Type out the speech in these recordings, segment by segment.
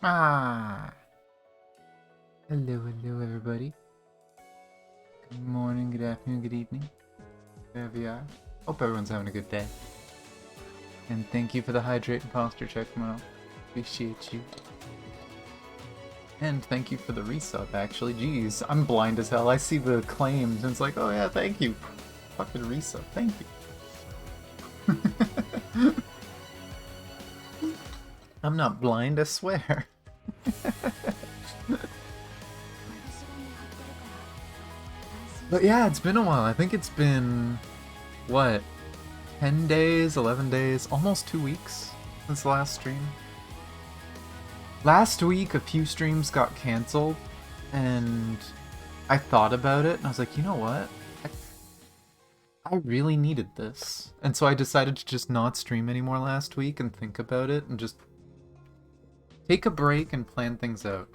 Ah, hello, everybody. Good morning, good afternoon, good evening, wherever you are. Hope everyone's having a good day. And thank you for the hydrate and posture check, Mo. Appreciate you. And thank you for the resub, actually. Jeez, I'm blind as hell. I see the claims and it's like, oh yeah, thank you. Fucking resub, thank you. I'm not blind, I swear. But yeah, it's been a while. I think it's been, what, 10 days, 11 days, almost 2 weeks since the last stream. Last week, a few streams got cancelled, and I thought about it, and I was like, you know what? I really needed this. And so I decided to just not stream anymore last week and think about it and just take a break and plan things out.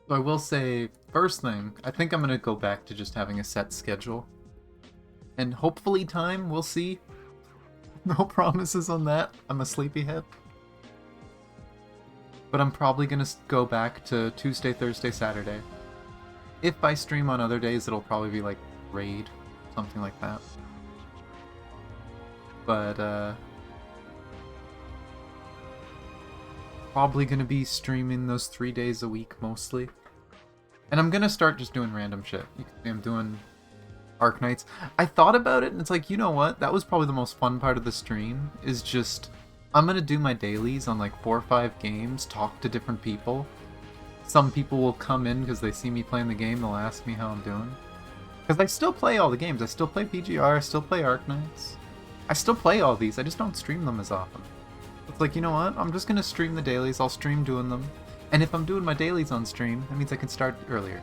So I will say, first thing, I think I'm going to go back to just having a set schedule. And hopefully time, we'll see. No promises on that. I'm a sleepyhead. But I'm probably going to go back to Tuesday, Thursday, Saturday. If I stream on other days, it'll probably be like Raid, something like that. But, probably going to be streaming those 3 days a week, mostly. And I'm going to start just doing random shit. You can see I'm doing Arknights. I thought about it, and it's like, you know what? That was probably the most fun part of the stream, is just, I'm going to do my dailies on like 4 or 5 games, talk to different people. Some people will come in because they see me playing the game, they'll ask me how I'm doing. Because I still play all the games. I still play PGR, I still play Arknights. I still play all these, I just don't stream them as often. It's like, you know what? I'm just going to stream the dailies, I'll stream doing them. And if I'm doing my dailies on stream, that means I can start earlier.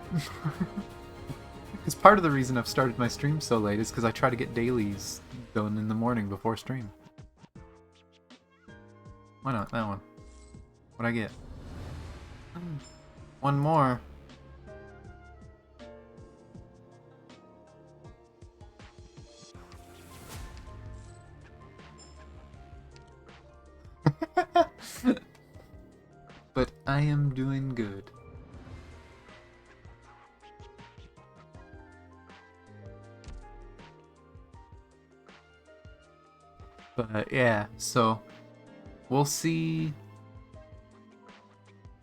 Because part of the reason I've started my stream so late is because I try to get dailies done in the morning before stream. Why not? That one. What'd I get? One more. But I am doing good. But yeah, so we'll see.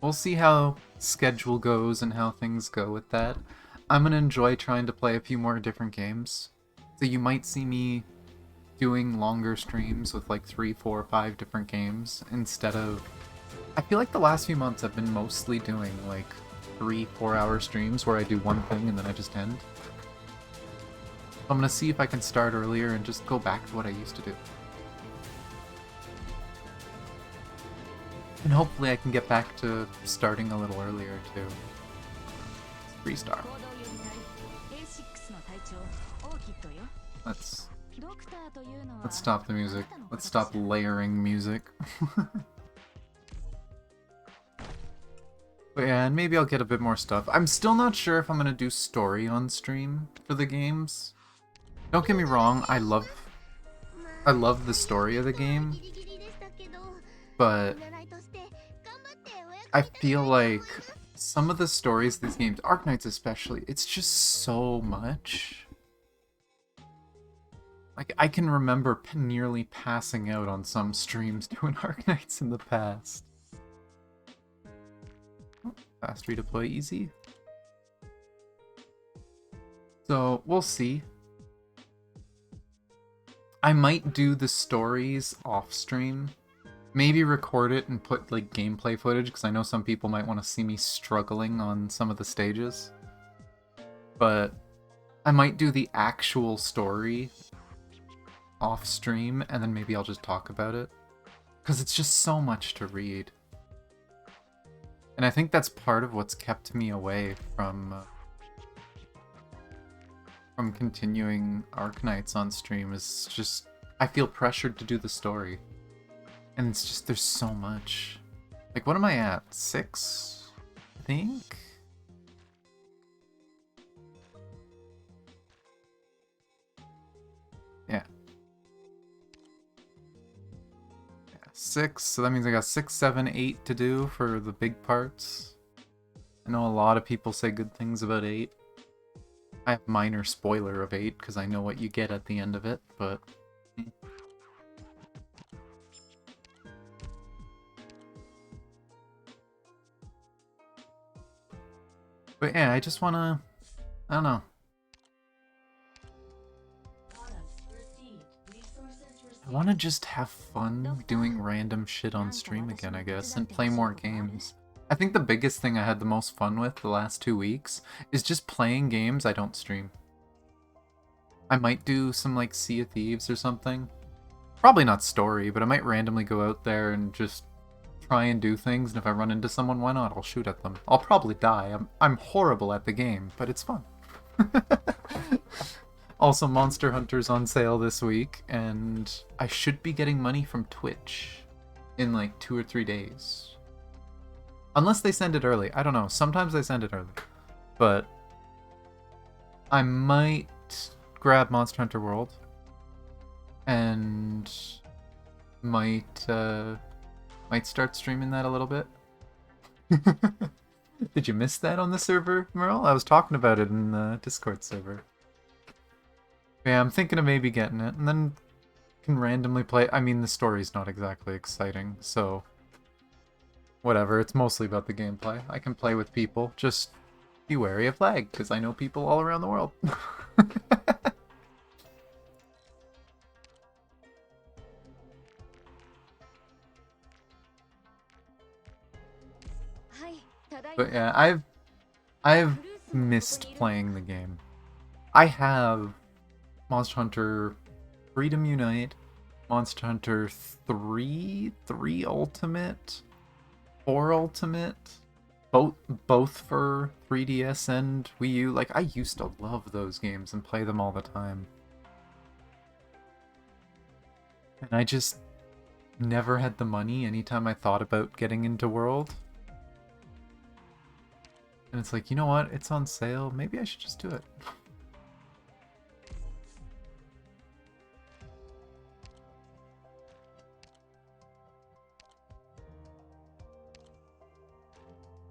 We'll see how schedule goes and how things go with that. I'm gonna enjoy trying to play a few more different games. So you might see me doing longer streams with like 3, 4, 5 different games instead of... I feel like the last few months I've been mostly doing like 3, 4 hour streams where I do one thing and then I just end. So I'm gonna see if I can start earlier and just go back to what I used to do. And hopefully I can get back to starting a little earlier too. 3-star. Let's stop the music. Let's stop layering music. But yeah, and maybe I'll get a bit more stuff. I'm still not sure if I'm gonna do story on stream for the games. Don't get me wrong, I love the story of the game, but I feel like some of the stories of these games, Arknights especially, it's just so much. Like, I can remember nearly passing out on some streams doing Arknights in the past. Fast redeploy easy. So, we'll see. I might do the stories off stream. Maybe record it and put like gameplay footage, because I know some people might want to see me struggling on some of the stages. But I might do the actual story off stream, and then maybe I'll just talk about it. Because it's just so much to read. And I think that's part of what's kept me away from continuing Arknights on stream, is just I feel pressured to do the story. And it's just, there's so much. Like, what am I at? 6? I think? Yeah. Yeah, 6, so that means I got 6, 7, 8 to do for the big parts. I know a lot of people say good things about 8. I have minor spoiler of 8 because I know what you get at the end of it, but... But yeah, I just wanna... I don't know. I wanna just have fun doing random shit on stream again, I guess, and play more games. I think the biggest thing I had the most fun with the last 2 weeks is just playing games I don't stream. I might do some, like, Sea of Thieves or something. Probably not story, but I might randomly go out there and just try and do things, and if I run into someone, why not? I'll shoot at them. I'll probably die. I'm horrible at the game, but it's fun. Also, Monster Hunter's on sale this week, and I should be getting money from Twitch in like 2 or 3 days. Unless they send it early. I don't know. Sometimes they send it early. But I might grab Monster Hunter World and might start streaming that a little bit. Did you miss that on the server, Merle? I was talking about it in the Discord server. Yeah, I'm thinking of maybe getting it, and then can randomly play. I mean, the story's not exactly exciting, so whatever. It's mostly about the gameplay. I can play with people. Just be wary of lag, because I know people all around the world. But yeah, I've missed playing the game. I have Monster Hunter Freedom Unite, Monster Hunter 3, 3 Ultimate, 4 Ultimate, both for 3DS and Wii U. Like, I used to love those games and play them all the time. And I just never had the money anytime I thought about getting into World. And it's like, you know what? It's on sale. Maybe I should just do it.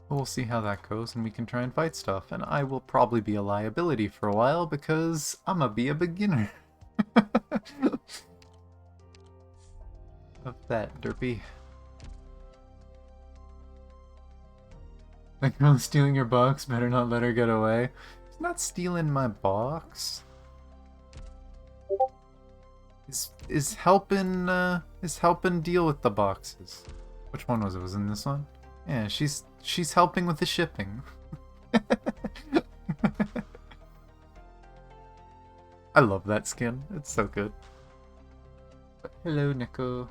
We'll see how that goes, and we can try and fight stuff. And I will probably be a liability for a while, because I'ma be a beginner. Of that, derpy. That girl stealing your box, better not let her get away. She's not stealing my box. Is helping deal with the boxes. Which one was it? Was it in this one? Yeah, she's helping with the shipping. I love that skin. It's so good. But hello, Nico.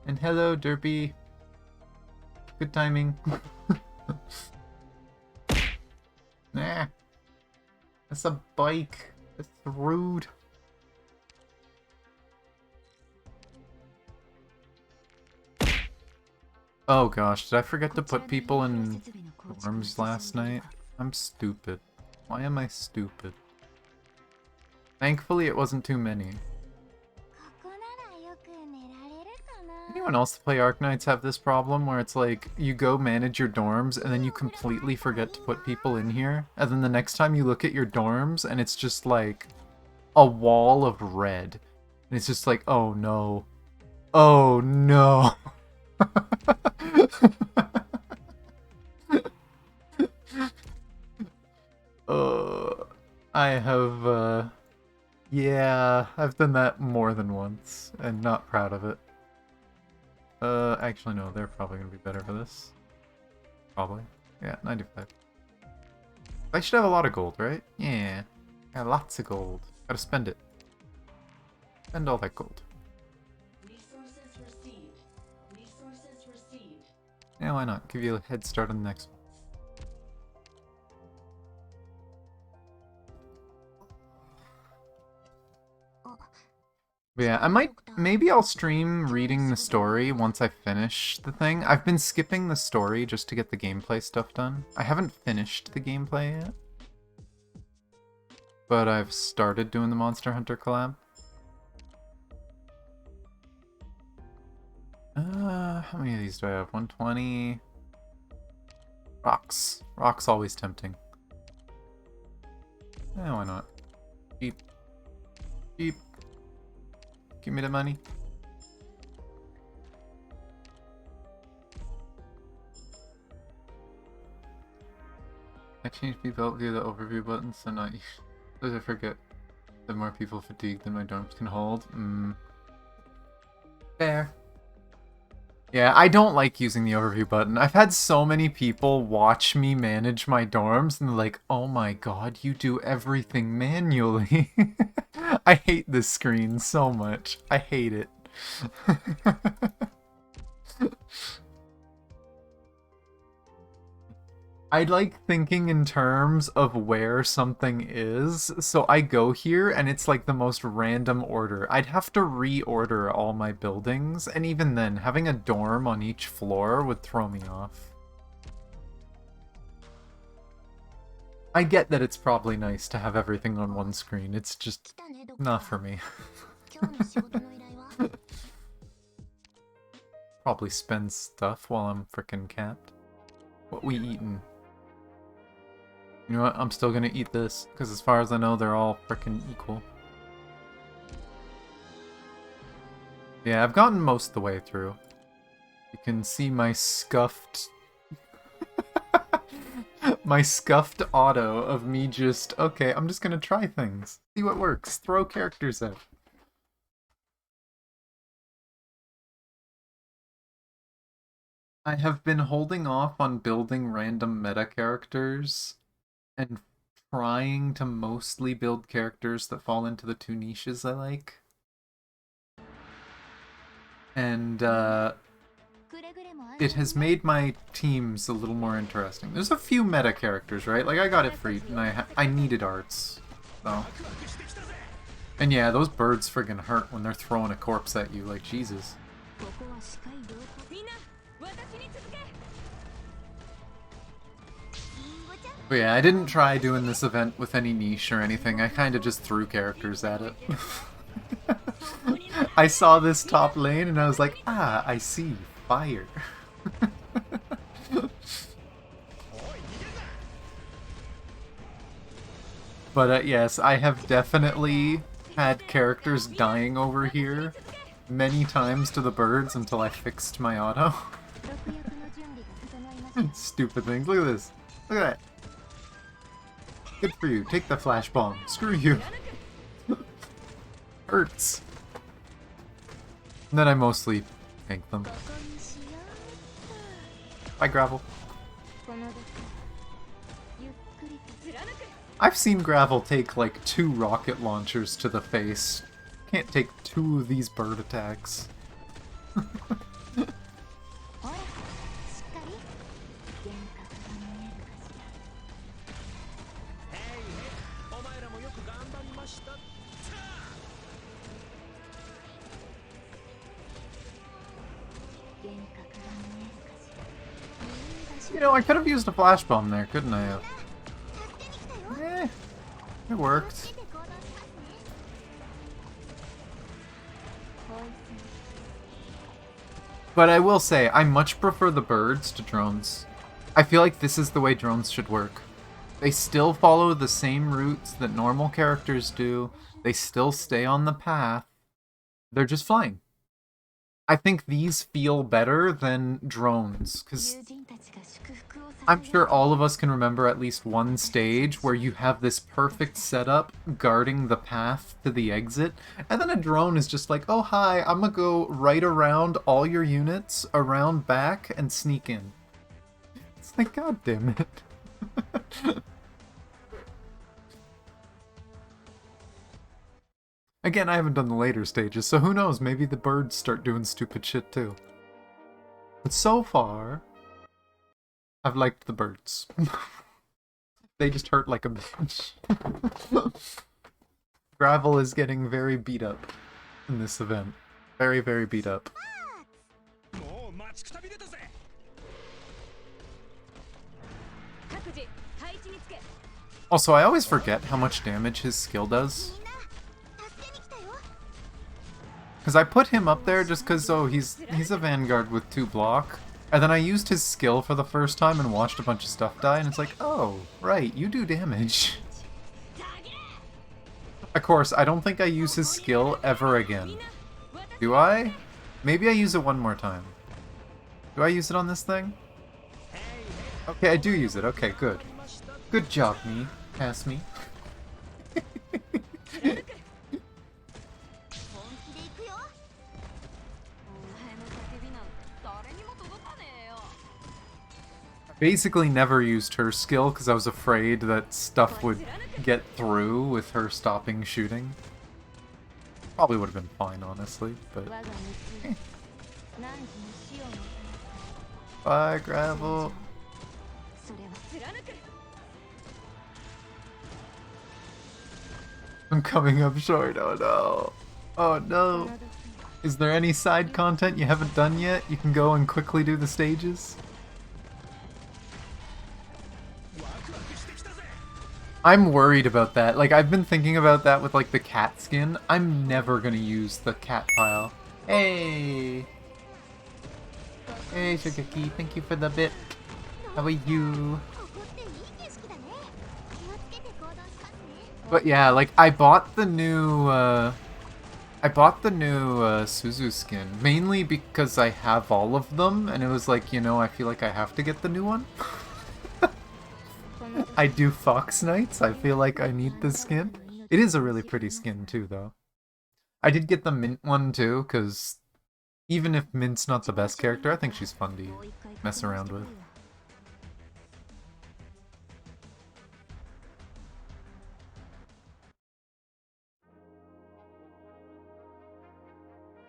And hello, Derpy. Good timing. Nah. That's a bike. That's rude. Oh gosh, did I forget to put people in dorms last night? I'm stupid. Why am I stupid? Thankfully it wasn't too many. Anyone else that play Arknights have this problem where it's like, you go manage your dorms and then you completely forget to put people in here, and then the next time you look at your dorms and it's just like a wall of red. And it's just like, oh no. Oh no. I have, yeah, I've done that more than once, and not proud of it. Actually no, they're probably gonna be better for this. Probably. Yeah, 95. I should have a lot of gold, right? Yeah. Got lots of gold. Gotta spend it. Spend all that gold. Yeah, why not? Give you a head start on the next one. Yeah, I might, maybe I'll stream reading the story once I finish the thing. I've been skipping the story just to get the gameplay stuff done. I haven't finished the gameplay yet. But I've started doing the Monster Hunter collab. How many of these do I have? 120. Rocks. Rocks always tempting. Why not? Cheap. Cheap. Give me the money. I changed people via the overview button, so not as I forget that more people fatigue than my dorms can hold. Fair. Yeah, I don't like using the overview button. I've had so many people watch me manage my dorms and they're like, oh my god, you do everything manually. I hate this screen so much. I hate it. I like thinking in terms of where something is, so I go here and it's like the most random order. I'd have to reorder all my buildings, and even then, having a dorm on each floor would throw me off. I get that it's probably nice to have everything on one screen, it's just not for me. Probably spend stuff while I'm frickin' capped. What we eatin'? You know what? I'm still gonna eat this, because as far as I know, they're all frickin' equal. Yeah, I've gotten most of the way through. You can see my scuffed... my scuffed auto of me just, okay, I'm just gonna try things. See what works. Throw characters out. I have been holding off on building random meta characters and trying to mostly build characters that fall into the two niches I like. And it has made my teams a little more interesting. There's a few meta characters, right? Like, I got it free, and I needed arts, so. And yeah, those birds friggin' hurt when they're throwing a corpse at you, like, Jesus. But yeah, I didn't try doing this event with any niche or anything. I kind of just threw characters at it. I saw this top lane and I was like, ah, I see. Fire. But yes, I have definitely had characters dying over here many times to the birds until I fixed my auto. Stupid things. Look at this. Look at that. Good for you. Take the flash bomb. Screw you. Hurts. And then I mostly tank them. Bye, Gravel. I've seen Gravel take like 2 rocket launchers to the face. Can't take 2 of these bird attacks. You know, I could have used a flash bomb there, couldn't I have? Eh, it worked. But I will say, I much prefer the birds to drones. I feel like this is the way drones should work. They still follow the same routes that normal characters do. They still stay on the path. They're just flying. I think these feel better than drones, because I'm sure all of us can remember at least one stage where you have this perfect setup guarding the path to the exit, and then a drone is just like, oh hi, I'm gonna go right around all your units, around back, and sneak in. It's like, god damn it. Again, I haven't done the later stages, so who knows, maybe the birds start doing stupid shit too. But so far, I've liked the birds. They just hurt like a bitch. Gravel is getting very beat up in this event. Very, very beat up. Also, I always forget how much damage his skill does. Because I put him up there just because, oh, he's a Vanguard with 2 block. And then I used his skill for the first time and watched a bunch of stuff die, and it's like, oh, right, you do damage. Of course, I don't think I use his skill ever again. Do I? Maybe I use it one more time. Do I use it on this thing? Okay, I do use it. Okay, good. Good job, me. Pass me. Basically never used her skill because I was afraid that stuff would get through with her stopping shooting. Probably would have been fine, honestly, but... Bye, Gravel! I'm coming up short, oh no! Oh no! Is there any side content you haven't done yet? You can go and quickly do the stages? I'm worried about that. Like, I've been thinking about that with, like, the cat skin. I'm never gonna use the cat pile. Hey! Hey, Shugeki, thank you for the bit. How are you? But yeah, like, I bought the new, Suzu skin, mainly because I have all of them, and it was like, you know, I feel like I have to get the new one. I do Arknights. I feel like I need this skin. It is a really pretty skin too, though. I did get the Mint one too, because even if Mint's not the best character, I think she's fun to mess around with.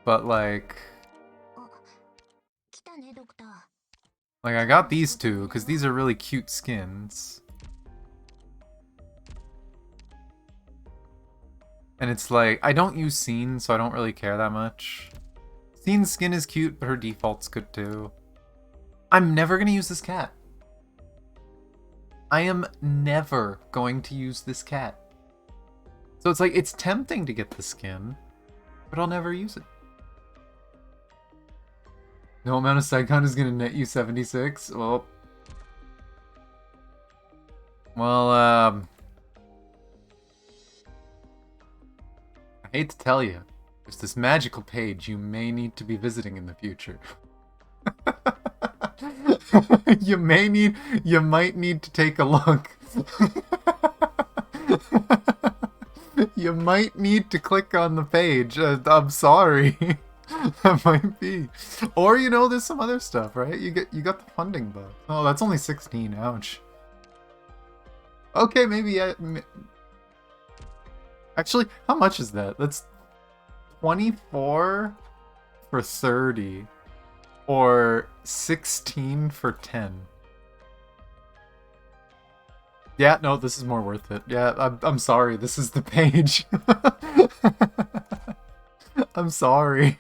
But like I got these two, because these are really cute skins. And it's like, I don't use Scene, so I don't really care that much. Scene's skin is cute, but her default's good too. I'm never gonna use this cat. I am never going to use this cat. So it's like, it's tempting to get the skin, but I'll never use it. No amount of Psycon is gonna net you 76? Well, I hate to tell you, there's this magical page you may need to be visiting in the future. you might need to take a look. You might need to click on the page. I'm sorry. That might be. Or, you know, there's some other stuff, right? You got the funding buff. Oh, that's only 16. Ouch. Okay, maybe actually, how much is that? That's 24 for 30 or 16 for 10. Yeah, no, this is more worth it. Yeah, I'm sorry. This is the page. I'm sorry.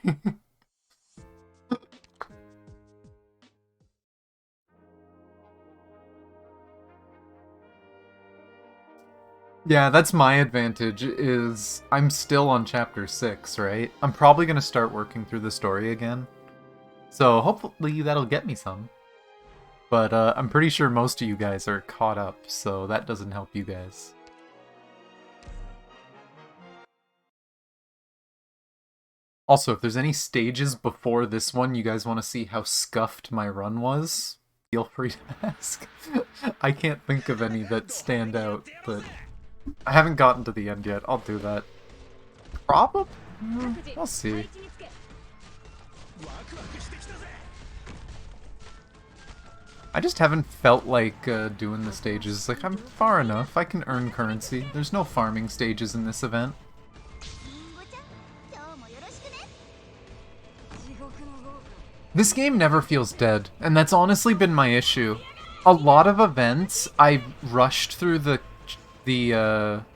Yeah, that's my advantage, is I'm still on chapter 6, right? I'm probably gonna start working through the story again. So hopefully that'll get me some. But I'm pretty sure most of you guys are caught up, so that doesn't help you guys. Also, if there's any stages before this one you guys want to see how scuffed my run was, feel free to ask. I can't think of any that stand out, but I haven't gotten to the end yet. I'll do that. Probably? I'll see. I just haven't felt like doing the stages. Like, I'm far enough. I can earn currency. There's no farming stages in this event. This game never feels dead, and that's honestly been my issue. A lot of events, I rushed through the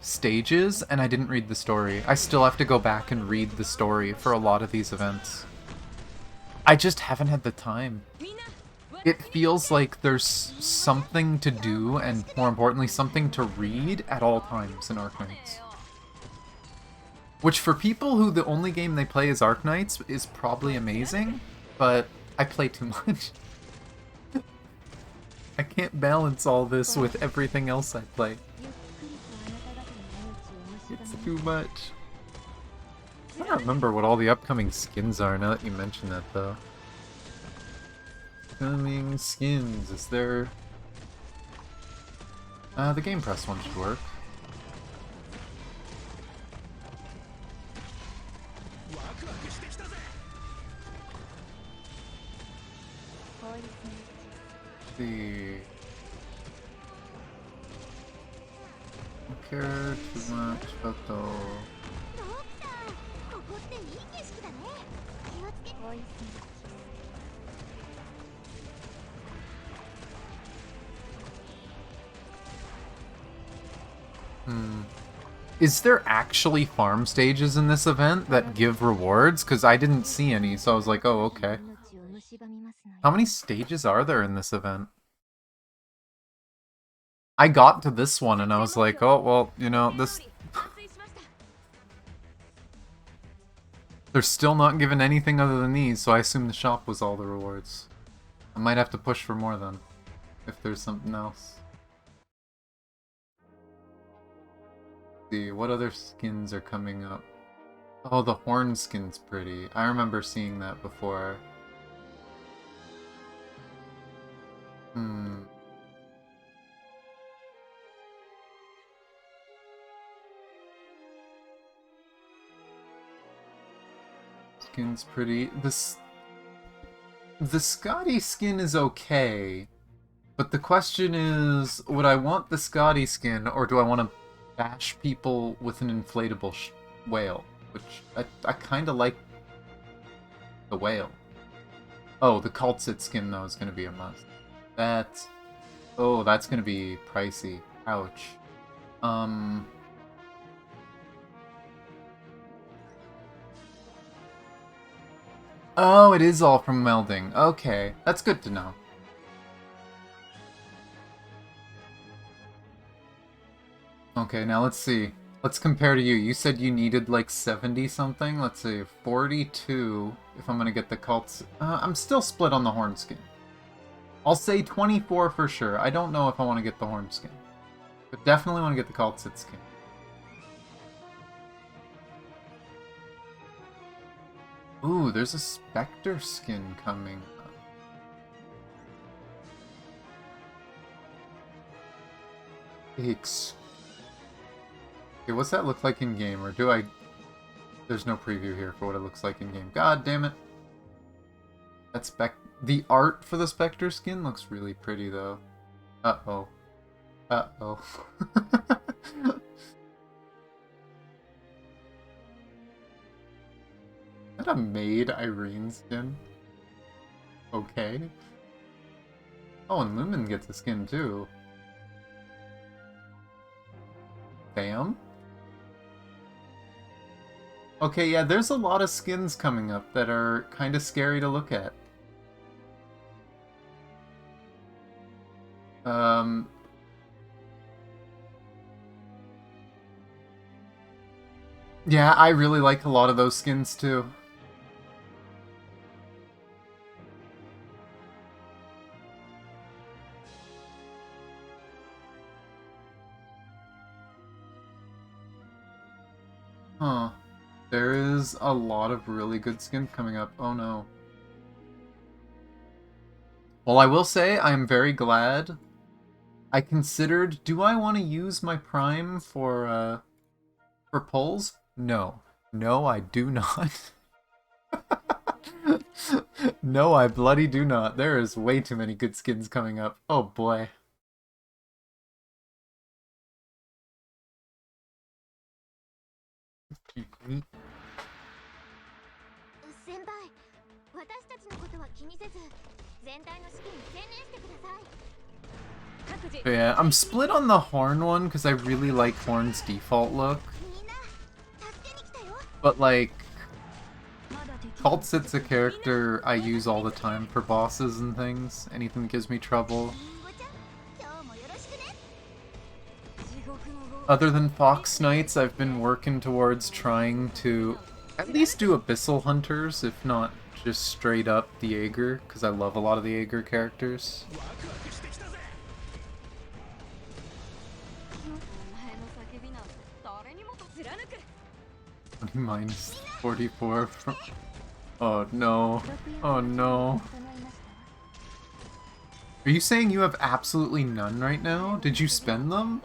stages, and I didn't read the story. I still have to go back and read the story for a lot of these events. I just haven't had the time. It feels like there's something to do, and more importantly, something to read at all times in Arknights. Which for people who the only game they play is Arknights is probably amazing, but I play too much. I can't balance all this with everything else I play. It's too much. I don't remember what all the upcoming skins are now that you mention that though. Upcoming skins, is there... the Game Press one should work. See. Don't care too much about the... Is there actually farm stages in this event that give rewards? Because I didn't see any, so I was like, oh, okay. How many stages are there in this event? I got to this one and I was like, oh, well, you know, this... They're still not given anything other than these, so I assume the shop was all the rewards. I might have to push for more then, if there's something else. Let's see, what other skins are coming up? Oh, the horn skin's pretty. I remember seeing that before. Skin's pretty. The Scotty skin is okay, but the question is, would I want the Scotty skin, or do I want to bash people with an inflatable whale? Which, I kind of like the whale. Oh, the Cultsit skin, though, is going to be a must. That's... Oh, that's going to be pricey. Ouch. Oh, it is all from melding. Okay, that's good to know. Okay, now let's see. Let's compare to you. You said you needed like 70 something. Let's see, 42 if I'm gonna get the cults. I'm still split on the horn skin. I'll say 24 for sure. I don't know if I want to get the horn skin, but definitely want to get the Cultsit skin. Ooh, there's a Spectre skin coming up. Okay, what's that look like in game? Or do I... There's no preview here for what it looks like in game. God damn it. That's the art for the Spectre skin looks really pretty though. Uh-oh. Uh-oh. Is that a maid Irene skin? Okay. Oh, and Lumen gets a skin too. Bam. Okay, yeah, there's a lot of skins coming up that are kind of scary to look at. Yeah, I really like a lot of those skins too. Huh. There is a lot of really good skins coming up. Oh no. Well, I will say I am very glad. I considered, do I want to use my Prime for pulls? No. No, I do not. No, I bloody do not. There is way too many good skins coming up. Oh boy. But yeah, I'm split on the Horn one because I really like Horn's default look. But like, Cultsit's a character I use all the time for bosses and things. Anything that gives me trouble. Other than Fox Knights, I've been working towards trying to at least do Abyssal Hunters, if not just straight up the Jaeger, because I love a lot of the Jaeger characters. 20 minus 44 from... Oh no. Oh no. Are you saying you have absolutely none right now? Did you spend them?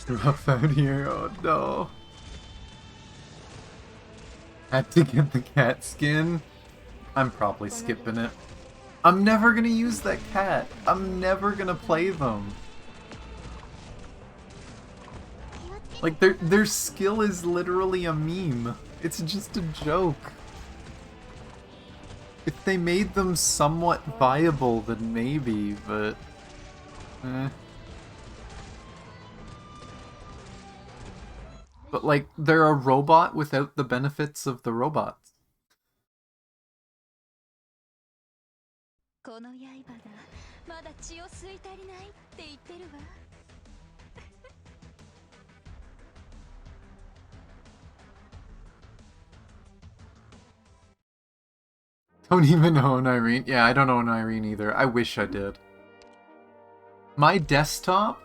Rough out here, oh no. Had to get the cat skin. I'm probably skipping it. I'm never gonna use that cat. I'm never gonna play them. Like, their skill is literally a meme. It's just a joke. If they made them somewhat viable, then maybe, but... eh. But, like, they're a robot without the benefits of the robots. Don't even own Irene. Yeah, I don't own Irene either. I wish I did. My desktop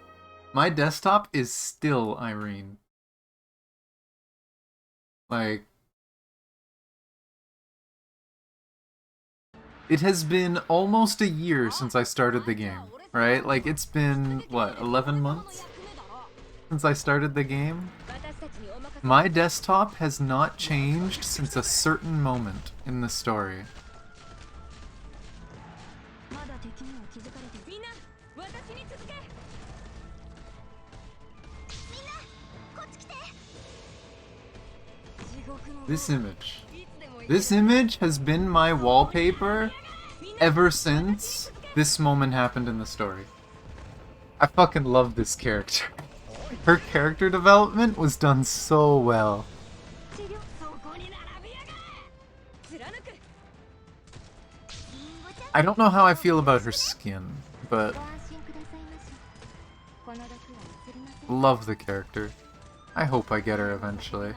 is still Irene. Like, it has been almost a year since I started the game, right? Like, it's been, what, 11 months since I started the game? My desktop has not changed since a certain moment in the story. This image has been my wallpaper ever since this moment happened in the story. I fucking love this character. Her character development was done so well. I don't know how I feel about her skin, but love the character. I hope I get her eventually.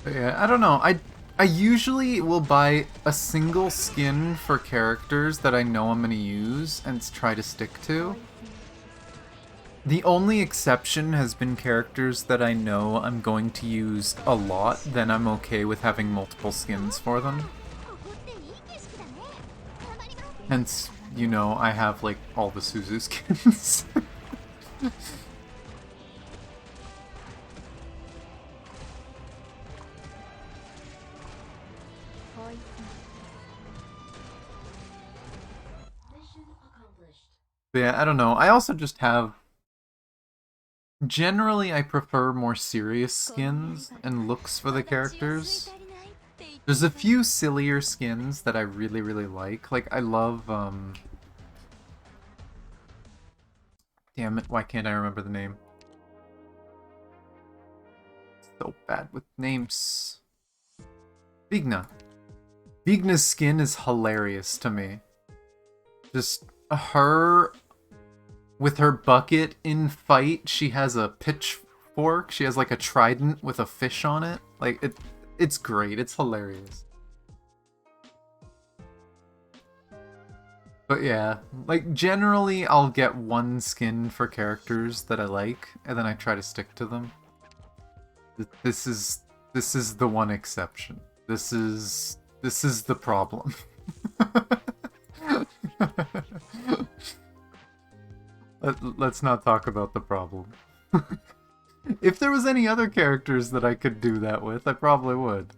But yeah, I don't know. I usually will buy a single skin for characters that I know I'm gonna use and try to stick to. The only exception has been characters that I know I'm going to use a lot, then I'm okay with having multiple skins for them. Hence, you know, I have like all the Suzu skins. But yeah, I don't know. I also just have... Generally, I prefer more serious skins and looks for the characters. There's a few sillier skins that I really, really like. Like, I love, damn it, why can't I remember the name? So bad with names. Vigna. Vigna's skin is hilarious to me. Just her... With her bucket in fight, she has a pitchfork. She has like a trident with a fish on it. Like, it's great. It's hilarious. But yeah, like generally I'll get one skin for characters that I like, and then I try to stick to them. This is the one exception. This is This is the problem. Let's not talk about the problem. If there was any other characters that I could do that with, I probably would.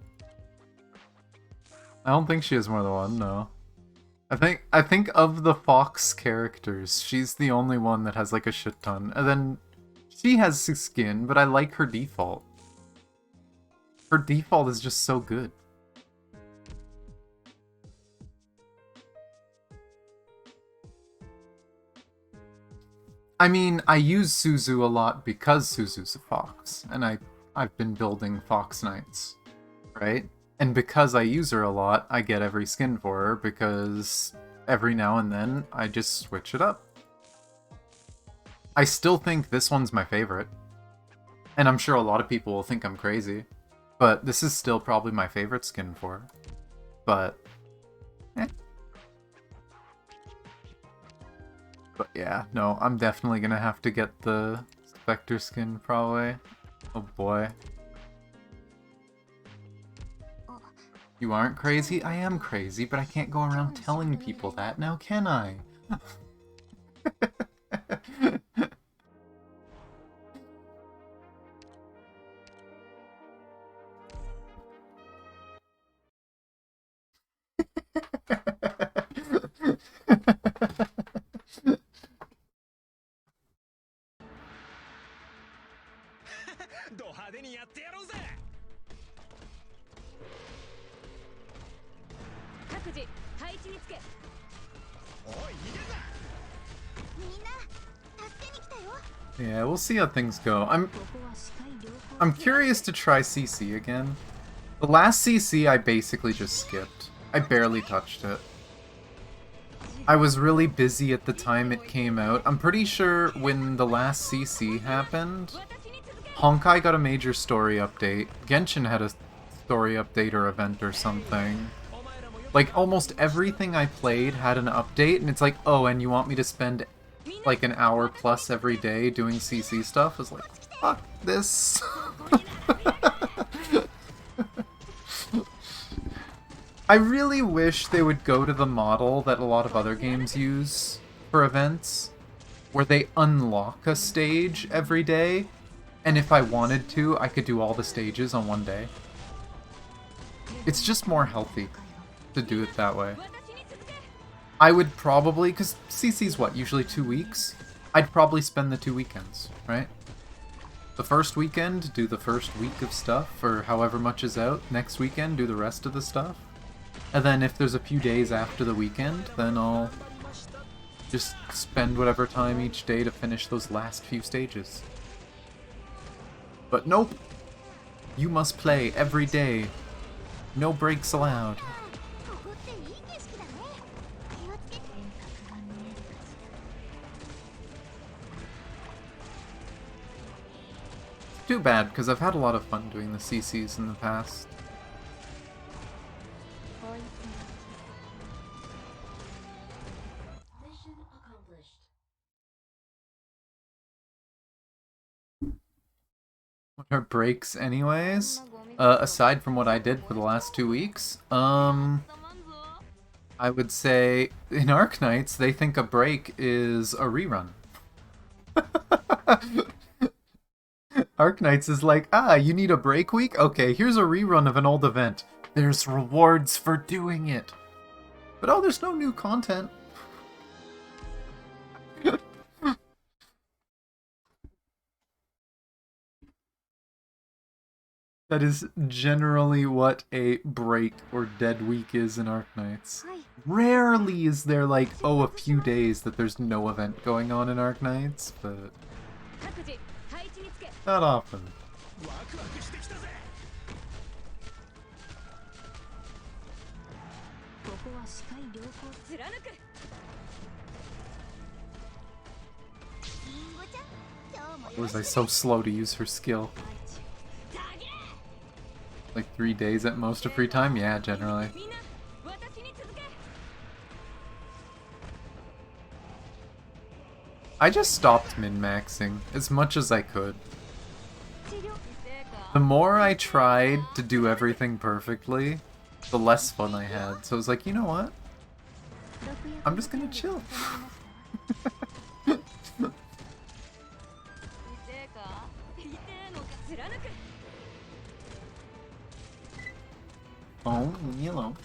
I don't think she has more than one, no. I think of the Fox characters, she's the only one that has like a shit ton. And then she has skin, but I like her default. Her default is just so good. I mean, I use Suzu a lot because Suzu's a fox, and I've been building Fox Knights, right? And because I use her a lot, I get every skin for her, because every now and then, I just switch it up. I still think this one's my favorite. And I'm sure a lot of people will think I'm crazy, but this is still probably my favorite skin for her. But, eh. But yeah, no, I'm definitely gonna have to get the Spectre skin, probably. Oh boy. You aren't crazy? I am crazy, but I can't go around telling people that now, can I? Yeah, we'll see how things go. I'm curious to try CC again. The last CC I basically just skipped. I barely touched it. I was really busy at the time it came out. I'm pretty sure when the last CC happened, Honkai got a major story update. Genshin had a story update or event or something. Like, almost everything I played had an update, and it's like, oh, and you want me to spend like an hour plus every day doing CC stuff? I was like, fuck this. I really wish they would go to the model that a lot of other games use for events, where they unlock a stage every day, and if I wanted to, I could do all the stages on one day. It's just more healthy to do it that way. I would probably, because CC's what, usually 2 weeks? I'd probably spend the 2 weekends, right? The first weekend, do the first week of stuff, or however much is out. Next weekend, do the rest of the stuff. And then if there's a few days after the weekend, then I'll just spend whatever time each day to finish those last few stages. But nope! You must play every day. No breaks allowed. Too bad, because I've had a lot of fun doing the CCs in the past. Mission accomplished. What are breaks anyways? Aside from what I did for the last 2 weeks, I would say in Arknights they think a break is a rerun. Arknights is like, ah, you need a break week? Okay, here's a rerun of an old event. There's rewards for doing it. But oh, there's no new content. That is generally what a break or dead week is in Arknights. Rarely is there like, oh, a few days that there's no event going on in Arknights, but not often. Was I so slow to use her skill? Like 3 days at most of free time? Yeah, generally. I just stopped min-maxing as much as I could. The more I tried to do everything perfectly, the less fun I had. So I was like, you know what? I'm just gonna chill. Oh, leave me alone.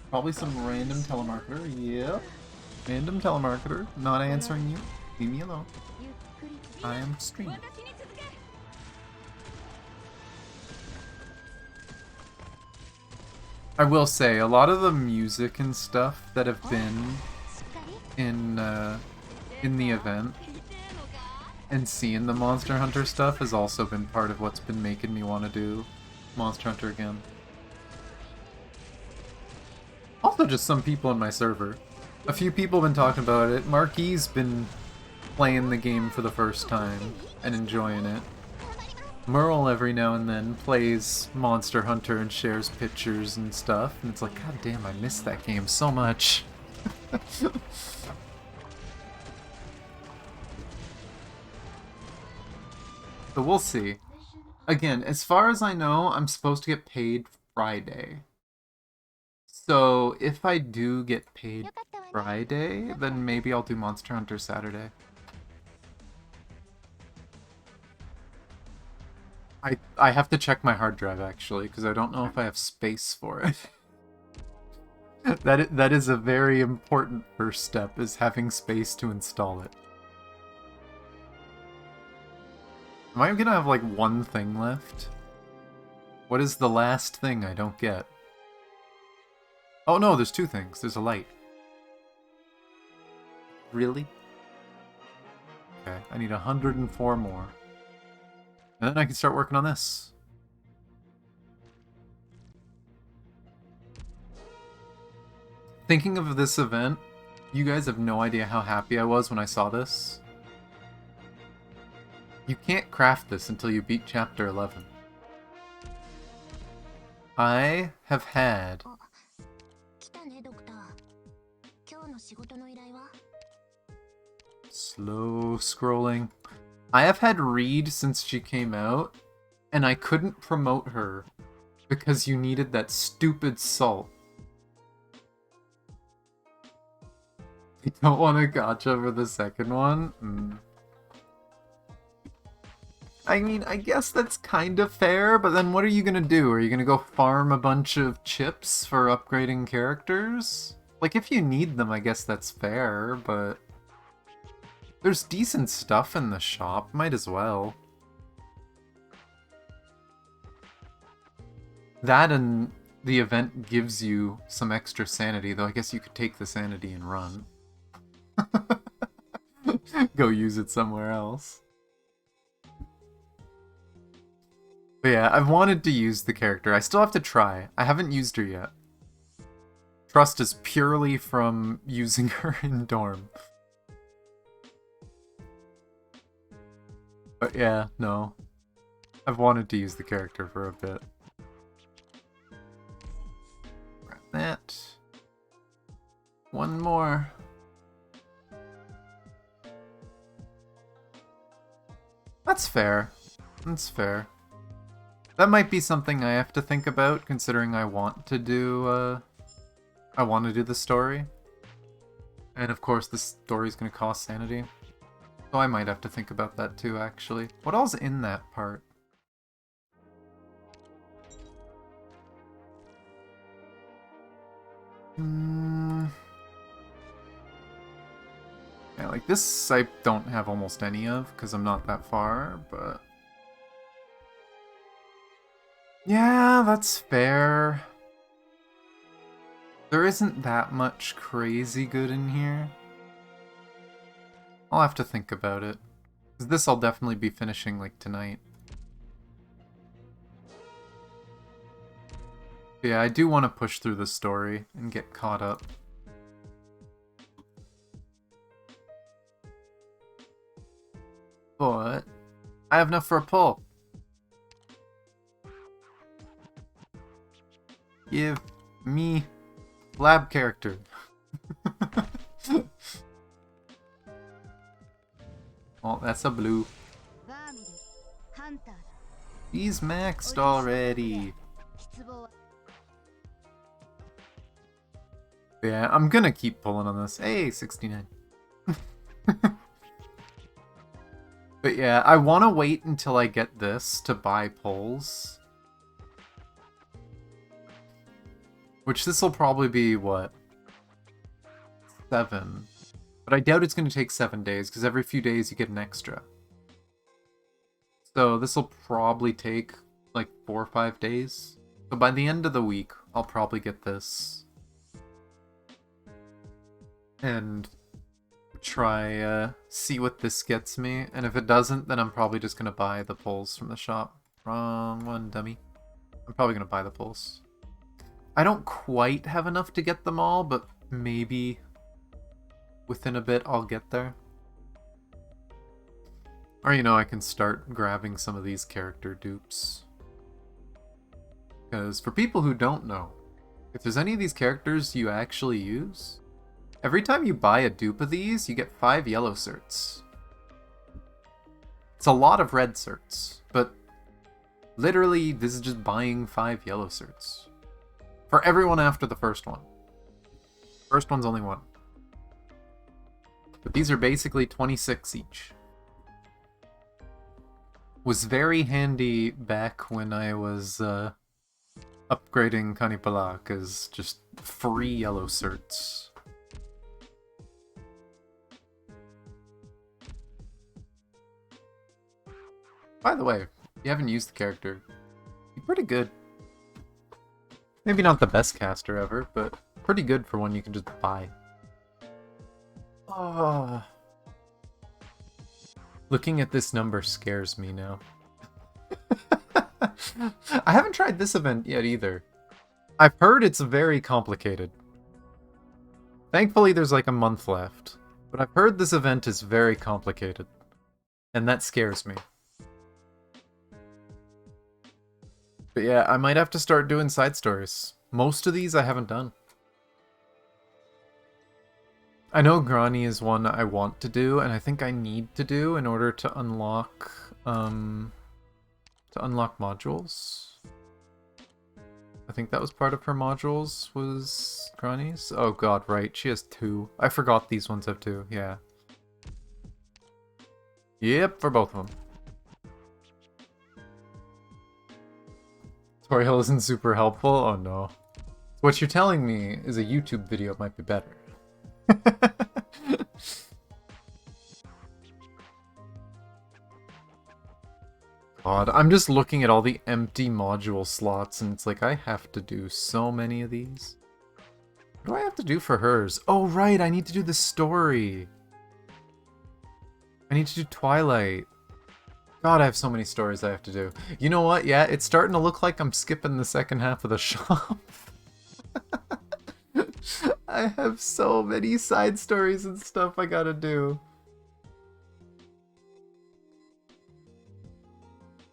Probably some random telemarketer. Yep. Random telemarketer. Not answering you. Leave me alone. I am streaming. I will say, a lot of the music and stuff that have been in the event and seeing the Monster Hunter stuff has also been part of what's been making me want to do Monster Hunter again. Also just some people in my server. A few people have been talking about it. Marquis's been playing the game for the first time and enjoying it. Merle every now and then plays Monster Hunter and shares pictures and stuff, and it's like, god damn, I miss that game so much. So we'll see. Again, as far as I know, I'm supposed to get paid Friday. So if I do get paid Friday, then maybe I'll do Monster Hunter Saturday. I have to check my hard drive actually, because I don't know if I have space for it. That is a very important first step, is having space to install it. Am I gonna have like one thing left? What is the last thing I don't get? Oh no, there's two things. There's a light. Really? Okay, I need 104 more. And then I can start working on this. Thinking of this event, you guys have no idea how happy I was when I saw this. You can't craft this until you beat chapter 11. I have had... Slow scrolling. I have had Reed since she came out, and I couldn't promote her because you needed that stupid salt. You don't want a gacha for the second one? I mean, I guess that's kind of fair, but then what are you gonna do? Are you gonna go farm a bunch of chips for upgrading characters? Like, if you need them, I guess that's fair, but... There's decent stuff in the shop, might as well. That and the event gives you some extra sanity, though I guess you could take the sanity and run. Go use it somewhere else. But yeah, I've wanted to use the character. I still have to try. I haven't used her yet. Trust is purely from using her in Dorm. But yeah, no. I've wanted to use the character for a bit. Grab that. One more. That's fair. That's fair. That might be something I have to think about, considering I want to do the story. And of course the story's gonna cost sanity. So I might have to think about that too, actually. What all's in that part? Yeah, like this I don't have almost any of, because I'm not that far, but... Yeah, that's fair. There isn't that much crazy good in here. I'll have to think about it. Because this I'll definitely be finishing, like, tonight. But yeah, I do want to push through the story and get caught up. But I have enough for a pull. Give me lab character. Oh, that's a blue. He's maxed already. Yeah, I'm gonna keep pulling on this. Hey, 69. But yeah, I want to wait until I get this to buy poles. Which this will probably be, what? 7. But I doubt it's going to take 7 days, because every few days you get an extra. So this will probably take, like, 4 or 5 days. So by the end of the week, I'll probably get this. And try, see what this gets me. And if it doesn't, then I'm probably just going to buy the poles from the shop. Wrong one, dummy. I'm probably going to buy the poles. I don't quite have enough to get them all, but maybe within a bit I'll get there. Or, you know, I can start grabbing some of these character dupes. Because for people who don't know, if there's any of these characters you actually use, every time you buy a dupe of these, you get 5 yellow certs. It's a lot of red certs, but literally this is just buying 5 yellow certs. For everyone after the first one. First one's only 1. But these are basically 26 each. Was very handy back when I was upgrading Kanipala, because just free yellow certs. By the way, if you haven't used the character, you're pretty good. Maybe not the best caster ever, but pretty good for one you can just buy. Looking at this number scares me now. I haven't tried this event yet either. I've heard it's very complicated. Thankfully there's like a month left, but I've heard this event is very complicated. And that scares me. But yeah, I might have to start doing side stories. Most of these I haven't done. I know Granny is one I want to do, and I think I need to do in order to unlock modules. I think that was part of her modules, was Granny's? Oh god, right, she has 2. I forgot these ones have 2, yeah. Yep, for both of them. Tutorial isn't super helpful? Oh no. What you're telling me is a YouTube video might be better. God, I'm just looking at all the empty module slots and it's like I have to do so many of these. What do I have to do for hers? Oh right, I need to do the story. I need to do Twilight. God, I have so many stories I have to do. You know what? Yeah, it's starting to look like I'm skipping the second half of the shop. I have so many side stories and stuff I gotta do.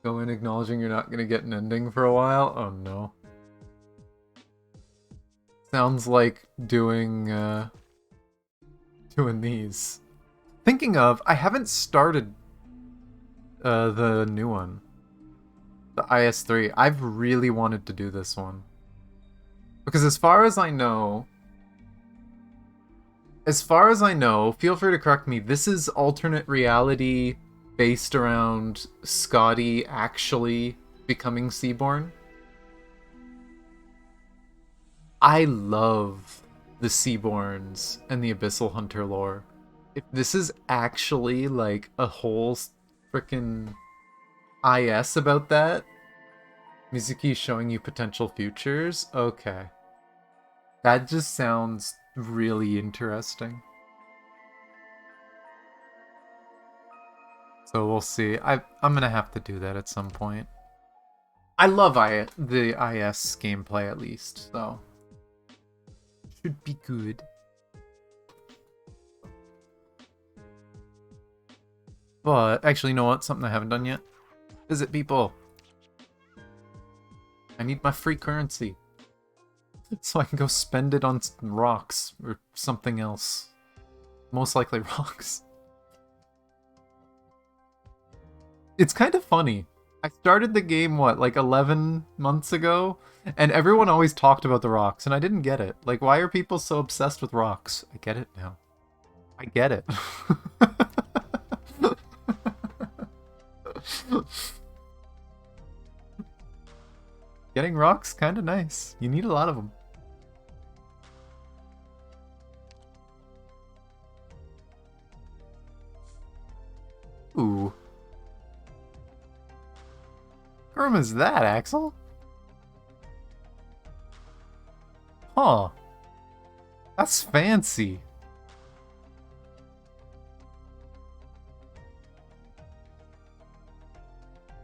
Go in acknowledging you're not gonna get an ending for a while? Oh no. Sounds like doing these. Thinking of, I haven't started the new one. The IS3. I've really wanted to do this one. Because as far as I know, feel free to correct me, this is alternate reality based around Scotty actually becoming Seaborn. I love the Seaborns and the Abyssal Hunter lore. If this is actually like a whole frickin' IS about that, Mizuki showing you potential futures, okay. That just sounds really interesting. So we'll see. I'm gonna have to do that at some point. I love the IS gameplay at least, so should be good. But actually, you know what? Something I haven't done yet. Visit people. I need my free currency. So I can go spend it on rocks or something else. Most likely rocks. It's kind of funny. I started the game, what, like 11 months ago? And everyone always talked about the rocks, and I didn't get it. Like, why are people so obsessed with rocks? I get it now. I get it. Getting rocks, kind of nice. You need a lot of them. Ooh. What room is that, Axel? Huh. That's fancy.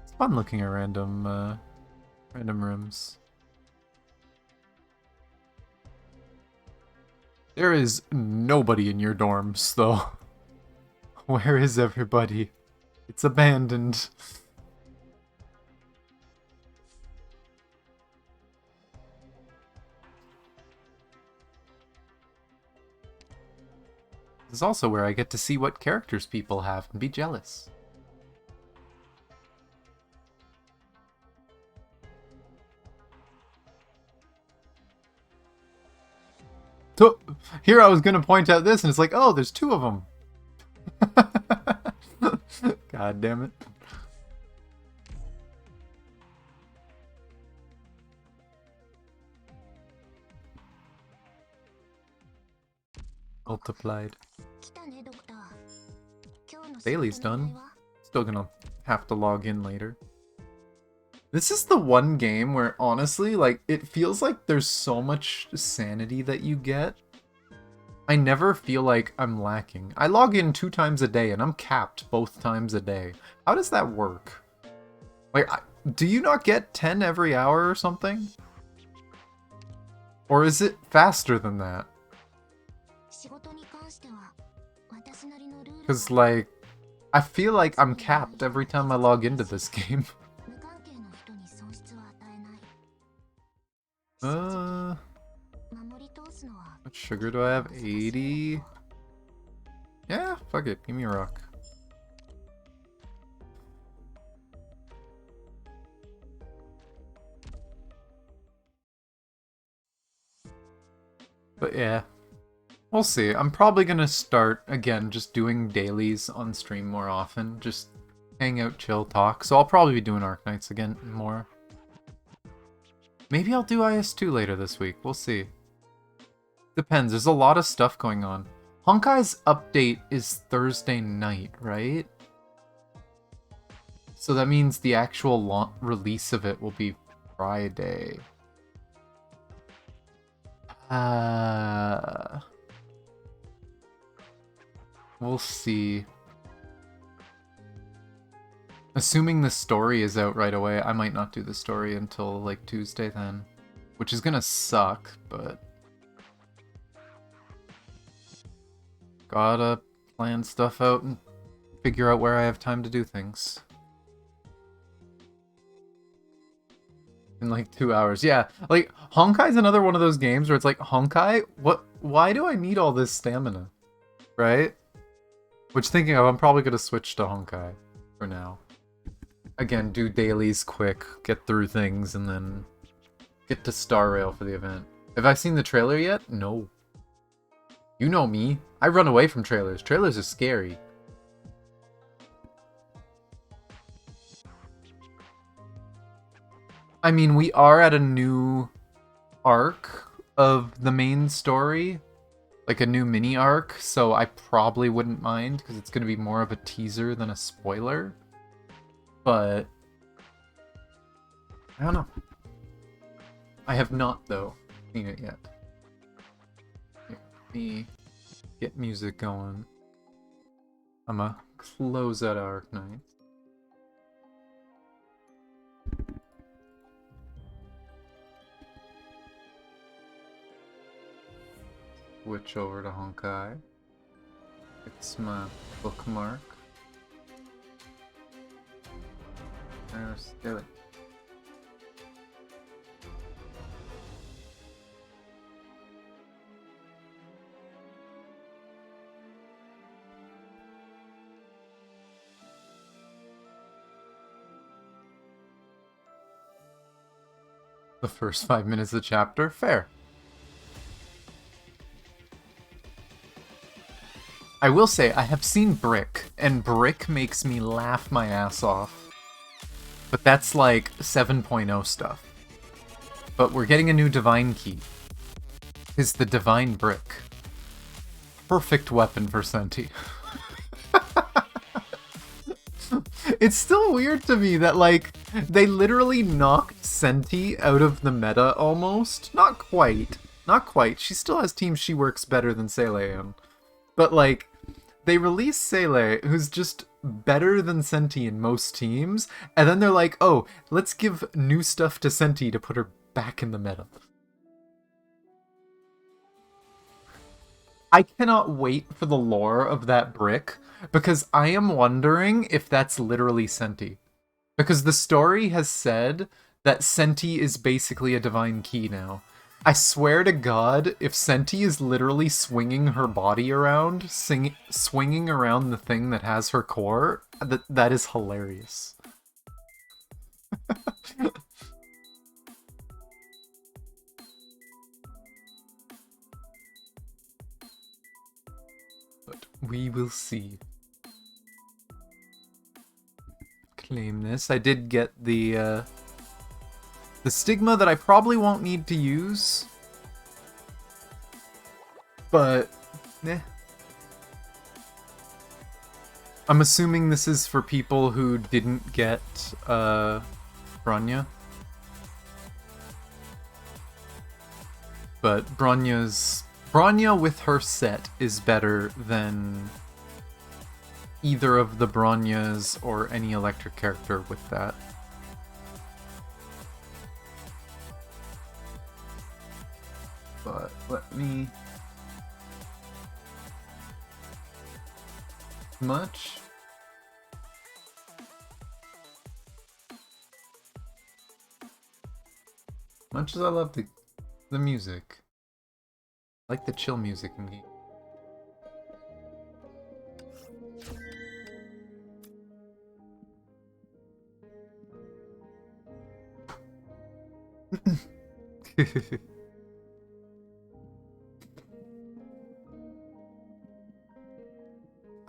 It's fun looking at random rooms. There is nobody in your dorms, though. Where is everybody? It's abandoned. This is also where I get to see what characters people have and be jealous. So, here I was going to point out this, and it's like, oh, there's two of them. God damn it. Multiplied. Dailies done. Still gonna have to log in later. This is the one game where, honestly, like, it feels like there's so much sanity that you get. I never feel like I'm lacking. I log in 2 times a day, and I'm capped both times a day. How does that work? Like, do you not get 10 every hour or something? Or is it faster than that? Because, like, I feel like I'm capped every time I log into this game. What sugar do I have? 80? Yeah, fuck it. Give me a rock. But yeah. We'll see. I'm probably gonna start, again, just doing dailies on stream more often. Just hang out, chill, talk. So I'll probably be doing Arknights again more. Maybe I'll do IS2 later this week. We'll see. Depends. There's a lot of stuff going on. Honkai's update is Thursday night, right? So that means the actual release of it will be Friday. We'll see. Assuming the story is out right away, I might not do the story until, like, Tuesday then. Which is gonna suck, but... gotta plan stuff out and figure out where I have time to do things. In, like, 2 hours. Yeah, like, Honkai's another one of those games where it's like, Honkai? What? Why do I need all this stamina? Right? Which, thinking of, I'm probably gonna switch to Honkai for now. Again, do dailies quick, get through things, and then get to Star Rail for the event. Have I seen the trailer yet? No. You know me. I run away from trailers. Trailers are scary. I mean, we are at a new arc of the main story. Like a new mini arc, so I probably wouldn't mind, because it's going to be more of a teaser than a spoiler. But I don't know. I have not, though, seen it yet. Here, let me get music going. I'ma close out Arknights. Switch over to Honkai. It's my bookmark. There's do it. The first 5 minutes of the chapter? Fair. I will say, I have seen Brick, and Brick makes me laugh my ass off. But that's like 7.0 stuff. But we're getting a new Divine Key. Is the Divine Brick. Perfect weapon for Senti. It's still weird to me that, like, they literally knocked Senti out of the meta almost. Not quite. Not quite. She still has teams she works better than Seele in. But, like, they release Seele, who's just better than Senti in most teams, and then they're like, oh, let's give new stuff to Senti to put her back in the meta. I cannot wait for the lore of that brick, because I am wondering if that's literally Senti. Because the story has said that Senti is basically a divine key now. I swear to God, if Senti is literally swinging her body around, swinging around the thing that has her core, that is hilarious. But we will see. Claim this. I did get the stigma that I probably won't need to use. But, eh. I'm assuming this is for people who didn't get, Bronya. But Bronya with her set is better than either of the Bronyas or any electric character with that. But let me... Much? Much as I love the music. I like the chill music in game.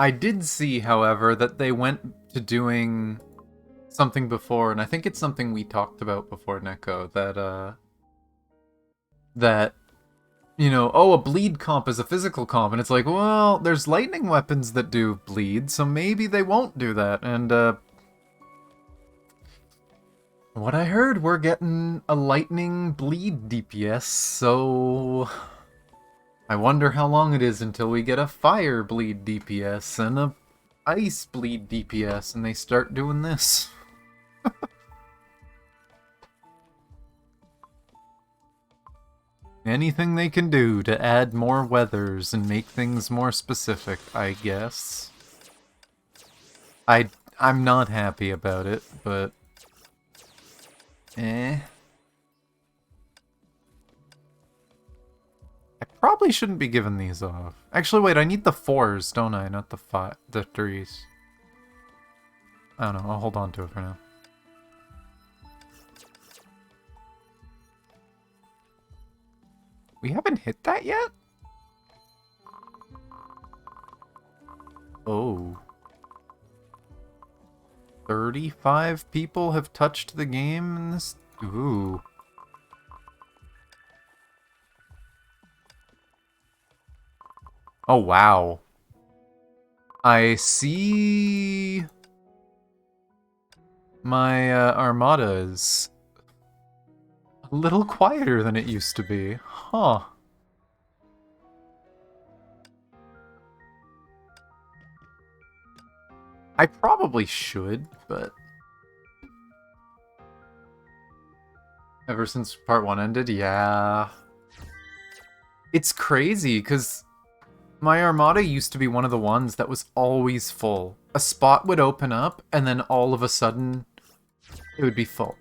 I did see, however, that they went to doing something before, and I think it's something we talked about before, Neko, that, you know, oh, a bleed comp is a physical comp, and it's like, well, there's lightning weapons that do bleed, so maybe they won't do that, and, what I heard, we're getting a lightning bleed DPS, so... I wonder how long it is until we get a fire bleed DPS and a ice bleed DPS and they start doing this. Anything they can do to add more weathers and make things more specific, I guess. I'm not happy about it, but... eh. I probably shouldn't be giving these off. Actually, wait, I need the 4s, don't I? Not the 3s. I don't know, I'll hold on to it for now. We haven't hit that yet? Oh. 35 people have touched the game in this... Ooh. Oh, wow. I see... my Armada is a little quieter than it used to be. Huh. I probably should, but... ever since part 1 ended, yeah. It's crazy, because... my Armada used to be one of the ones that was always full. A spot would open up, and then all of a sudden, it would be full.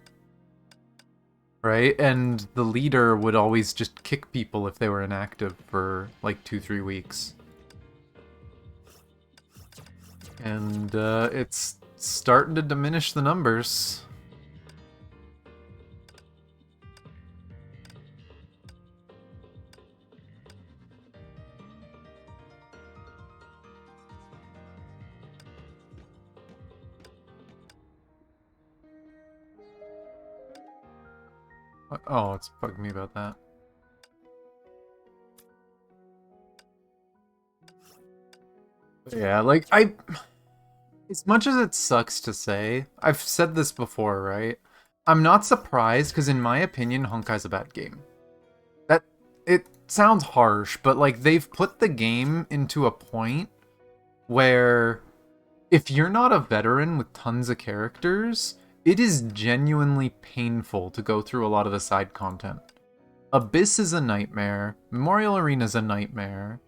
Right? And the leader would always just kick people if they were inactive for like 2-3 weeks. And it's starting to diminish the numbers. Oh, it's bugging me about that. Yeah, like, as much as it sucks to say, I've said this before, right? I'm not surprised, because in my opinion, Honkai's a bad game. That, it sounds harsh, but, like, they've put the game into a point where if you're not a veteran with tons of characters, it is genuinely painful to go through a lot of the side content. Abyss is a nightmare, Memorial Arena is a nightmare,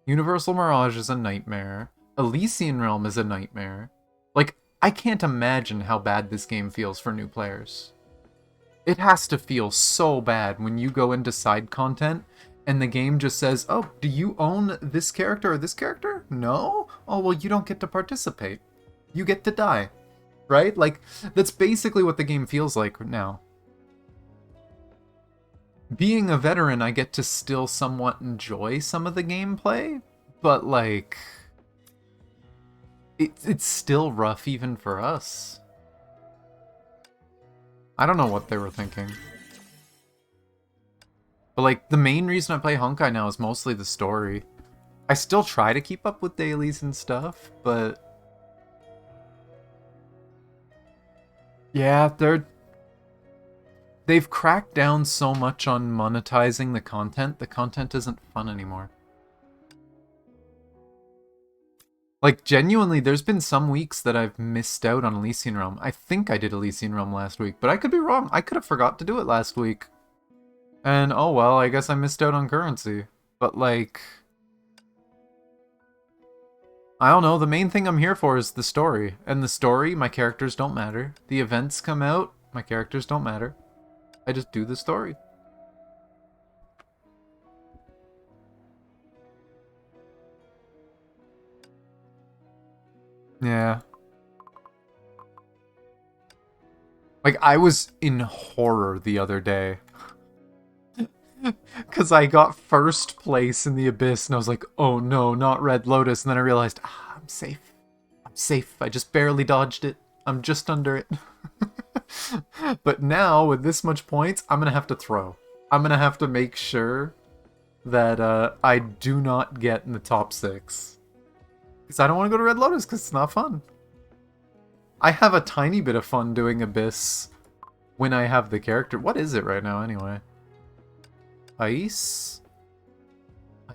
Universal Mirage is a nightmare, Elysian Realm is a nightmare. Like, I can't imagine how bad this game feels for new players. It has to feel so bad when you go into side content and the game just says, oh, do you own this character or this character? No? Oh, well, you don't get to participate. You get to die. Right? Like, that's basically what the game feels like now. Being a veteran, I get to still somewhat enjoy some of the gameplay, but, like, it's still rough even for us. I don't know what they were thinking. But, like, the main reason I play Honkai now is mostly the story. I still try to keep up with dailies and stuff, but... yeah, they've cracked down so much on monetizing the content isn't fun anymore. Like, genuinely, there's been some weeks that I've missed out on Elysian Realm. I think I did Elysian Realm last week, but I could be wrong. I could have forgot to do it last week. And, oh well, I guess I missed out on currency. But, like... I don't know, the main thing I'm here for is the story. And the story, my characters don't matter. The events come out, my characters don't matter. I just do the story. Yeah. Like, I was in horror the other day. Because I got first place in the Abyss, and I was like, oh no, not Red Lotus. And then I realized, I'm safe. I'm safe. I just barely dodged it. I'm just under it. But now, with this much points, I'm going to have to throw. I'm going to have to make sure that I do not get in the top 6. Because I don't want to go to Red Lotus, because it's not fun. I have a tiny bit of fun doing Abyss when I have the character. What is it right now, anyway? Ice?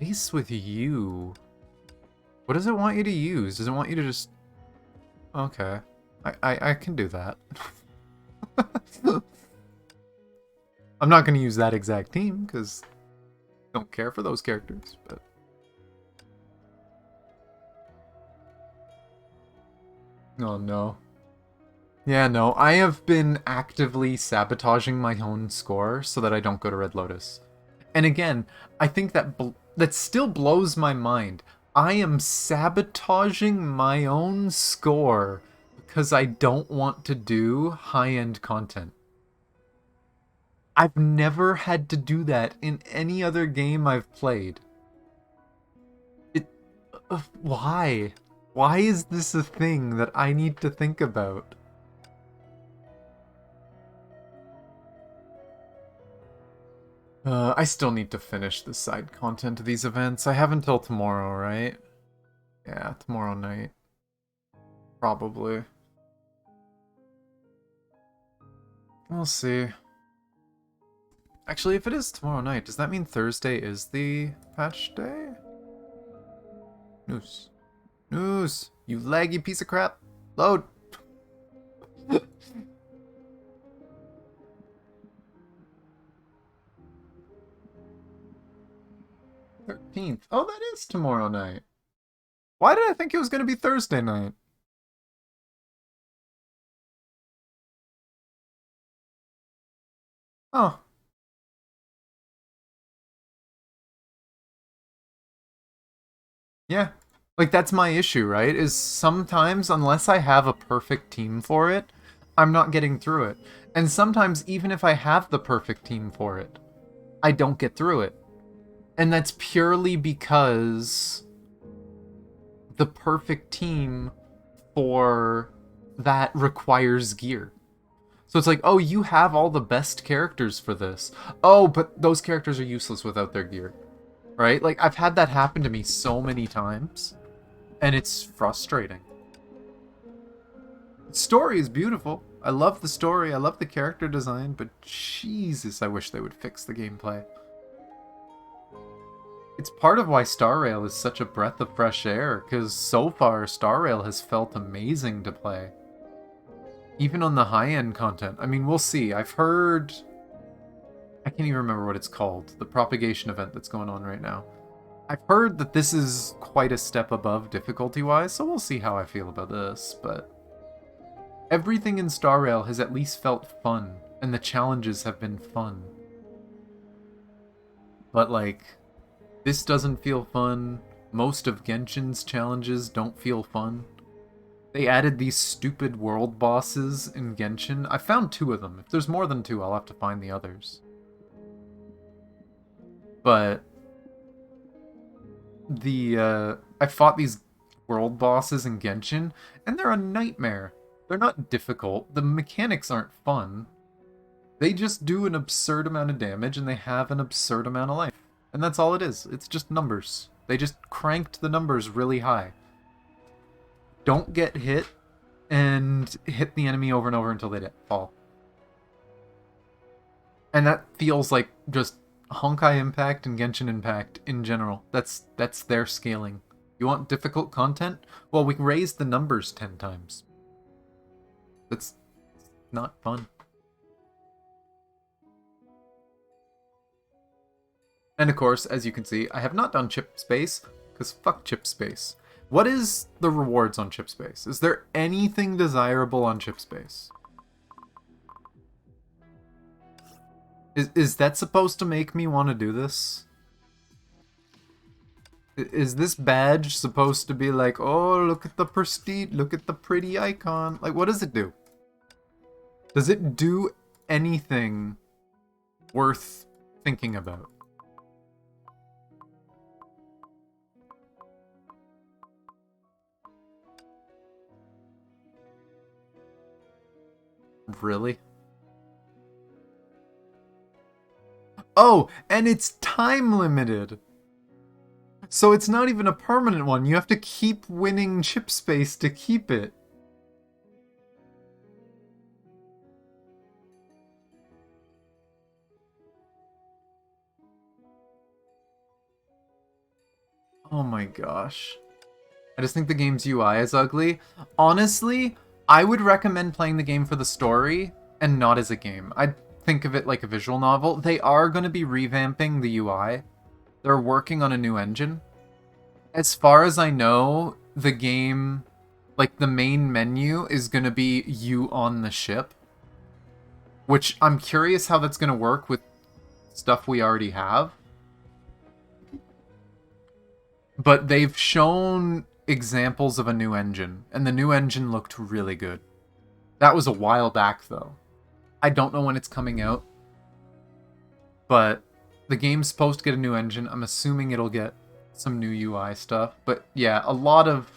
Ice with you. What does it want you to use? Does it want you to just... okay. I can do that. I'm not going to use that exact team, because I don't care for those characters, but... oh no. Yeah, no, I have been actively sabotaging my own score so that I don't go to Red Lotus. And again, I think that still blows my mind. I am sabotaging my own score because I don't want to do high-end content. I've never had to do that in any other game I've played. Why? Why is this a thing that I need to think about? I still need to finish the side content of these events. I have until tomorrow, right? Yeah, tomorrow night. Probably. We'll see. Actually, if it is tomorrow night, does that mean Thursday is the patch day? News. News! You laggy piece of crap! Load! 13th. Oh, that is tomorrow night. Why did I think it was going to be Thursday night? Oh. Yeah. Like, that's my issue, right? Is sometimes, unless I have a perfect team for it, I'm not getting through it. And sometimes, even if I have the perfect team for it, I don't get through it. And that's purely because the perfect team for that requires gear. So it's like, oh, you have all the best characters for this. Oh, but those characters are useless without their gear. Right? Like, I've had that happen to me so many times. And it's frustrating. The story is beautiful. I love the story. I love the character design. But Jesus, I wish they would fix the gameplay. It's part of why Star Rail is such a breath of fresh air. Because so far, Star Rail has felt amazing to play. Even on the high-end content. I mean, we'll see. I've heard... I can't even remember what it's called. The propagation event that's going on right now. I've heard that this is quite a step above difficulty-wise, so we'll see how I feel about this, but... Everything in Star Rail has at least felt fun, and the challenges have been fun. But, like, this doesn't feel fun. Most of Genshin's challenges don't feel fun. They added these stupid world bosses in Genshin. I found 2 of them. If there's more than 2, I'll have to find the others. But I fought these world bosses in Genshin, and they're a nightmare. They're not difficult. The mechanics aren't fun. They just do an absurd amount of damage, and they have an absurd amount of life. And that's all it is. It's just numbers. They just cranked the numbers really high. Don't get hit, and hit the enemy over and over until they fall. And that feels like just Honkai Impact and Genshin Impact in general. That's their scaling. You want difficult content? Well, we can raise the numbers 10 times. That's not fun. And of course, as you can see, I have not done Chip Space, because fuck Chip Space. What is the rewards on Chip Space? Is there anything desirable on Chip Space? Is that supposed to make me want to do this? Is this badge supposed to be like, oh, look at the prestige, look at the pretty icon? Like, what does it do? Does it do anything worth thinking about? Really? Oh, and it's time limited. So it's not even a permanent one. You have to keep winning chip space to keep it. Oh my gosh. I just think the game's UI is ugly. Honestly, I would recommend playing the game for the story and not as a game. I'd think of it like a visual novel. They are going to be revamping the UI. They're working on a new engine. As far as I know, the game, like the main menu, is going to be you on the ship. Which I'm curious how that's going to work with stuff we already have. But they've shown examples of a new engine, and the new engine looked really good. That was a while back, though. I don't know when it's coming out, but the game's supposed to get a new engine. I'm assuming it'll get some new UI stuff, but yeah, a lot of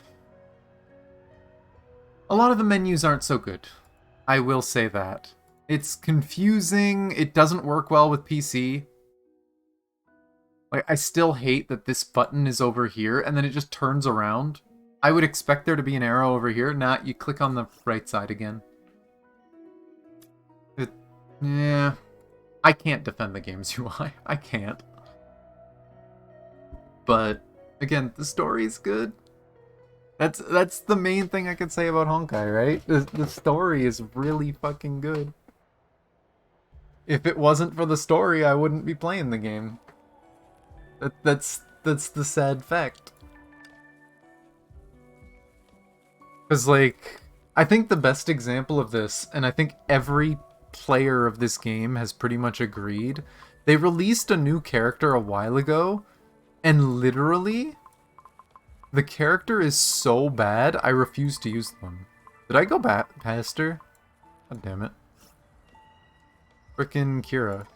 the menus aren't so good. I will say that. It's confusing, it doesn't work well with PC. Like, I still hate that this button is over here, and then it just turns around. I would expect there to be an arrow over here. Nah, you click on the right side again. Yeah. I can't defend the game's UI. I can't. But, again, the story's good. That's the main thing I could say about Honkai, right? The story is really fucking good. If it wasn't for the story, I wouldn't be playing the game. That's the sad fact. Because, like, I think the best example of this, and I think every player of this game has pretty much agreed, they released a new character a while ago, and literally, the character is so bad, I refuse to use them. Did I go back past her? God damn it. Frickin' Kira.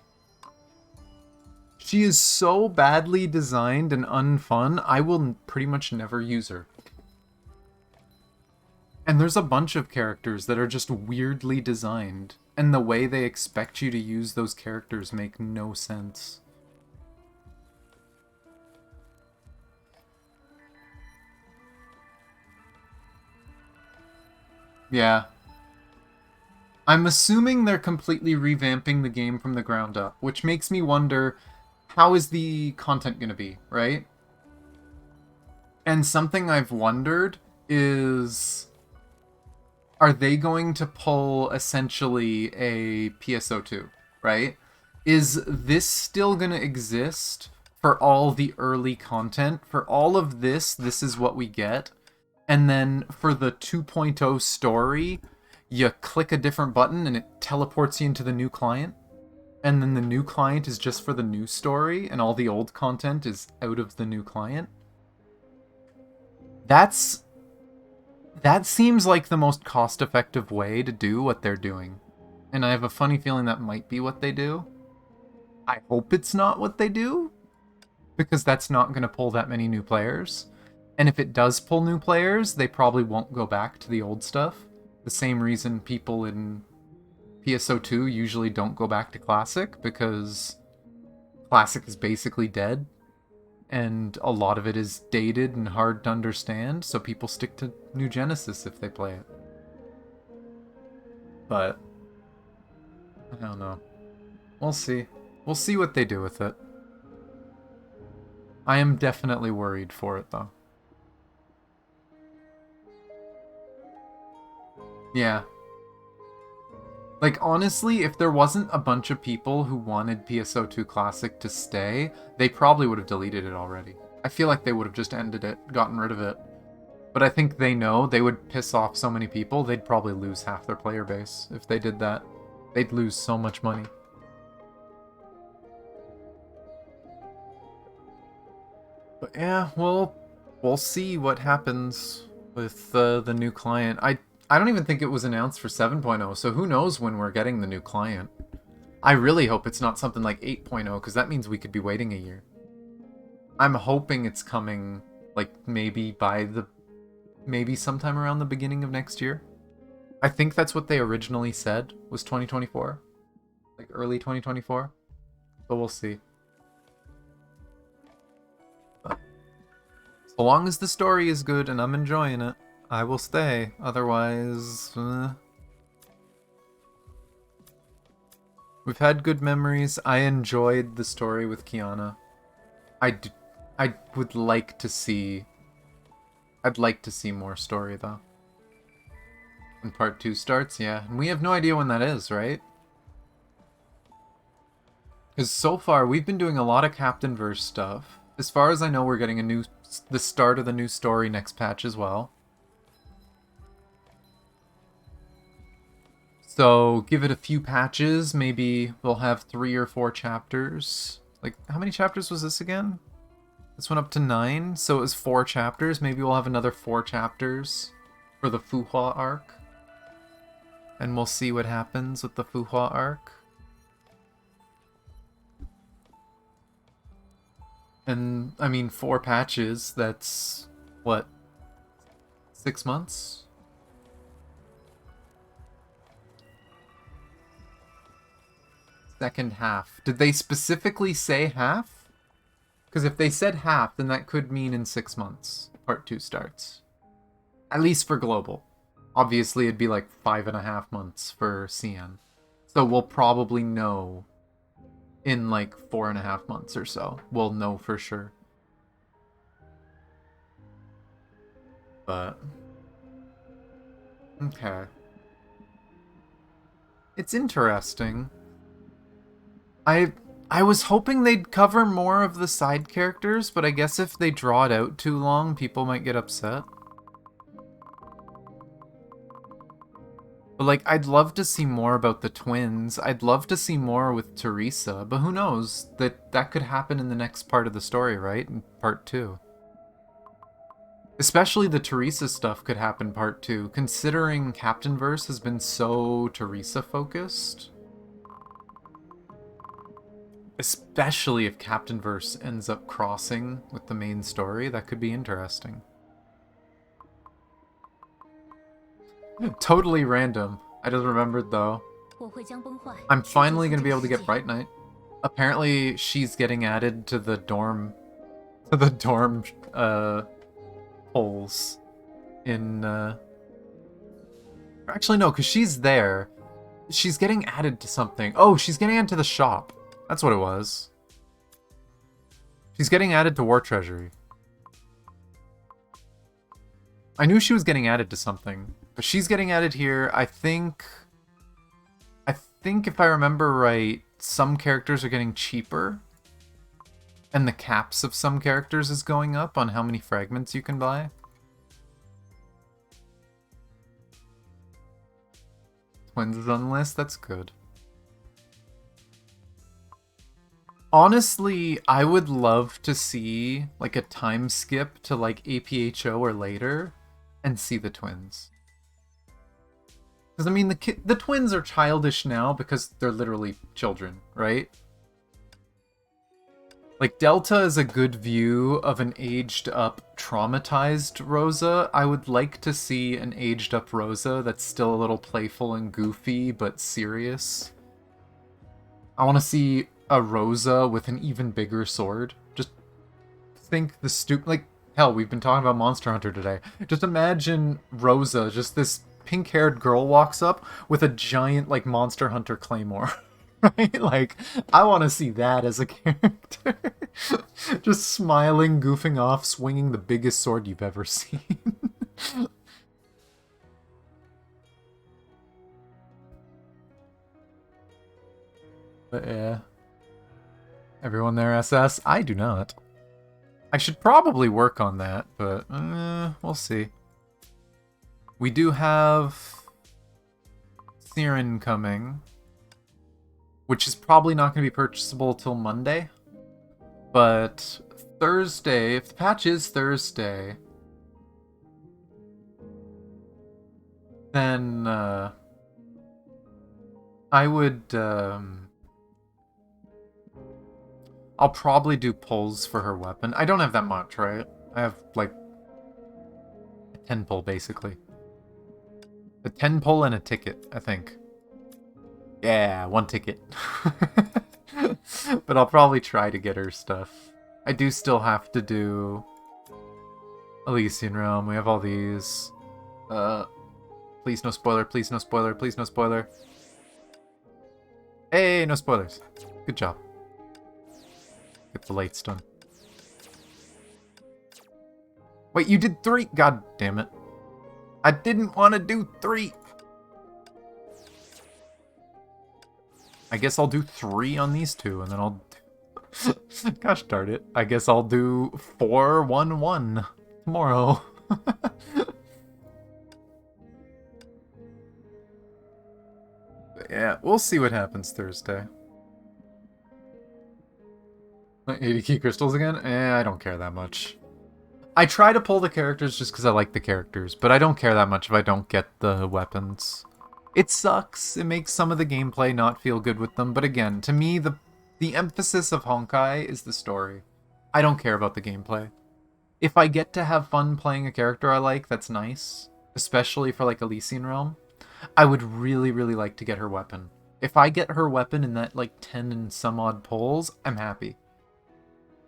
She is so badly designed and unfun, I will pretty much never use her. And there's a bunch of characters that are just weirdly designed. and the way they expect you to use those characters make no sense. Yeah. I'm assuming they're completely revamping the game from the ground up, which makes me wonder, how is the content going to be, right? And something I've wondered is, are they going to pull essentially a PSO2, right? Is this still going to exist for all the early content? For all of this, this is what we get. And then for the 2.0 story, you click a different button and it teleports you into the new client. And then the new client is just for the new story, and all the old content is out of the new client. That seems like the most cost-effective way to do what they're doing. And I have a funny feeling that might be what they do. I hope it's not what they do, because that's not going to pull that many new players. And if it does pull new players, they probably won't go back to the old stuff. The same reason people in PSO2 usually don't go back to Classic, because Classic is basically dead, and a lot of it is dated and hard to understand, so people stick to New Genesis if they play it. But I don't know. We'll see. We'll see what they do with it. I am definitely worried for it, though. Yeah. Like, honestly, if there wasn't a bunch of people who wanted PSO2 Classic to stay, they probably would have deleted it already. I feel like they would have just ended it, gotten rid of it. But I think they know they would piss off so many people, they'd probably lose half their player base if they did that. They'd lose so much money. But yeah, we'll see what happens with the new client. I don't even think it was announced for 7.0, so who knows when we're getting the new client. I really hope it's not something like 8.0, because that means we could be waiting a year. I'm hoping it's coming, like, maybe sometime around the beginning of next year. I think that's what they originally said, was 2024. Like, early 2024. But we'll see. But so long as the story is good and I'm enjoying it, I will stay. Otherwise, we've had good memories. I enjoyed the story with Kiana. I would like to see... I'd like to see more story, though. When part 2 starts, yeah. And we have no idea when that is, right? Because so far, we've been doing a lot of Captain-verse stuff. As far as I know, we're getting the start of the new story next patch as well. So, give it a few patches, maybe we'll have 3 or 4 chapters. Like, how many chapters was this again? This went up to 9, so it was 4 chapters. Maybe we'll have another 4 chapters for the Fuhua arc. And we'll see what happens with the Fuhua arc. And, I mean, 4 patches, that's, what, 6 months? Second half. Did they specifically say half? Because if they said half, then that could mean in 6 months, part 2 starts. At least for global. Obviously, it'd be like 5.5 months for CN. So we'll probably know in like 4.5 months or so. We'll know for sure. But... okay. It's interesting. I was hoping they'd cover more of the side characters, but I guess if they draw it out too long, people might get upset. But, like, I'd love to see more about the twins. I'd love to see more with Teresa, but who knows? That could happen in the next part of the story, right? In part 2. Especially the Teresa stuff could happen part 2, considering Captain-verse has been so Teresa-focused. Especially if Captain-verse ends up crossing with the main story, that could be interesting. Totally random. I just remembered, though. I'm finally going to be able to get Bright Knight. Apparently, she's getting added to the dorm... polls in, Actually, no, because she's there. She's getting added to something. Oh, she's getting added to the shop. That's what it was. She's getting added to War Treasury. I knew she was getting added to something. But she's getting added here. I think if I remember right, some characters are getting cheaper. And the caps of some characters is going up on how many fragments you can buy. Twins is on the list, that's good. Honestly, I would love to see like a time skip to like APHO or later and see the twins. Because I mean, the twins are childish now because they're literally children, right? Like, Delta is a good view of an aged-up, traumatized Rosa. I would like to see an aged-up Rosa that's still a little playful and goofy, but serious. I want to see a Rosa with an even bigger sword. Just think the like, hell, we've been talking about Monster Hunter today. Just imagine Rosa, just this pink-haired girl walks up with a giant, like, Monster Hunter claymore. Right? Like, I want to see that as a character. Just smiling, goofing off, swinging the biggest sword you've ever seen. But yeah. Everyone there SS? I do not. I should probably work on that, but we'll see. We do have Siren coming, which is probably not going to be purchasable till Monday. But Thursday, if the patch is Thursday, then I would... I'll probably do pulls for her weapon. I don't have that much, right? I have, like, a 10 pull, basically. A 10 pull and a ticket, I think. Yeah, 1 ticket. But I'll probably try to get her stuff. I do still have to do Elysian Realm. We have all these. Please no spoiler, please no spoiler, please no spoiler. Hey, no spoilers. Good job. Get the lights done. Wait, you did 3? God damn it. I didn't want to do 3. I guess I'll do 3 on these 2, and then I'll... Gosh darn it. I guess I'll do 4, 1, 1 tomorrow. Yeah, we'll see what happens Thursday. 80 key crystals again? I don't care that much. I try to pull the characters just because I like the characters, but I don't care that much if I don't get the weapons. It sucks. It makes some of the gameplay not feel good with them, but again, to me, the emphasis of Honkai is the story. I don't care about the gameplay. If I get to have fun playing a character I like, that's nice. Especially for, like, Elysian Realm. I would really, really like to get her weapon. If I get her weapon in that, like, 10 and some odd pulls, I'm happy.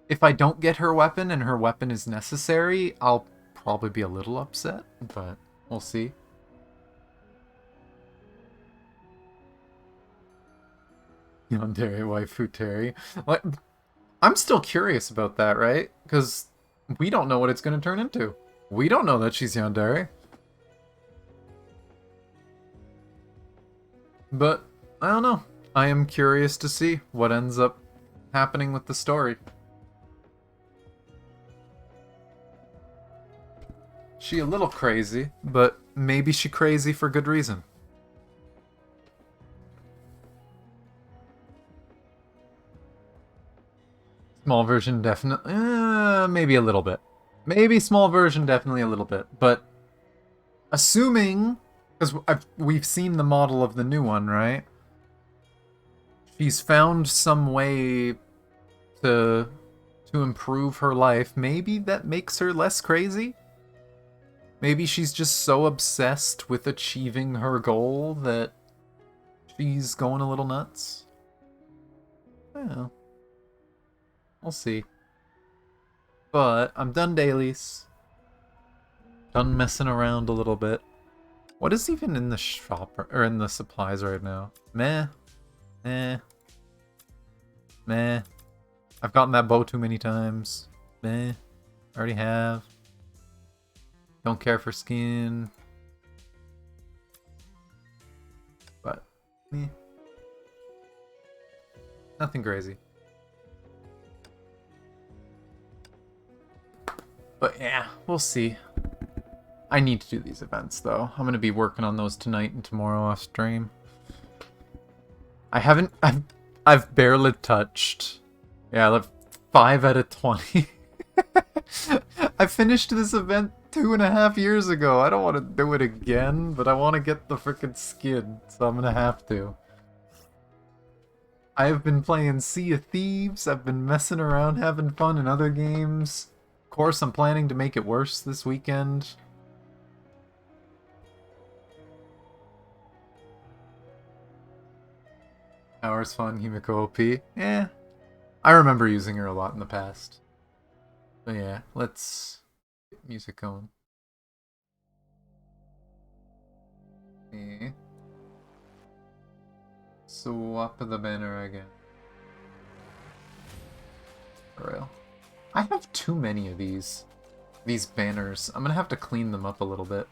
If I don't get her weapon and her weapon is necessary, I'll probably be a little upset, but we'll see. Yandere waifu Terry. Like, I'm still curious about that, right? Because we don't know what it's going to turn into. We don't know that she's Yandere. But, I don't know. I am curious to see what ends up happening with the story. She a little crazy, but maybe she crazy for good reason. Small version definitely... maybe a little bit. Maybe small version definitely a little bit, but... Assuming... Because we've seen the model of the new one, right? She's found some way to improve her life. Maybe that makes her less crazy? Maybe she's just so obsessed with achieving her goal that she's going a little nuts. Well, we'll see. But I'm done dailies. Done messing around a little bit. What is even in the shop or in the supplies right now? Meh. Meh. I've gotten that bow too many times. Meh. Already have. Don't care for skin. But, meh. Nothing crazy. But yeah, we'll see. I need to do these events though. I'm gonna be working on those tonight and tomorrow off stream. I've barely touched. Yeah, like 5 out of 20. I finished this event 2.5 years ago. I don't want to do it again, but I want to get the frickin' skin, so I'm gonna have to. I've been playing Sea of Thieves. I've been messing around, having fun in other games. Of course, I'm planning to make it worse this weekend. Hours fun, Himiko OP. Yeah. I remember using her a lot in the past. But yeah, let's get music going. Okay. Swap the banner again. For real. I have too many of these banners. I'm gonna have to clean them up a little bit.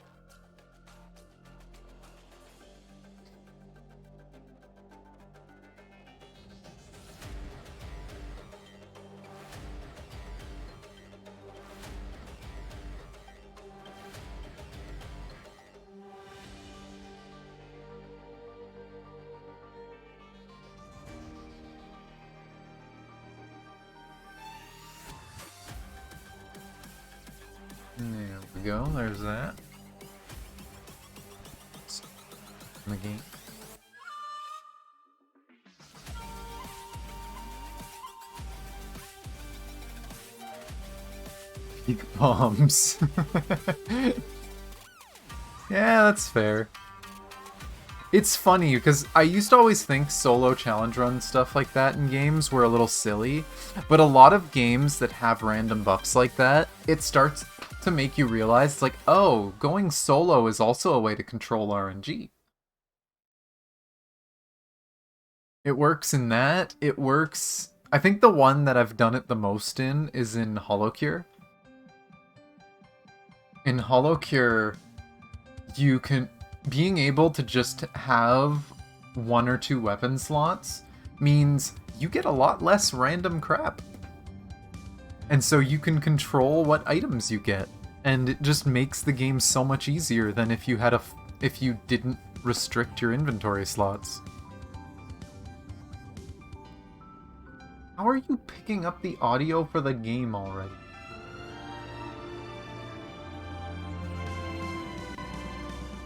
There we go, there's that. The game. Big bombs. Yeah, that's fair. It's funny, because I used to always think solo challenge run stuff like that in games were a little silly, but a lot of games that have random buffs like that, it starts to make you realize, like, oh, going solo is also a way to control RNG. It works in that, it works... I think the one that I've done it the most in is in HoloCure. In HoloCure, you can... Being able to just have 1 or 2 weapon slots means you get a lot less random crap. And so you can control what items you get. And it just makes the game so much easier than if you had if you didn't restrict your inventory slots. How are you picking up the audio for the game already?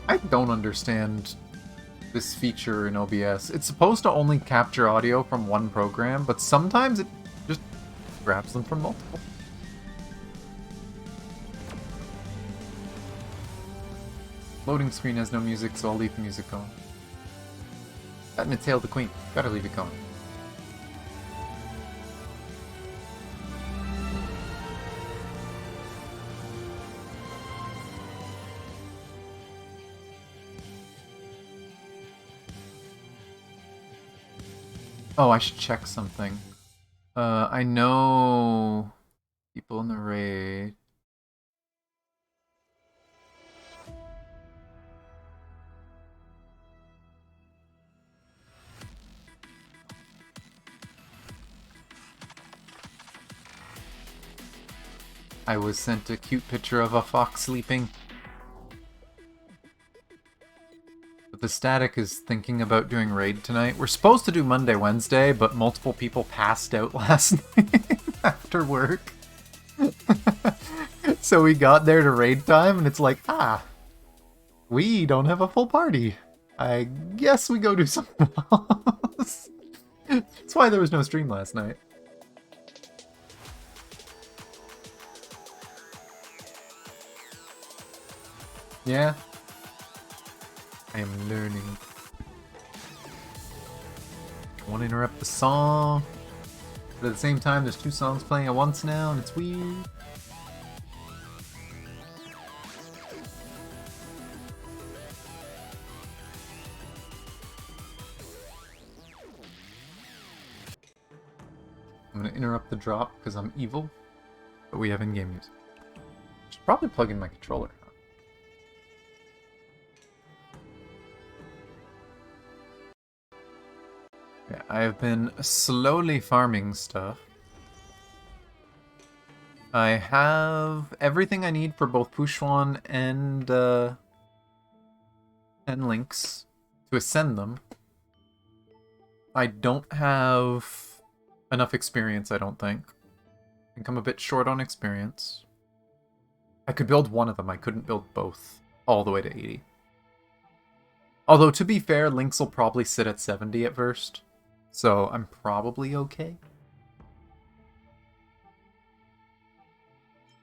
I don't understand this feature in OBS. It's supposed to only capture audio from one program, but sometimes it just grabs them from multiple. Loading screen has no music, so I'll leave the music going. That and it's Hail the Queen. Gotta leave it going. Oh, I should check something. I know people in the raid. I was sent a cute picture of a fox sleeping. The Static is thinking about doing raid tonight. We're supposed to do Monday, Wednesday, but multiple people passed out last night after work. So we got there to raid time, and it's like, we don't have a full party. I guess we go do something else. That's why there was no stream last night. Yeah. I am learning. want to interrupt the song. But at the same time, there's 2 songs playing at once now, and it's weird. I'm gonna interrupt the drop because I'm evil, but we have in-game music. Should probably plug in my controller. Yeah, I have been slowly farming stuff. I have everything I need for both Pushwan and Lynx to ascend them. I don't have enough experience, I don't think. I think I'm a bit short on experience. I could build one of them, I couldn't build both all the way to 80. Although, to be fair, Lynx will probably sit at 70 at first. So I'm probably okay.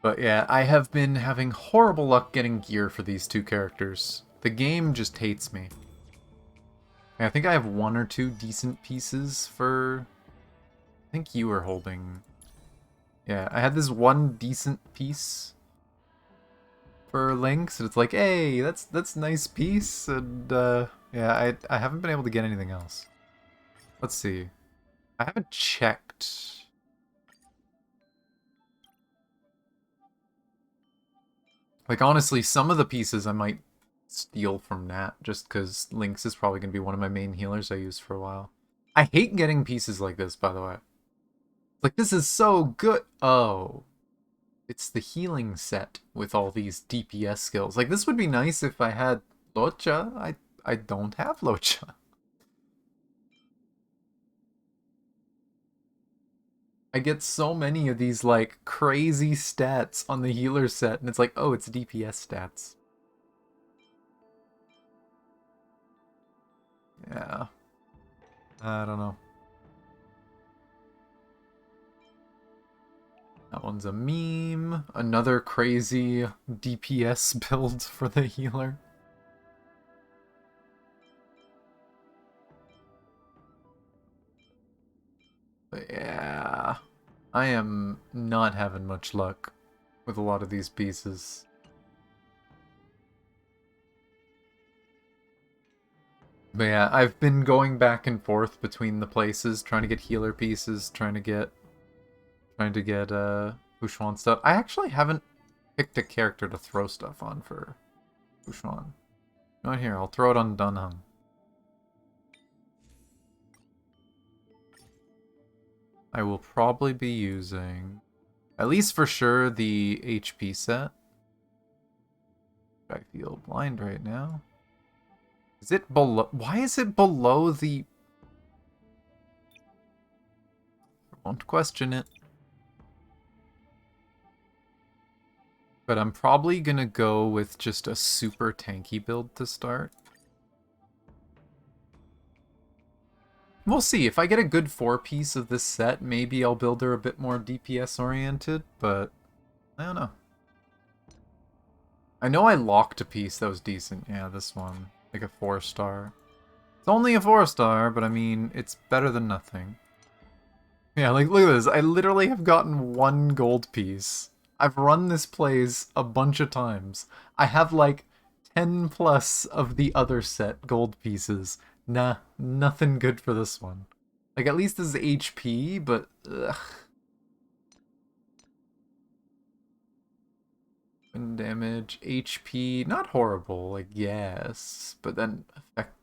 But yeah, I have been having horrible luck getting gear for these 2 characters. The game just hates me. I think I have 1 or 2 decent pieces for... I think you were holding... Yeah, I had this 1 decent piece for Lynx, and it's like, hey, that's nice piece, and yeah, I haven't been able to get anything else. Let's see. I haven't checked. Like, honestly, some of the pieces I might steal from Nat, just because Lynx is probably going to be one of my main healers I use for a while. I hate getting pieces like this, by the way. Like, this is so good. Oh. It's the healing set with all these DPS skills. Like, this would be nice if I had Locha. I don't have Locha. I get so many of these, like, crazy stats on the healer set, and it's like, oh, it's DPS stats. Yeah. I don't know. That one's a meme. Another crazy DPS build for the healer. But yeah, I am not having much luck with a lot of these pieces. But yeah, I've been going back and forth between the places, trying to get healer pieces, trying to get Bushwan stuff. I actually haven't picked a character to throw stuff on for Bushwan. Right here, I'll throw it on Dunhung. I will probably be using, at least for sure, the HP set. I feel blind right now. Is it below? Why is it below the... I won't question it. But I'm probably gonna go with just a super tanky build to start. We'll see. If I get a good 4-piece of this set, maybe I'll build her a bit more DPS oriented, but I don't know. I know I locked a piece that was decent. Yeah, this one. Like a 4-star. It's only a 4-star, but I mean, it's better than nothing. Yeah, like, look at this. I literally have gotten 1 gold piece. I've run this plays a bunch of times. I have like 10 plus of the other set gold pieces. Nah, nothing good for this one. Like, at least this is HP, but ugh. Damage, HP, not horrible, like, yes, but then effect.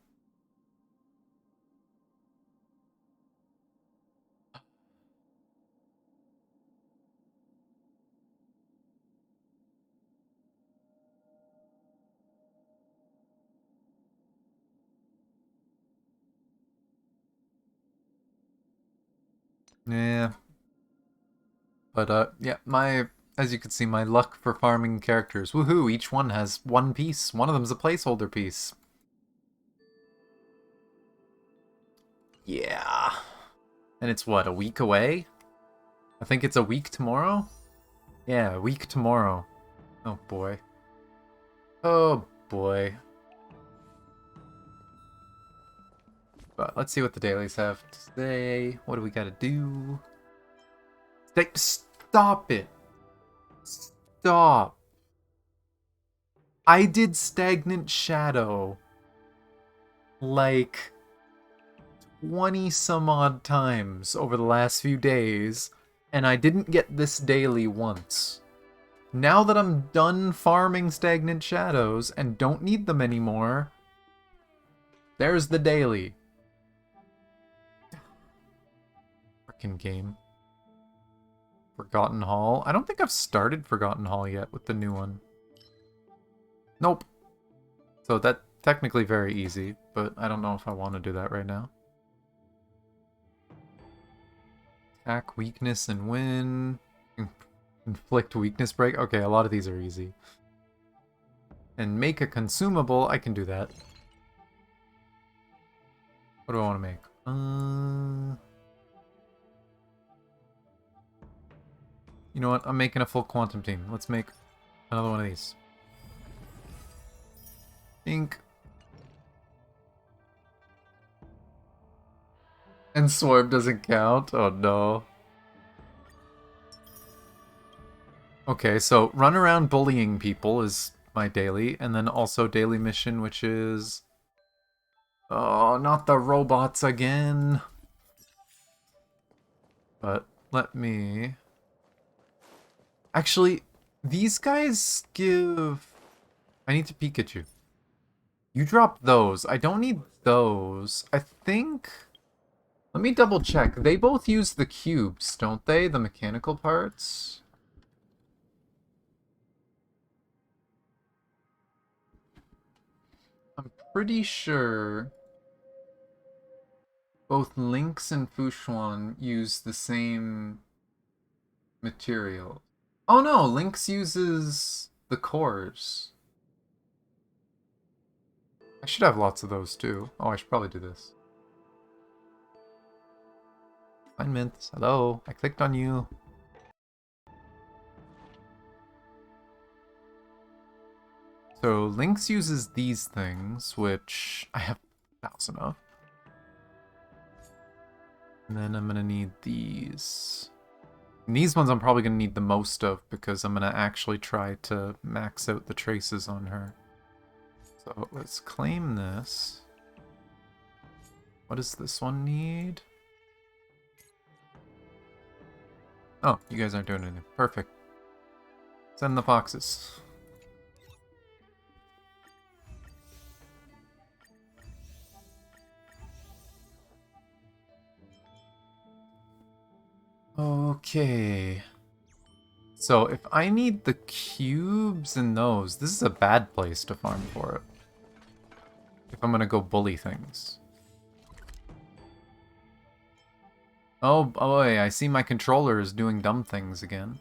Yeah. But, yeah, as you can see, my luck for farming characters. Woohoo, each one has 1 piece. One of them's a placeholder piece. Yeah. And it's what, a week away? I think it's a week tomorrow? Yeah, a week tomorrow. Oh boy. Oh boy. But let's see what the dailies have to say. What do we gotta do? Stop it! Stop! I did Stagnant Shadow like 20 some odd times over the last few days, and I didn't get this daily once. Now that I'm done farming Stagnant Shadows and don't need them anymore, there's the daily. Frickin' game. Forgotten Hall. I don't think I've started Forgotten Hall yet with the new one. Nope. So that's technically very easy, but I don't know if I want to do that right now. Attack, weakness, and win. Inflict weakness break. Okay, a lot of these are easy. And make a consumable. I can do that. What do I want to make? You know what? I'm making a full quantum team. Let's make another one of these. Ink. And Swarm doesn't count? Oh no. Okay, so run around bullying people is my daily, and then also daily mission, which is... Oh, not the robots again. But let me... Actually, these guys give... I need to Pikachu. You drop those. I don't need those. I think... Let me double check. They both use the cubes, don't they? The mechanical parts? I'm pretty sure both Lynx and Fushuan use the same material. Oh no, Lynx uses the cores. I should have lots of those too. Oh, I should probably do this. Assignments. Hello. I clicked on you. So Lynx uses these things, which I have 1,000 of. And then I'm gonna need these. And these ones I'm probably gonna need the most of because I'm gonna actually try to max out the traces on her. So let's claim this. What does this one need? Oh, you guys aren't doing anything. Perfect. Send the foxes. Okay. So if I need the cubes and those, this is a bad place to farm for it. If I'm gonna go bully things. Oh boy, I see my controller is doing dumb things again.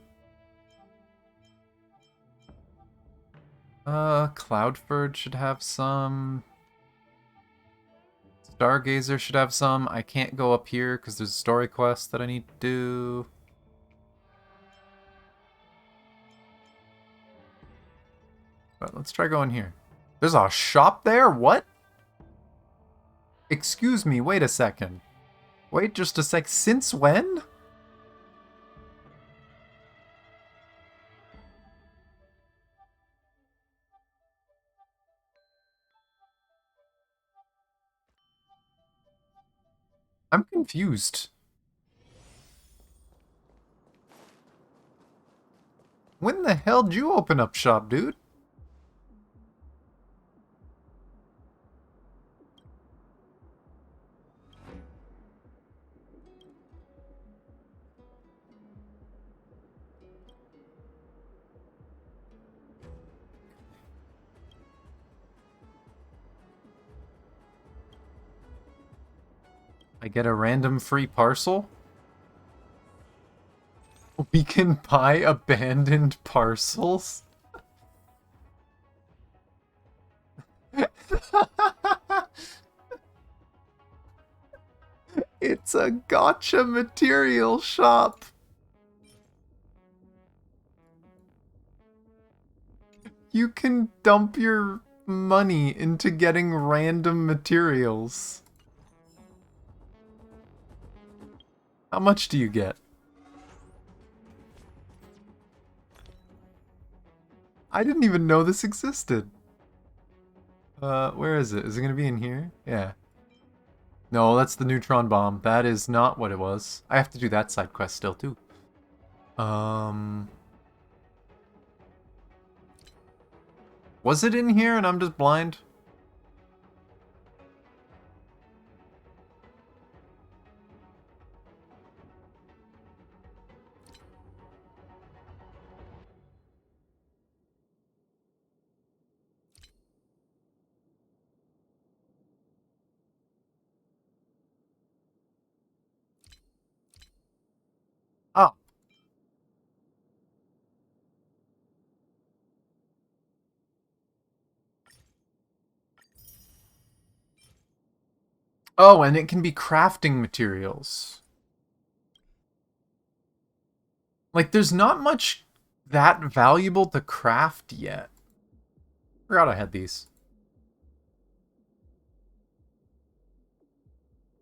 Cloudford should have some. Stargazer should have some. I can't go up here because there's a story quest that I need to do. But let's try going here. There's a shop there? What? Excuse me, wait a second. Wait just a sec. Since when? I'm confused. When the hell did you open up shop, dude? I get a random free parcel? We can buy abandoned parcels? It's a gotcha material shop. You can dump your money into getting random materials. How much do you get? I didn't even know this existed. Where is it? Is it gonna be in here? Yeah. No, that's the neutron bomb. That is not what it was. I have to do that side quest still, too. Was it in here and I'm just blind? Oh. Oh, and it can be crafting materials. Like, there's not much that valuable to craft yet. Forgot I had these.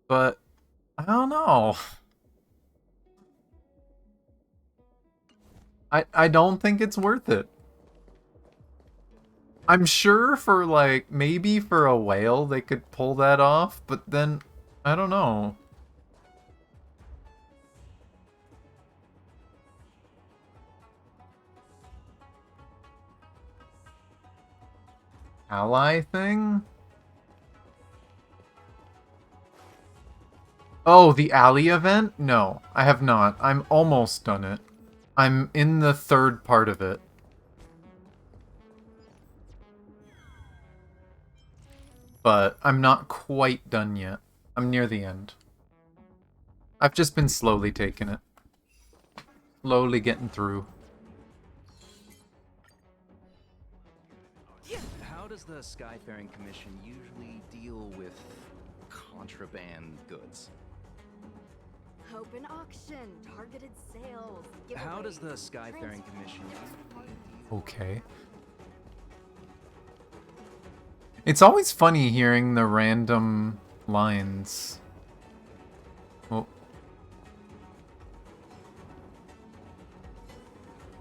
But, I don't know. I don't think it's worth it. I'm sure for, like, maybe for a whale they could pull that off, but then, I don't know. Ally thing? Oh, the alley event? No, I have not. I'm almost done it. I'm in the third part of it. But I'm not quite done yet. I'm near the end. I've just been slowly taking it. Slowly getting through. How does the Skyfaring Commission usually deal with contraband goods? Open auction, targeted sales, giveaways. How does the Skyfaring Commission Okay. It's always funny hearing the random lines. Oh.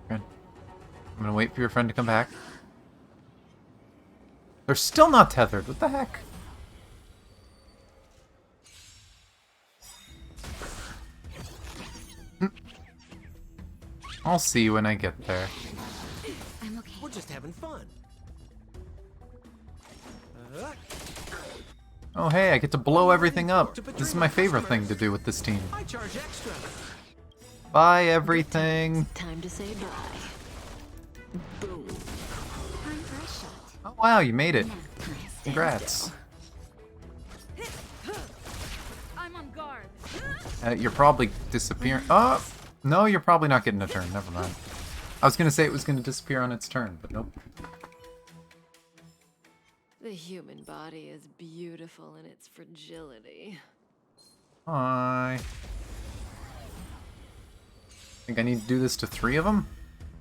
Friend. I'm gonna wait for your friend to come back. They're still not tethered. What the heck? I'll see when I get there. I'm okay. We're just having fun. Oh hey, I get to blow everything up. This is my favorite thing to do with this team. I charge extra. Buy everything. Time to say bye. Boom. Time for a shot. Oh wow, you made it. Now, stand Congrats. still. I'm on guard. You're probably disappearing. Oh! No, you're probably not getting a turn. Never mind. I was gonna say it was gonna disappear on its turn, but nope. The human body is beautiful in its fragility. Hi. Think I need to do this to 3 of them?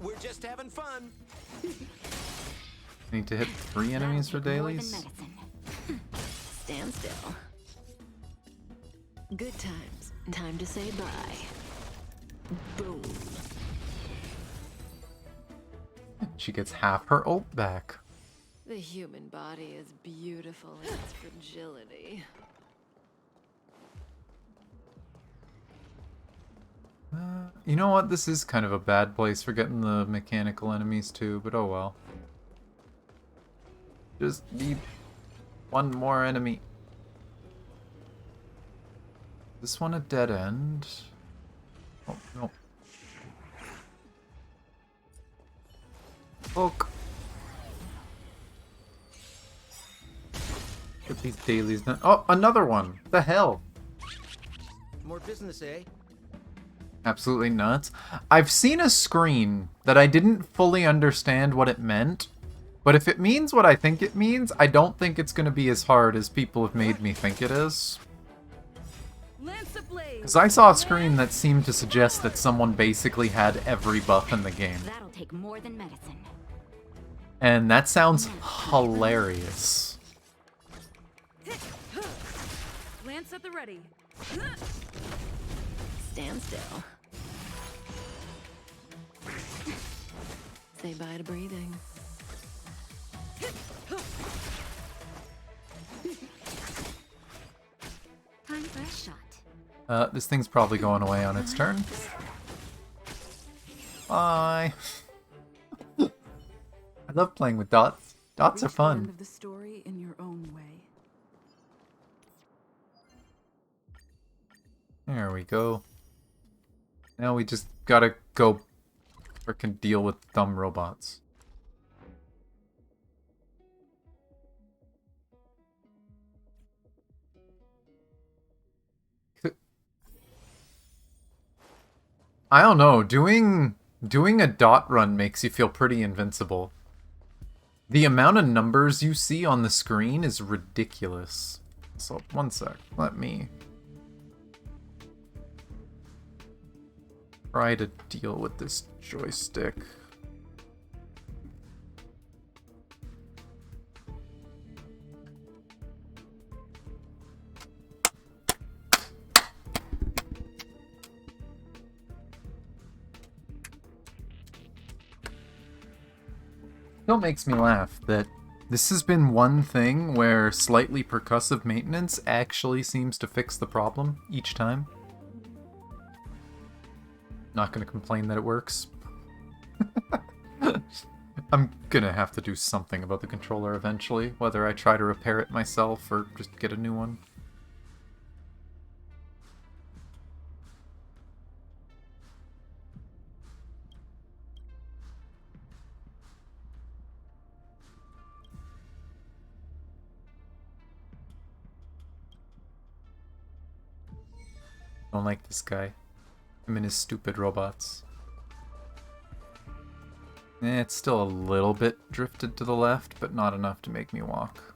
We're just having fun. I need to hit 3 enemies for dailies? Stand still. Good times. Time to say bye. Boom. She gets half her ult back. The human body is beautiful in its fragility. You know what? This is kind of a bad place for getting the mechanical enemies too, but oh well. Just need one more enemy. This one a dead end? Oh, no. Poke. Get these dailies done. Oh, another one! The hell? More business, eh? Absolutely nuts. I've seen a screen that I didn't fully understand what it meant, but if it means what I think it means, I don't think it's going to be as hard as people have made me think it is. Because I saw a screen that seemed to suggest that someone basically had every buff in the game. That'll take more than medicine. And that sounds hilarious. Lance at the ready. standstill. Say bye to breathing. Time for a shot. This thing's probably going away on its turn. Bye. I love playing with dots. Dots are Reach the end fun. of the story in your own way. There we go. Now we just gotta go frickin' deal with dumb robots. I don't know, doing a dot run makes you feel pretty invincible. The amount of numbers you see on the screen is ridiculous. So, one sec, let me try to deal with this joystick. Still makes me laugh that this has been one thing where slightly percussive maintenance actually seems to fix the problem each time. Not gonna complain that it works. I'm gonna have to do something about the controller eventually, whether I try to repair it myself or just get a new one. Don't like this guy. Him and his stupid robots. It's still a little bit drifted to the left, but not enough to make me walk.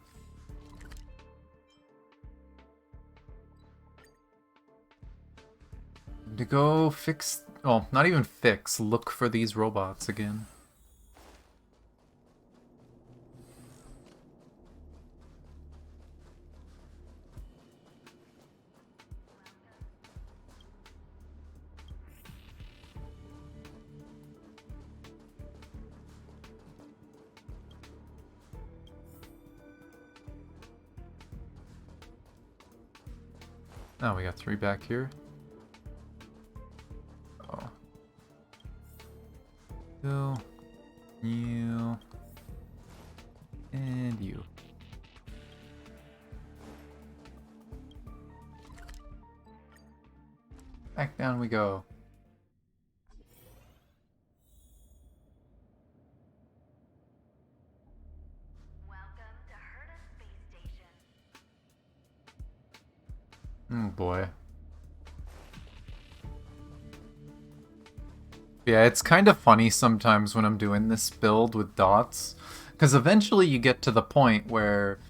To go fix... Oh, not even fix. Look for these robots again. Oh, we got 3 back here. Oh. You. And you. Back down we go. Oh boy. Yeah, it's kind of funny sometimes when I'm doing this build with dots, because eventually you get to the point where,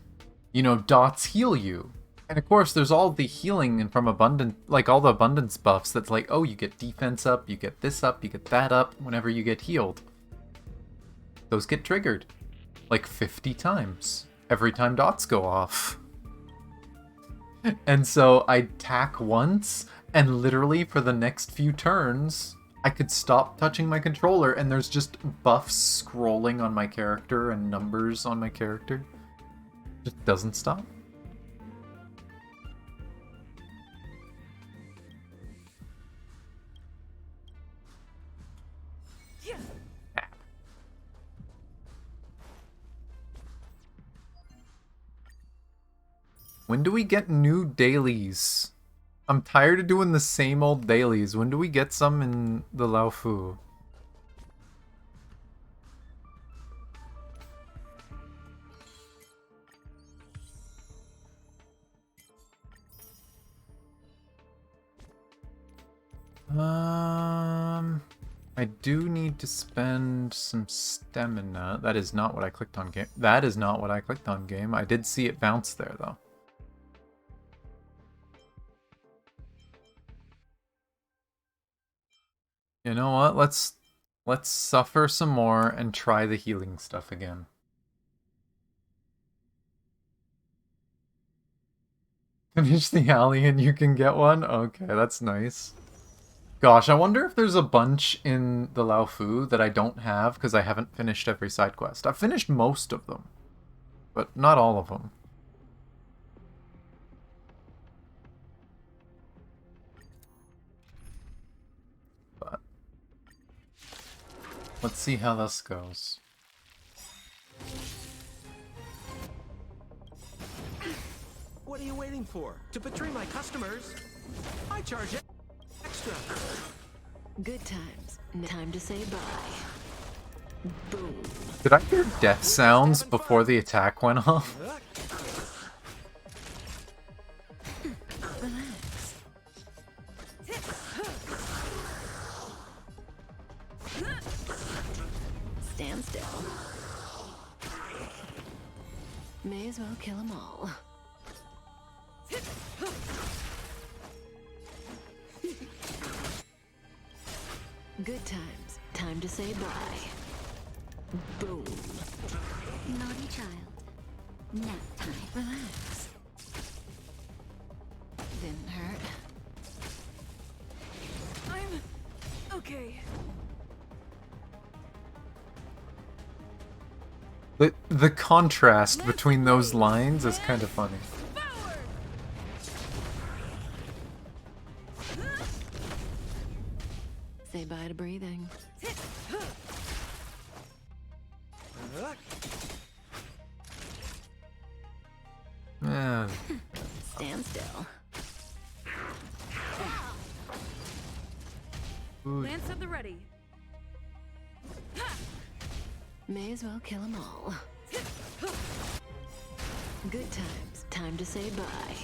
you know, dots heal you. And of course, there's all the healing and from abundant, like all the abundance buffs that's like, oh, you get defense up, you get this up, you get that up whenever you get healed. Those get triggered like 50 times every time dots go off. And so I'd tack once, and literally for the next few turns, I could stop touching my controller, and there's just buffs scrolling on my character and numbers on my character. Just doesn't stop. When do we get new dailies? I'm tired of doing the same old dailies. When do we get some in the Laofu? I do need to spend some stamina. That is not what I clicked on game. That is not what I clicked on game. I did see it bounce there though. You know what? Let's suffer some more and try the healing stuff again. Finish the alley and you can get one? Okay, that's nice. Gosh, I wonder if there's a bunch in the Lao Fu that I don't have because I haven't finished every side quest. I've finished most of them, but not all of them. But let's see how this goes. What are you waiting for? To betray my customers? I charge extra. Good times. Time to say bye. Boom. Did I hear death sounds before the attack went off? Relax. Stand still. May as well kill them all. Good times. Time to say bye. Boom. Naughty child. Nap time. Relax. Didn't hurt. I'm okay. The contrast between those lines is kind of funny. Say bye to breathing. Yeah. Stand still. Lance at the ready. May as well kill them all. Good times. Time to say bye.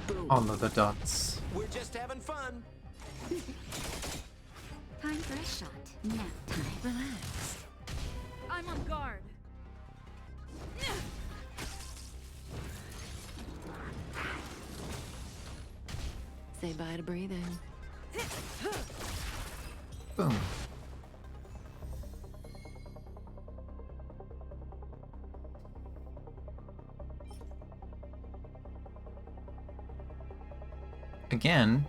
Boom. All of the dots. We're just having fun. Time for a shot. Nap time. Relax. I'm on guard. Say bye to breathing. Boom. Again,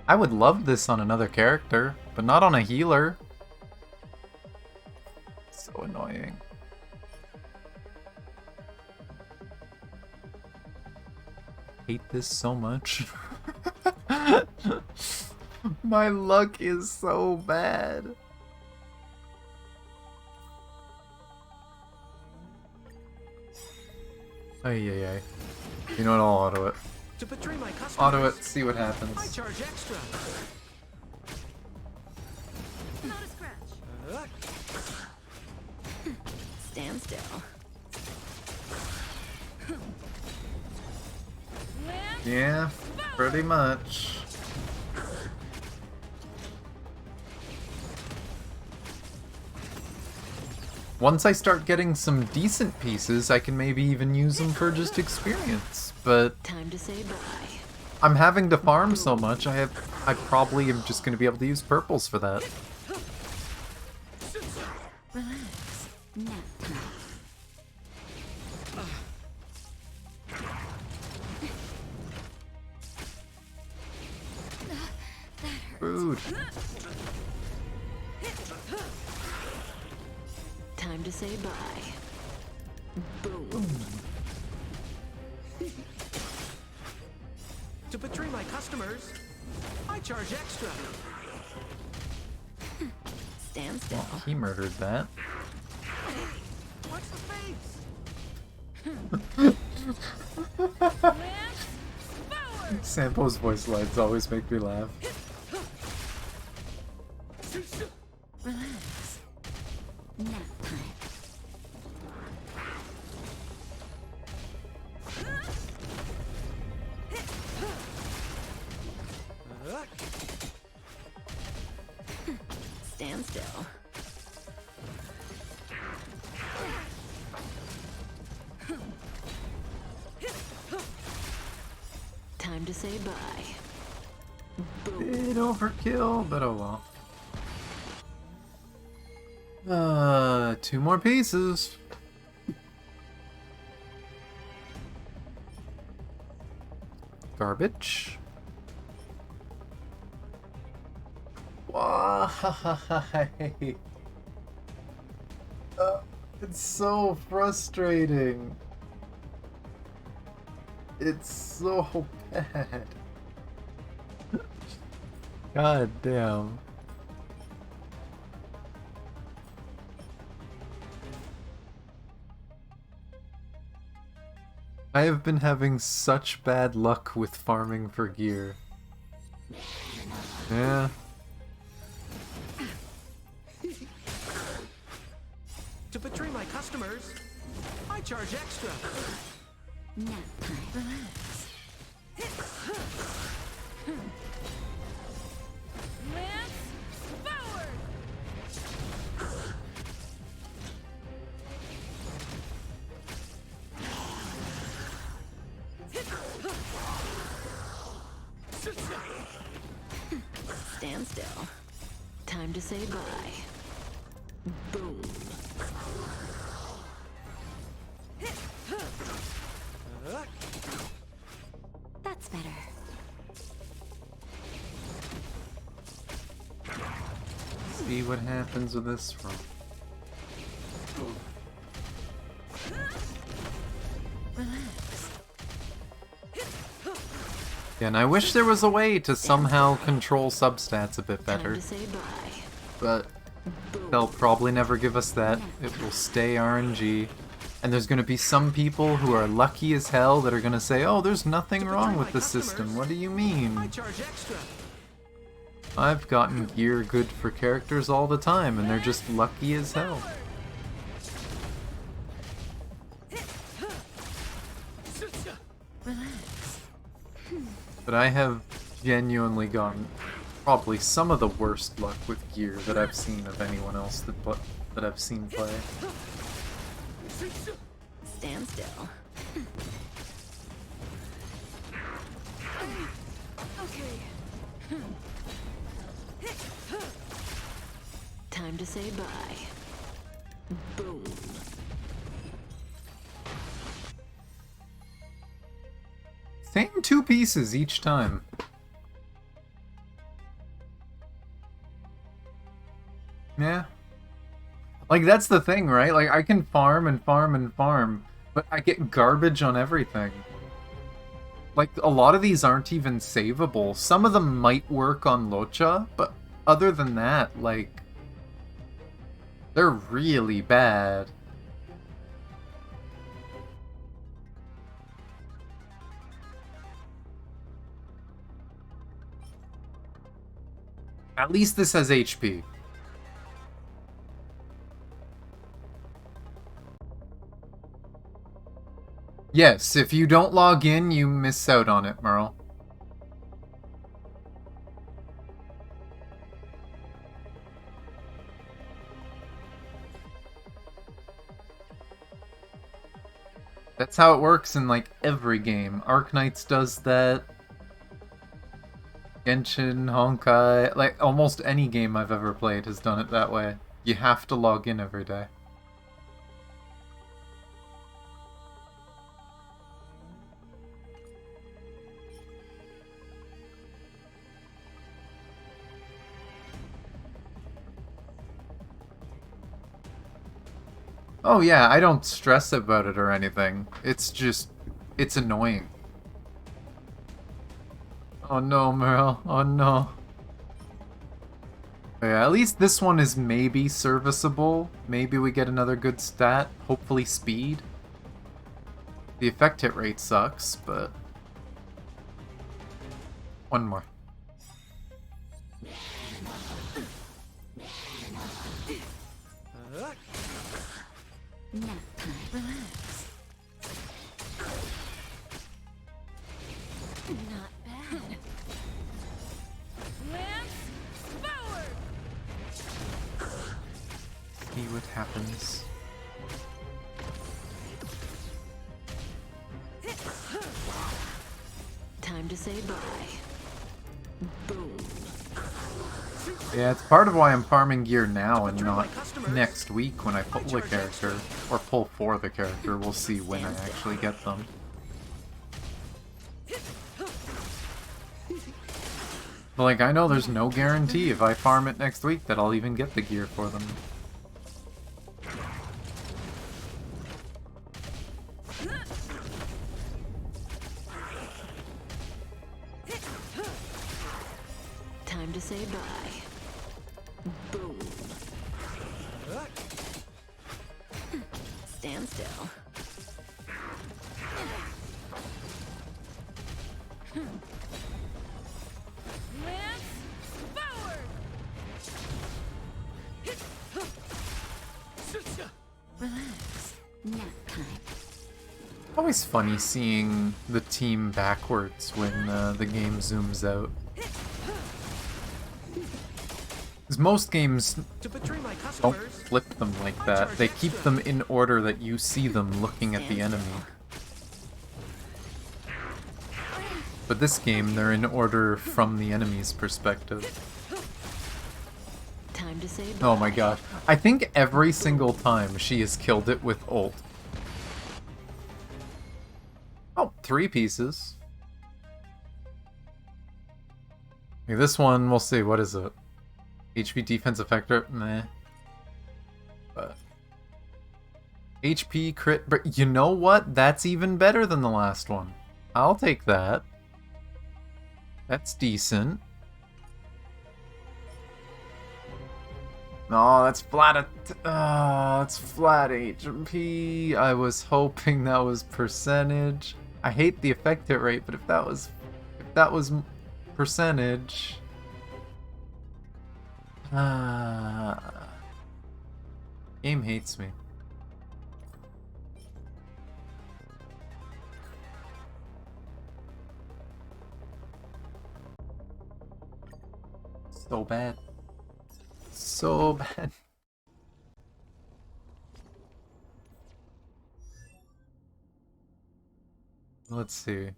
I would love this on another character, but not on a healer. So annoying. Hate this so much. My luck is so bad. Ay, ay, ay. You know what? I'll auto it. To betray my customers? Auto it, see what I happens. charge extra. Not a scratch. Stand still. Lance, Yeah, pretty much. Once I start getting some decent pieces, I can maybe even use them for just experience. But Time to say bye. I'm having to farm so much, I probably am just going to be able to use purples for that. Relax. Nap time. Rude. Time to say bye. Boom. To betray my customers? I charge extra. Stand still. Well, he murdered that. Watch the face. Lance, forward. Sampo's voice lines always make me laugh. Relax. Nap time. Stand still. Time to say bye. Bit overkill, but oh well. 2 more pieces. Garbage. Why? It's so frustrating. It's so bad. God damn. I have been having such bad luck with farming for gear. Yeah. To betray my customers, I charge extra. Nap time. Lance forward. Stand still. Time to say bye. Boom. That's better. See what happens with this from. Yeah, and I wish there was a way to somehow control substats a bit Time better, to say bye. but they'll probably never give us that. It will stay RNG. And there's gonna be some people who are lucky as hell that are gonna say, oh, there's nothing wrong with the system. What do you I mean? charge extra. I've gotten gear good for characters all the time, and they're just lucky as hell. Relax. But I have genuinely gotten probably some of the worst luck with gear that I've seen of anyone else that I've seen play. Stand still. Okay. Time to say bye. Boom. Same 2 pieces each time. Yeah. Like, that's the thing, right? Like, I can farm and farm and farm, but I get garbage on everything. Like, a lot of these aren't even savable. Some of them might work on Locha, but other than that, like, they're really bad. At least this has HP. Yes, if you don't log in, you miss out on it, Merle. That's how it works in, like, every game. Arknights does that. Genshin, Honkai, like, almost any game I've ever played has done it that way. You have to log in every day. Oh yeah, I don't stress about it or anything. It's just, it's annoying. Oh no, Merle. Oh no. Yeah, at least this one is maybe serviceable. Maybe we get another good stat. Hopefully speed. The effect hit rate sucks, but... One more. Nap time. Relax. Not bad. Lance forward. See what happens. Time to say bye. Boom. Yeah, it's part of why I'm farming gear now and not next week when I pull the character. Or pull for the character. We'll see when I actually get them. But like, I know there's no guarantee if I farm it next week that I'll even get the gear for them. Time to say bye. Boom. Stand still. Lance forward. Relax. Nap time. Always funny seeing the team backwards when the game zooms out. Because most games To betray my don't customers, flip them like that. They keep them in order that you see them looking at the enemy. But this game, they're in order from the enemy's perspective. Time to say bye. Oh my gosh. I think every single time she has killed it with ult. Oh, 3 pieces. Okay, this one, we'll see. What is it? HP defense effector? Meh. But HP crit, but you know what? That's even better than the last one. I'll take that. That's decent. No, that's flat. That's flat HP. I was hoping that was percentage. I hate the effect hit rate, but if that was percentage. Game hates me. So bad. So bad. Let's see.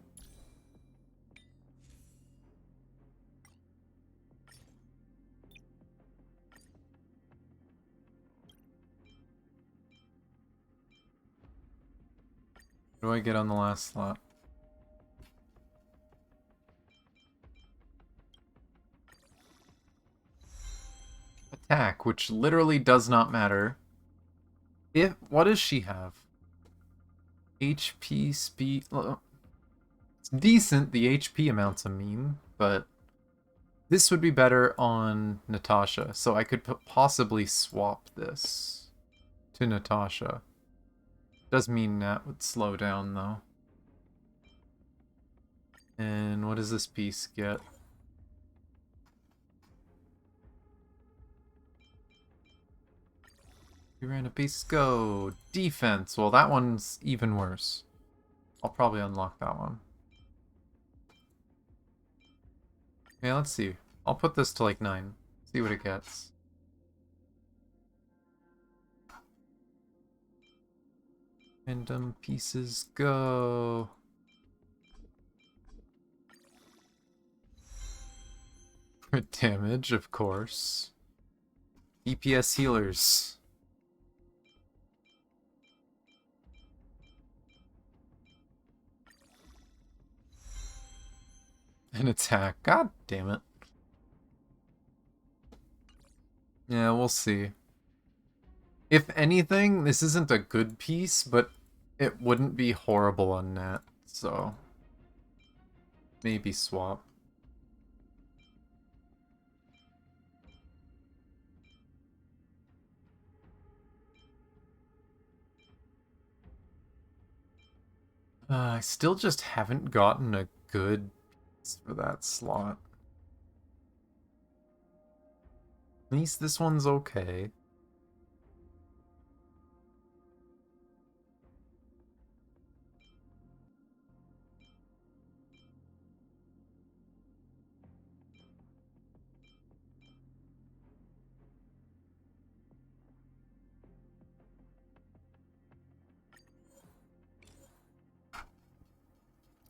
What do I get on the last slot? Attack, which literally does not matter. What does she have? HP, speed. It's decent. The HP amount's a meme, but this would be better on Natasha, so I could possibly swap this to Natasha. Does mean Nat would slow down though. And what does this piece get? We ran a piece, go! Defense! Well, that one's even worse. I'll probably unlock that one. Okay, let's see. I'll put this to like 9. See what it gets. Random pieces, go! Crit damage, of course. DPS healers. An attack. God damn it. Yeah, we'll see. If anything, this isn't a good piece, but it wouldn't be horrible on Nat, so maybe swap. I still just haven't gotten a good piece for that slot. At least this one's okay.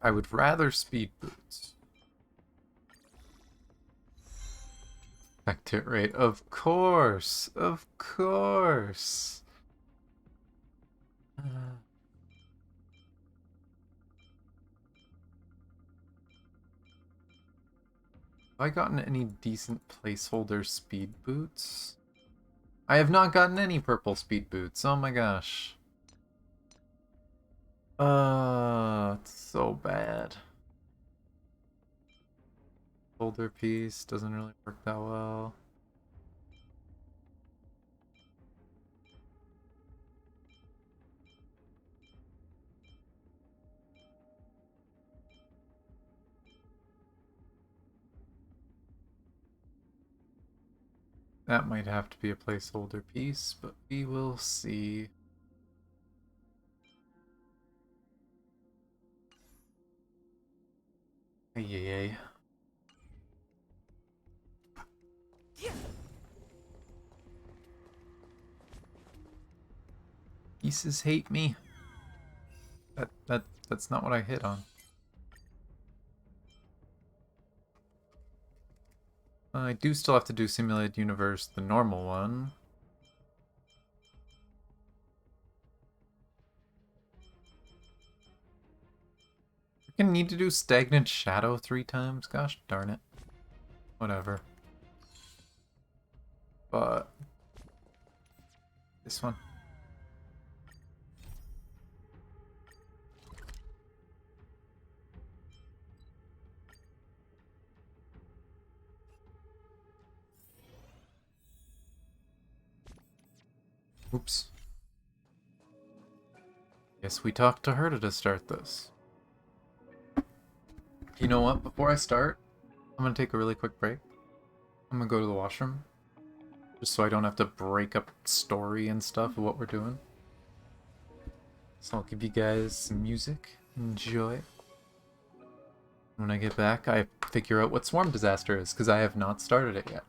I would rather speed boots. Effect hit rate, of course, of course. Have I gotten any decent placeholder speed boots? I have not gotten any purple speed boots. Oh my gosh. It's so bad. Shoulder piece doesn't really work that well. That might have to be a placeholder piece, but we will see. Ay. Pieces hate me. That's not what I hit on. I do still have to do Simulated Universe, the normal one. We're gonna need to do Stagnant Shadow 3 times? Gosh darn it. Whatever. But... this one. Oops. Guess we talked to her to start this. You know what? Before I start, I'm gonna take a really quick break. I'm gonna go to the washroom. Just so I don't have to break up story and stuff of what we're doing. So I'll give you guys some music. Enjoy. When I get back, I figure out what Swarm Disaster is, because I have not started it yet.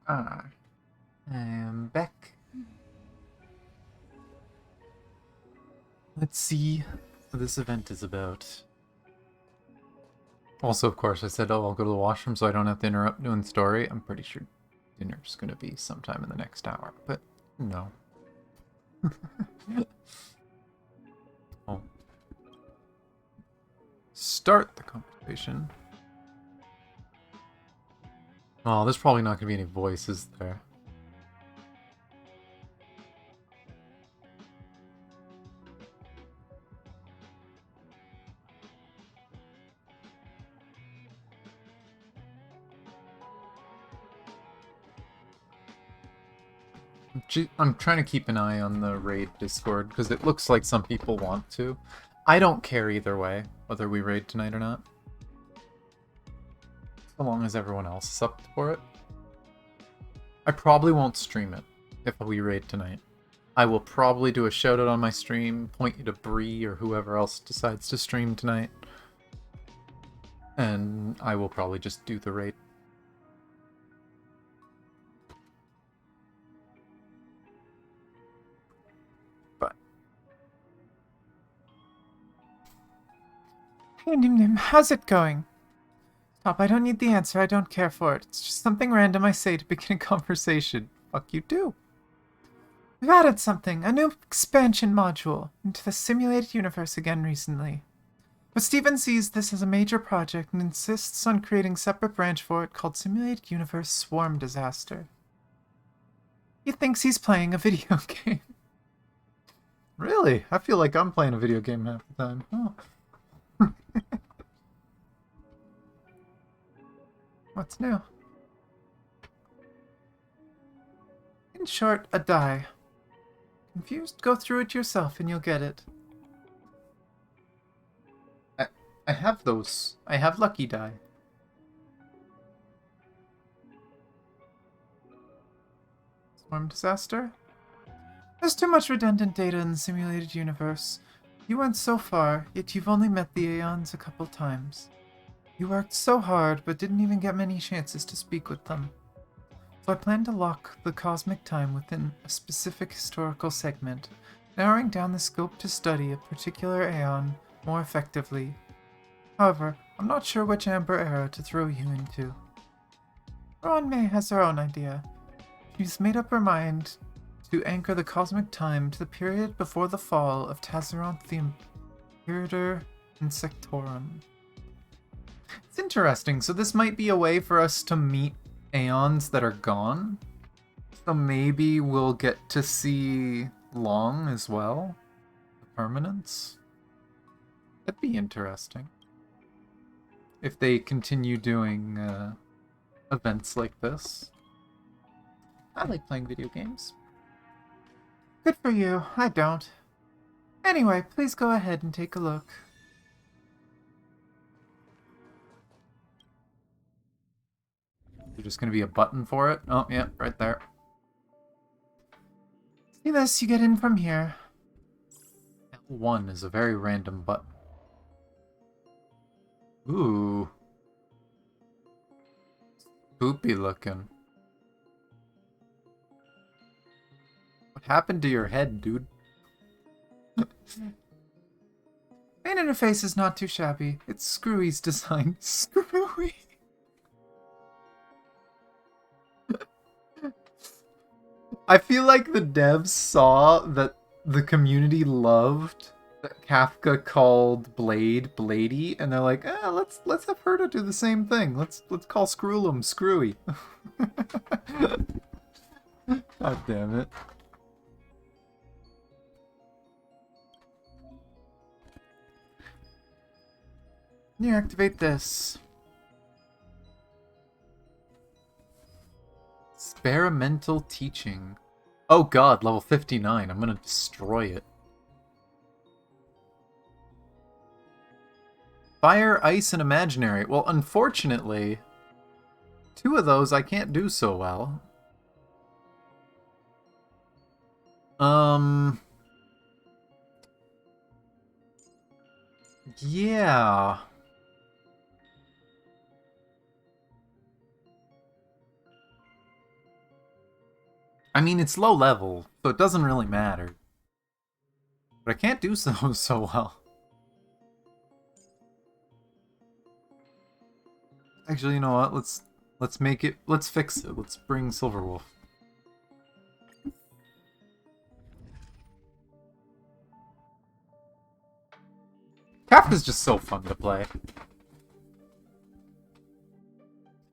I am back. Let's see what this event is about. Also, of course, I said, oh, I'll go to the washroom so I don't have to interrupt doing story. I'm pretty sure dinner's going to be sometime in the next hour, but no. Oh. Start the conversation. Oh, there's probably not going to be any voices there. I'm trying to keep an eye on the raid Discord because it looks like some people want to. I don't care either way, whether we raid tonight or not. So long as everyone else is up for it. I probably won't stream it if we raid tonight. I will probably do a shout out on my stream, point you to Bree or whoever else decides to stream tonight. And I will probably just do the raid. Hey, Nim Nim, how's it going? Stop, I don't need the answer, I don't care for it. It's just something random I say to begin a conversation. Fuck you do. We've added something, a new expansion module, into the simulated universe again recently. But Steven sees this as a major project and insists on creating a separate branch for it called Simulated Universe Swarm Disaster. He thinks he's playing a video game. Really? I feel like I'm playing a video game half the time. Oh. What's new? In short, a die. Confused? Go through it yourself and you'll get it. I have those. I have lucky die. Swarm disaster? There's too much redundant data in the simulated universe. You went so far, yet you've only met the Aeons a couple times. You worked so hard, but didn't even get many chances to speak with them. So I plan to lock the cosmic time within a specific historical segment, narrowing down the scope to study a particular Aeon more effectively. However, I'm not sure which Amber Era to throw you into. Rowan May has her own idea. She's made up her mind to anchor the cosmic time to the period before the fall of Tazaronth the Imperator Insectorum. It's interesting. So this might be a way for us to meet Aeons that are gone. So maybe we'll get to see Long as well. The permanence. That'd be interesting. If they continue doing events like this. I like playing video games. Good for you, I don't. Anyway, please go ahead and take a look. There's just going to be a button for it? Oh, yeah, right there. See this, you get in from here. L1 is a very random button. Ooh. Spoopy looking. What happened to your head, dude? Main interface is not too shabby. It's Screwy's design. Screwy! I feel like the devs saw that the community loved that Kafka called Blade Bladey, and they're like, let's have her to do the same thing. Let's call Screwlum Screwy. God damn it. You activate this. Experimental teaching. Oh god, level 59. I'm gonna destroy it. Fire, ice, and imaginary. Well, unfortunately, 2 of those I can't do so well. Yeah. I mean, it's low level, so it doesn't really matter. But I can't do so well. Actually, you know what? Let's make it. Let's fix it. Let's bring Silverwolf. Kafka's just so fun to play.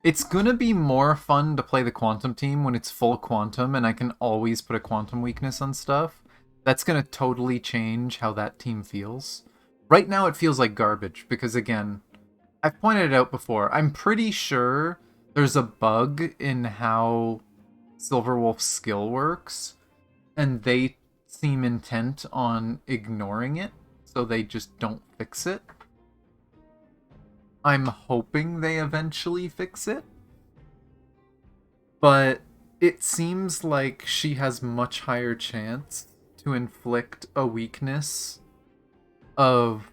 It's gonna be more fun to play the Quantum team when it's full Quantum and I can always put a Quantum weakness on stuff. That's gonna totally change how that team feels. Right now it feels like garbage because, again, I've pointed it out before. I'm pretty sure there's a bug in how Silverwolf's skill works, and they seem intent on ignoring it, so they just don't fix it. I'm hoping they eventually fix it, but it seems like she has much higher chance to inflict a weakness of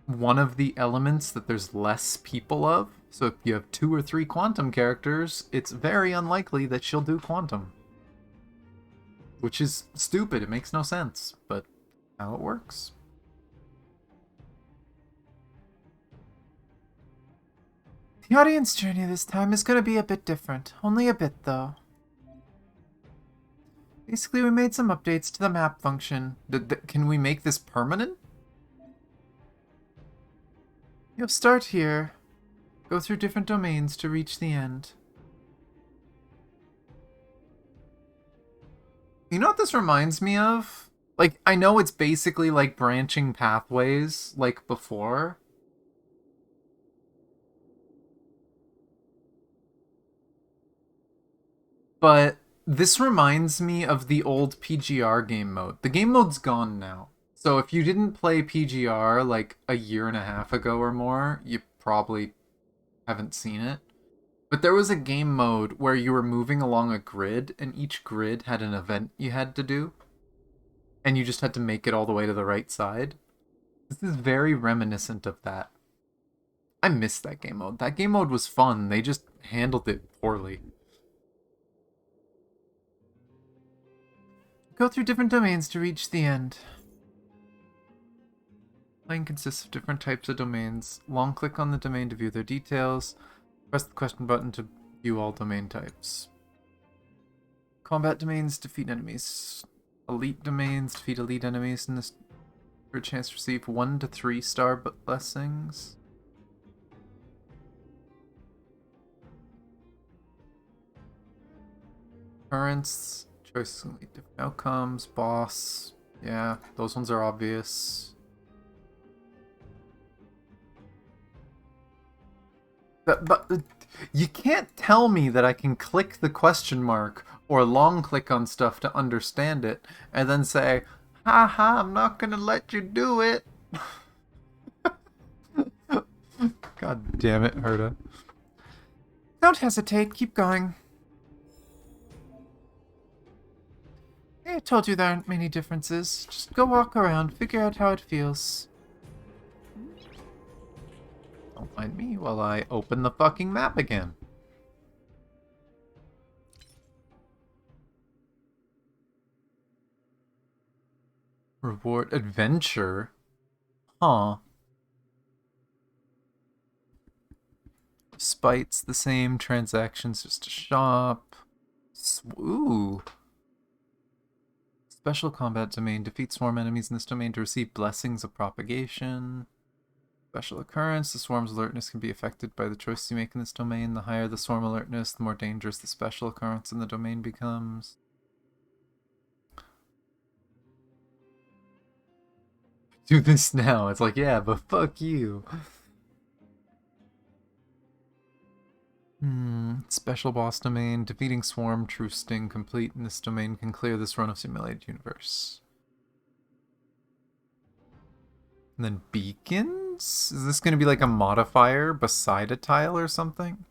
one of the elements that there's less people of. So if you have 2 or 3 Quantum characters, it's very unlikely that she'll do Quantum. Which is stupid, it makes no sense, but how it works. The audience journey this time is going to be a bit different. Only a bit, though. Basically, we made some updates to the map function. Can we make this permanent? You'll start here, go through different domains to reach the end. You know what this reminds me of? Like, I know it's basically like branching pathways like before. But this reminds me of the old PGR game mode. The game mode's gone now. So if you didn't play PGR like a year and a half ago or more, you probably haven't seen it. But there was a game mode where you were moving along a grid, and each grid had an event you had to do. And you just had to make it all the way to the right side. This is very reminiscent of that. I miss that game mode. That game mode was fun. They just handled it poorly. Go through different domains to reach the end. Playing consists of different types of domains. Long click on the domain to view their details. Press the question button to view all domain types. Combat domains defeat enemies. Elite domains defeat elite enemies in this for a chance to receive 1 to 3 star blessings. Currents, choices can lead to different outcomes. Boss, yeah, those ones are obvious. But you can't tell me that I can click the question mark or long click on stuff to understand it and then say, haha, I'm not gonna let you do it. God damn it, Herta. Don't hesitate, keep going. I told you there aren't many differences. Just go walk around, figure out how it feels. Don't mind me while I open the fucking map again. Reward adventure? Huh. Spite's the same, transactions just a shop. Ooh. Special combat domain. Defeat swarm enemies in this domain to receive blessings of propagation. Special occurrence. The swarm's alertness can be affected by the choices you make in this domain. The higher the swarm alertness, the more dangerous the special occurrence in the domain becomes. Do this now. It's like, yeah, but fuck you. Special boss domain. Defeating swarm, true sting complete in this domain can clear this run of simulated universe. And then beacons? Is this going to be like a modifier beside a tile or something?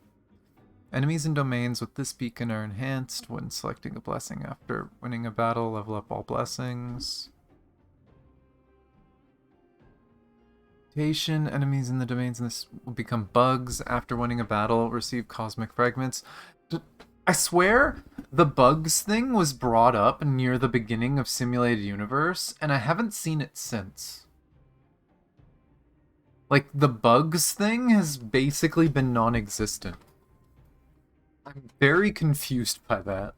Enemies and domains with this beacon are enhanced when selecting a blessing after winning a battle. Level up all blessings. Mutation. Enemies in the domains in this will become bugs after winning a battle. Receive cosmic fragments. I swear the bugs thing was brought up near the beginning of Simulated Universe, and I haven't seen it since. Like, the bugs thing has basically been non-existent. I'm very confused by that.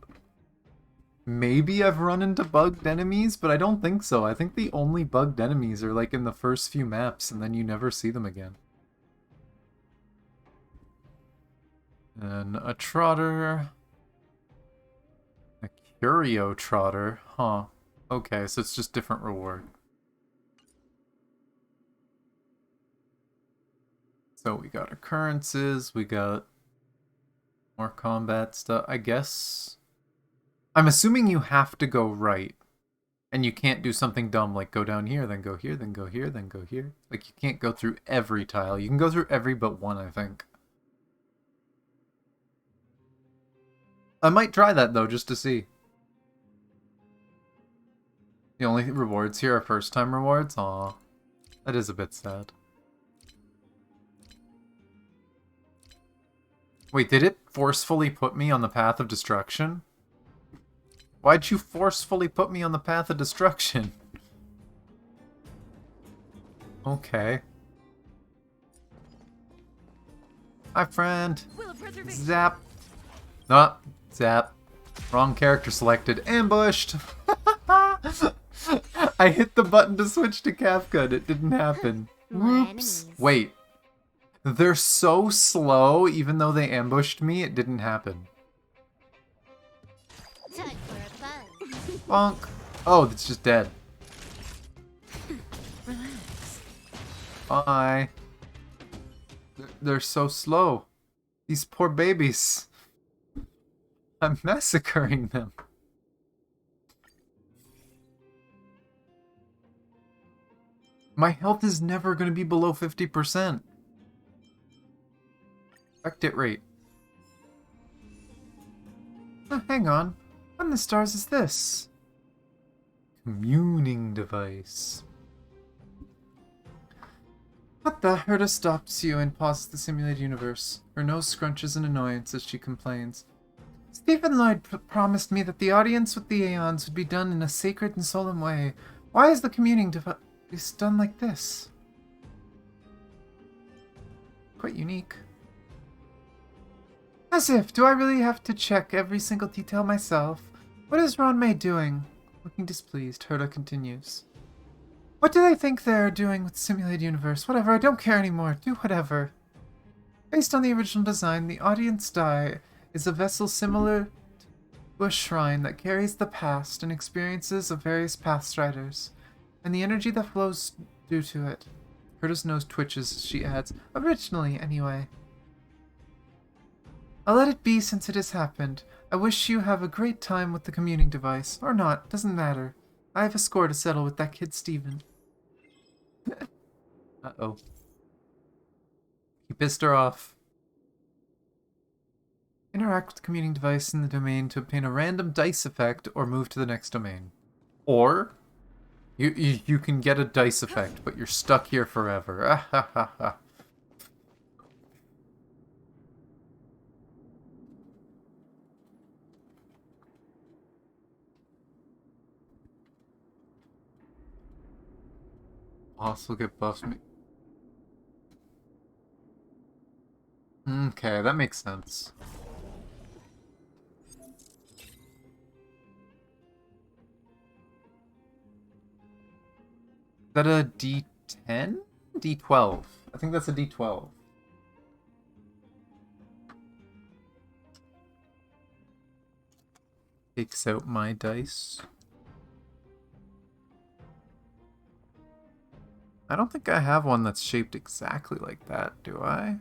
Maybe I've run into bugged enemies, but I don't think so. I think the only bugged enemies are like in the first few maps, and then you never see them again. And a trotter. A curio trotter. Huh. Okay, so it's just different reward. So we got occurrences, we got more combat stuff. I guess... I'm assuming you have to go right. And you can't do something dumb like go down here, then go here, then go here, then go here. Like, you can't go through every tile. You can go through every but one, I think. I might try that, though, just to see. The only rewards here are first-time rewards? Aw. That is a bit sad. Wait, did it forcefully put me on the path of destruction? Why'd you forcefully put me on the path of destruction? Okay. Hi, friend. Zap. Ah, zap. Wrong character selected. Ambushed! I hit the button to switch to Kafka and it didn't happen. Whoops. Wait. They're so slow, even though they ambushed me, it didn't happen. Time for a buzz. Bonk. Oh, it's just dead. Relax. Bye. They're so slow. These poor babies. I'm massacring them. My health is never going to be below 50%. Expected rate. Oh, hang on. What in the stars is this? Communing device. What the? Herta stops you and pauses the simulated universe. Her nose scrunches in annoyance as she complains. Stephen Lloyd promised me that the audience with the Aeons would be done in a sacred and solemn way. Why is the communing device done like this? Quite unique. As if, do I really have to check every single detail myself? What is Ron May doing? Looking displeased, Herta continues. What do they think they're doing with the simulated universe? Whatever, I don't care anymore. Do whatever. Based on the original design, the audience die is a vessel similar to a shrine that carries the past and experiences of various pathstriders, and the energy that flows due to it. Herta's nose twitches as she adds, originally, anyway. I'll let it be since it has happened. I wish you have a great time with the communing device. Or not, doesn't matter. I have a score to settle with that kid Steven. Uh-oh. He pissed her off. Interact with the commuting device in the domain to obtain a random dice effect or move to the next domain. Or, you can get a dice effect, but you're stuck here forever. Ah ha ha ha. Also get buffs me. Okay, that makes sense. Is that a D10? D12. I think that's a D12. Takes out my dice. I don't think I have one that's shaped exactly like that, do I?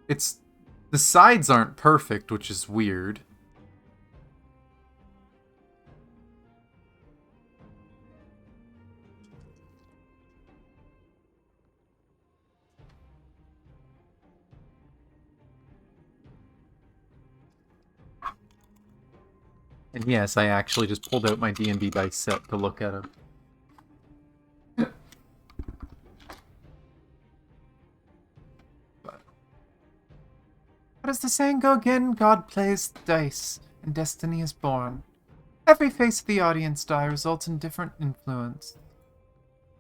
It's... the sides aren't perfect, which is weird. And yes, I actually just pulled out my D&D dice set to look at them. How does the saying go again? God plays the dice, and destiny is born. Every face of the audience die results in different influence.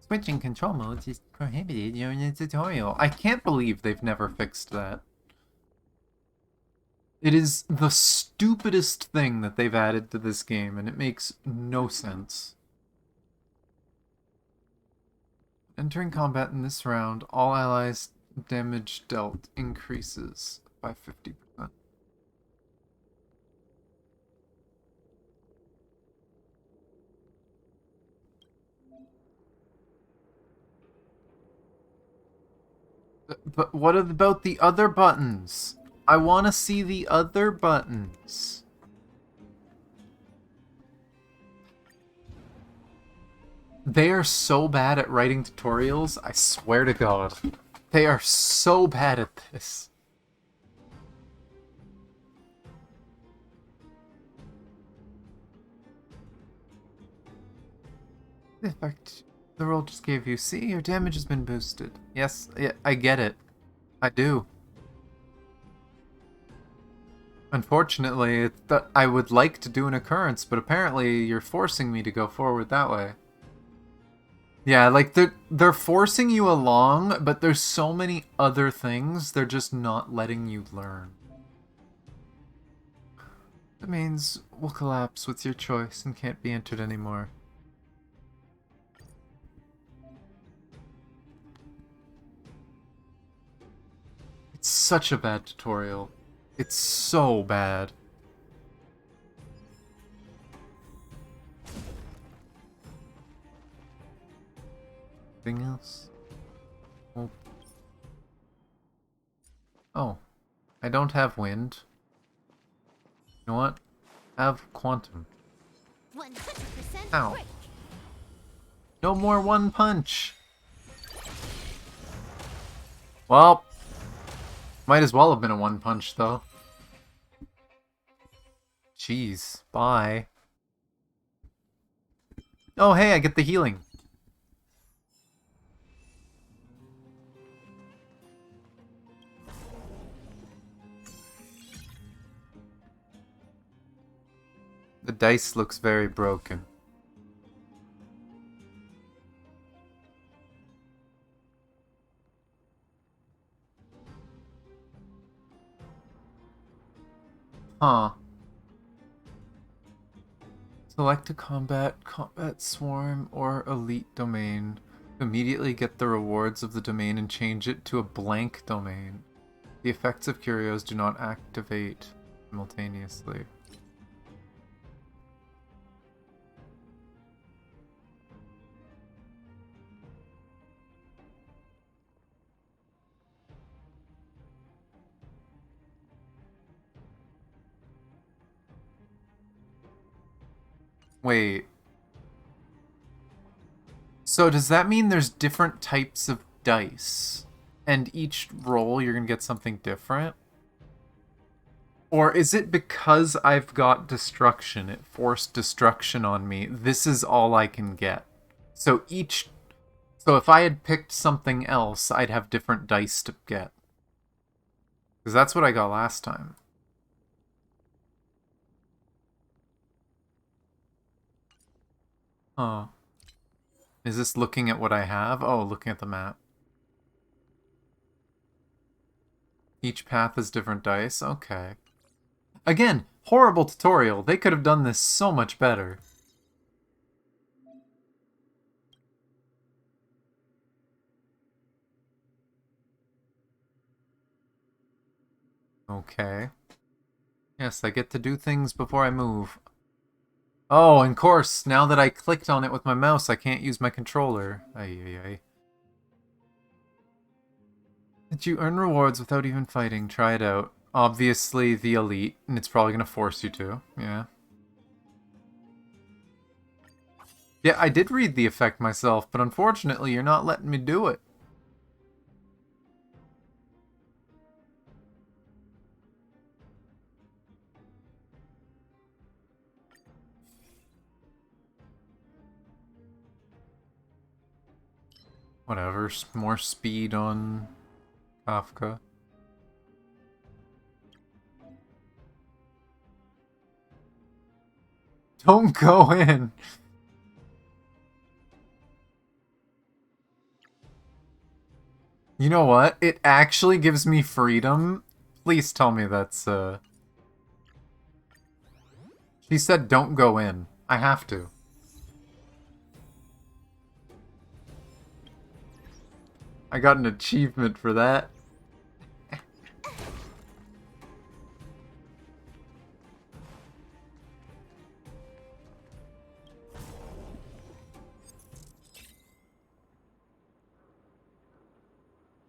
Switching control modes is prohibited during the tutorial. I can't believe they've never fixed that. It is the stupidest thing that they've added to this game, and it makes no sense. Entering combat in this round, all allies' damage dealt increases by 50%. But what about the other buttons? I want to see the other buttons. They are so bad at writing tutorials, I swear to God. They are so bad at this. The effect the roll just gave you. See, your damage has been boosted. Yes, yeah, I get it. I do. Unfortunately, I would like to do an occurrence, but apparently you're forcing me to go forward that way. Yeah, like they're forcing you along, but there's so many other things they're just not letting you learn. Domains will collapse with your choice and can't be entered anymore. It's such a bad tutorial. It's so bad. Anything else? Oh. I don't have wind. You know what? Have quantum. 100% Ow. quick. No more one punch! Well, might as well have been a one punch though. Jeez, bye. Oh hey, I get the healing. The dice looks very broken. Huh. Select a combat swarm, or elite domain. Immediately get the rewards of the domain and change it to a blank domain. The effects of curios do not activate simultaneously. Wait. So does that mean there's different types of dice? And each roll you're gonna get something different? Or is it because I've got destruction, it forced destruction on me, this is all I can get? So if I had picked something else, I'd have different dice to get. Because that's what I got last time. Huh. Is this looking at what I have? Oh, looking at the map. Each path is different dice? Okay. Again, horrible tutorial. They could have done this so much better. Okay. Yes, I get to do things before I move. Oh, and of course, now that I clicked on it with my mouse, I can't use my controller. Ay. Did you earn rewards without even fighting? Try it out. Obviously, the elite, and it's probably going to force you to. Yeah. Yeah, I did read the effect myself, but unfortunately, you're not letting me do it. Whatever, more speed on Kafka. Don't go in. You know what? It actually gives me freedom. Please tell me that's, She said don't go in. I have to. I got an achievement for that.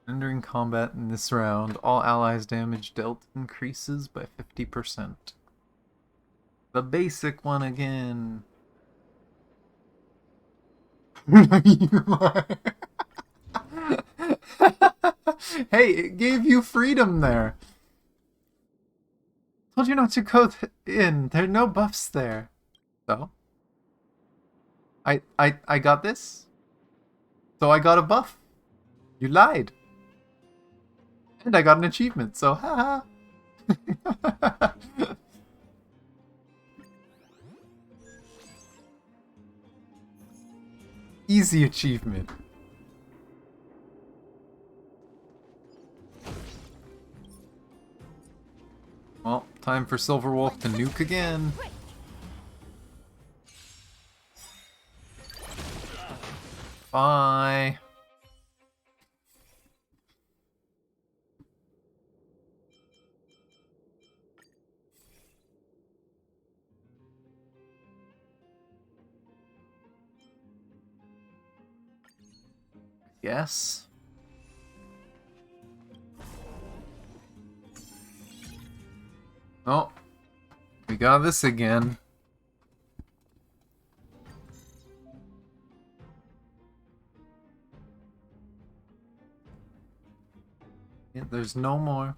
Entering combat in this round, all allies' damage dealt increases by 50%. The basic one again. Hey, it gave you freedom there. Told you not to go in. There are no buffs there. So? I got this. So I got a buff. You lied. And I got an achievement, so haha. Easy achievement. Well, time for Silverwolf to nuke again. Bye. Yes. Oh, we got this again. Yeah, there's no more.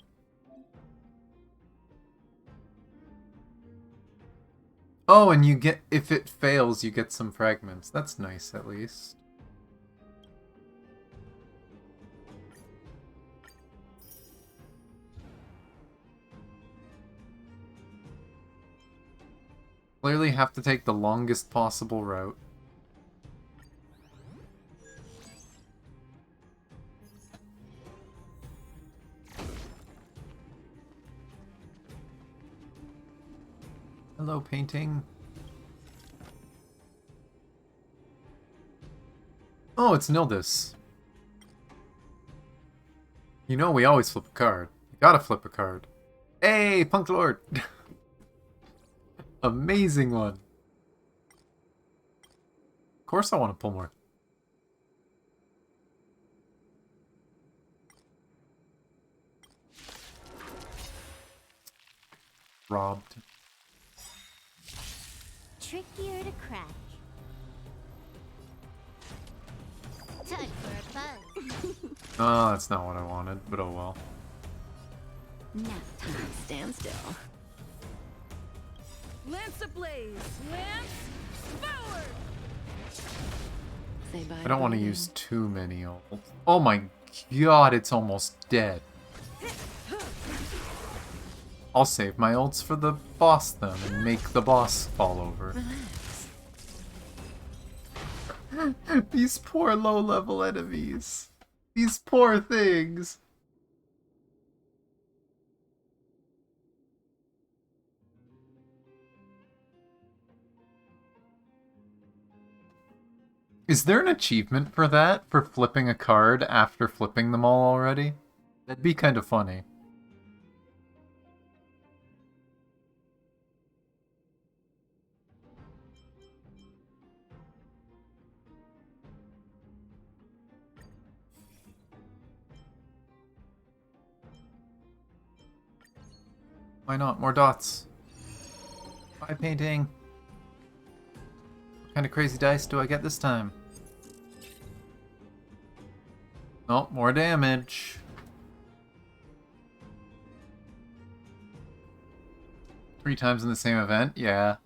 Oh, and you get, if it fails, you get some fragments. That's nice, at least. Clearly have to take the longest possible route. Hello, painting. Oh, it's Nildis. You know we always flip a card. You gotta flip a card. Hey, Punk Lord! Amazing one. Of course I want to pull more. Robbed. Trickier to crack. Time for a fun. Oh, that's not what I wanted, but oh well. Now time stand still. Lance ablaze! Lance forward! Say bye. I don't want to bleeding. use too many ults. Oh my god, it's almost dead. I'll save my ults for the boss then and make the boss fall over. These poor low-level enemies. These poor things. Is there an achievement for that? For flipping a card after flipping them all already? That'd be kind of funny. Why not? More dots. Bye, painting. What kind of crazy dice do I get this time? Oh, more damage. Three times in the same event? Yeah.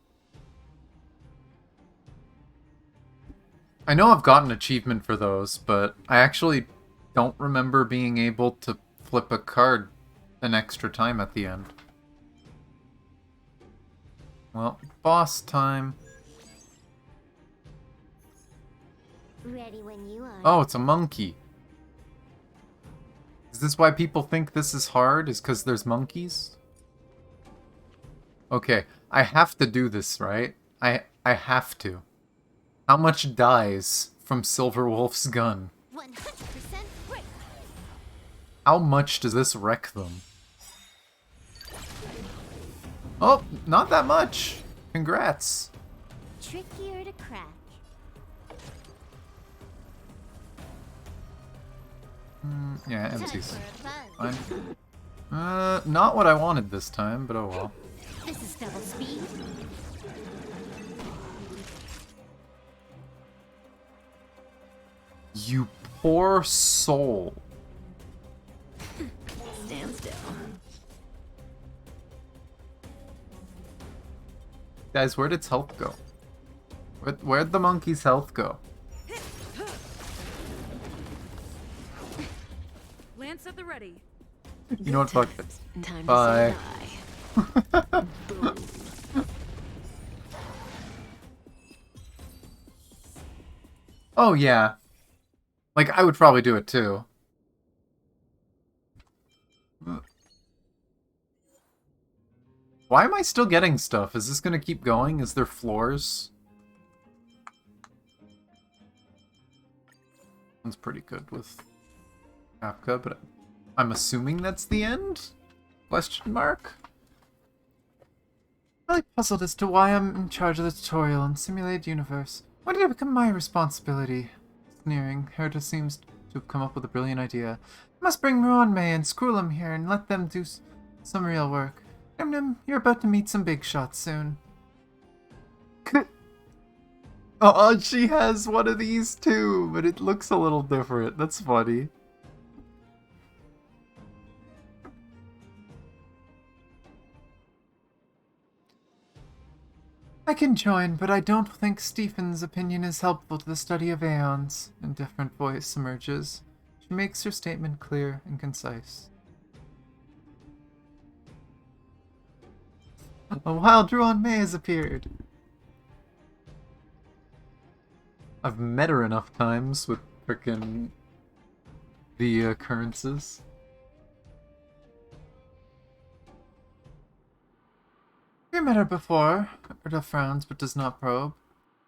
I know I've got an achievement for those, but I actually don't remember being able to flip a card an extra time at the end. Well, boss time. Ready when you are. Oh, it's a monkey. Is this why people think this is hard? Is because there's monkeys? Okay, I have to do this, right? I have to. How much dies from Silverwolf's gun? 100% quick. How much does this wreck them? Oh, not that much. Congrats. Trickier to crack. Yeah, Time empties. for a fun. Fine. Not what I wanted this time, but oh well. This is double speed. You poor soul. Stand still. Guys, where'd its health go? Where'd the monkey's health go? Lance at the ready. You know what, fuck this. Time Bye. to say bye. Boom. Oh yeah. Like, I would probably do it too. Why am I still getting stuff? Is this gonna keep going? Is there floors? One's pretty good with Kafka, but I'm assuming that's the end? Question mark? I'm really puzzled as to why I'm in charge of the tutorial in Simulated Universe. Why did it become my responsibility? Sneering, Herta seems to have come up with a brilliant idea. I must bring Ruan Mei and Skrullum here and let them do some real work. Nim Nim, you're about to meet some big shots soon. Oh, she has one of these too, but it looks a little different. That's funny. I can join, but I don't think Stephen's opinion is helpful to the study of aeons. A different voice emerges. She makes her statement clear and concise. A wild Ruan Mei has appeared. I've met her enough times with frickin' the occurrences. We met her before. Erda frowns but does not probe.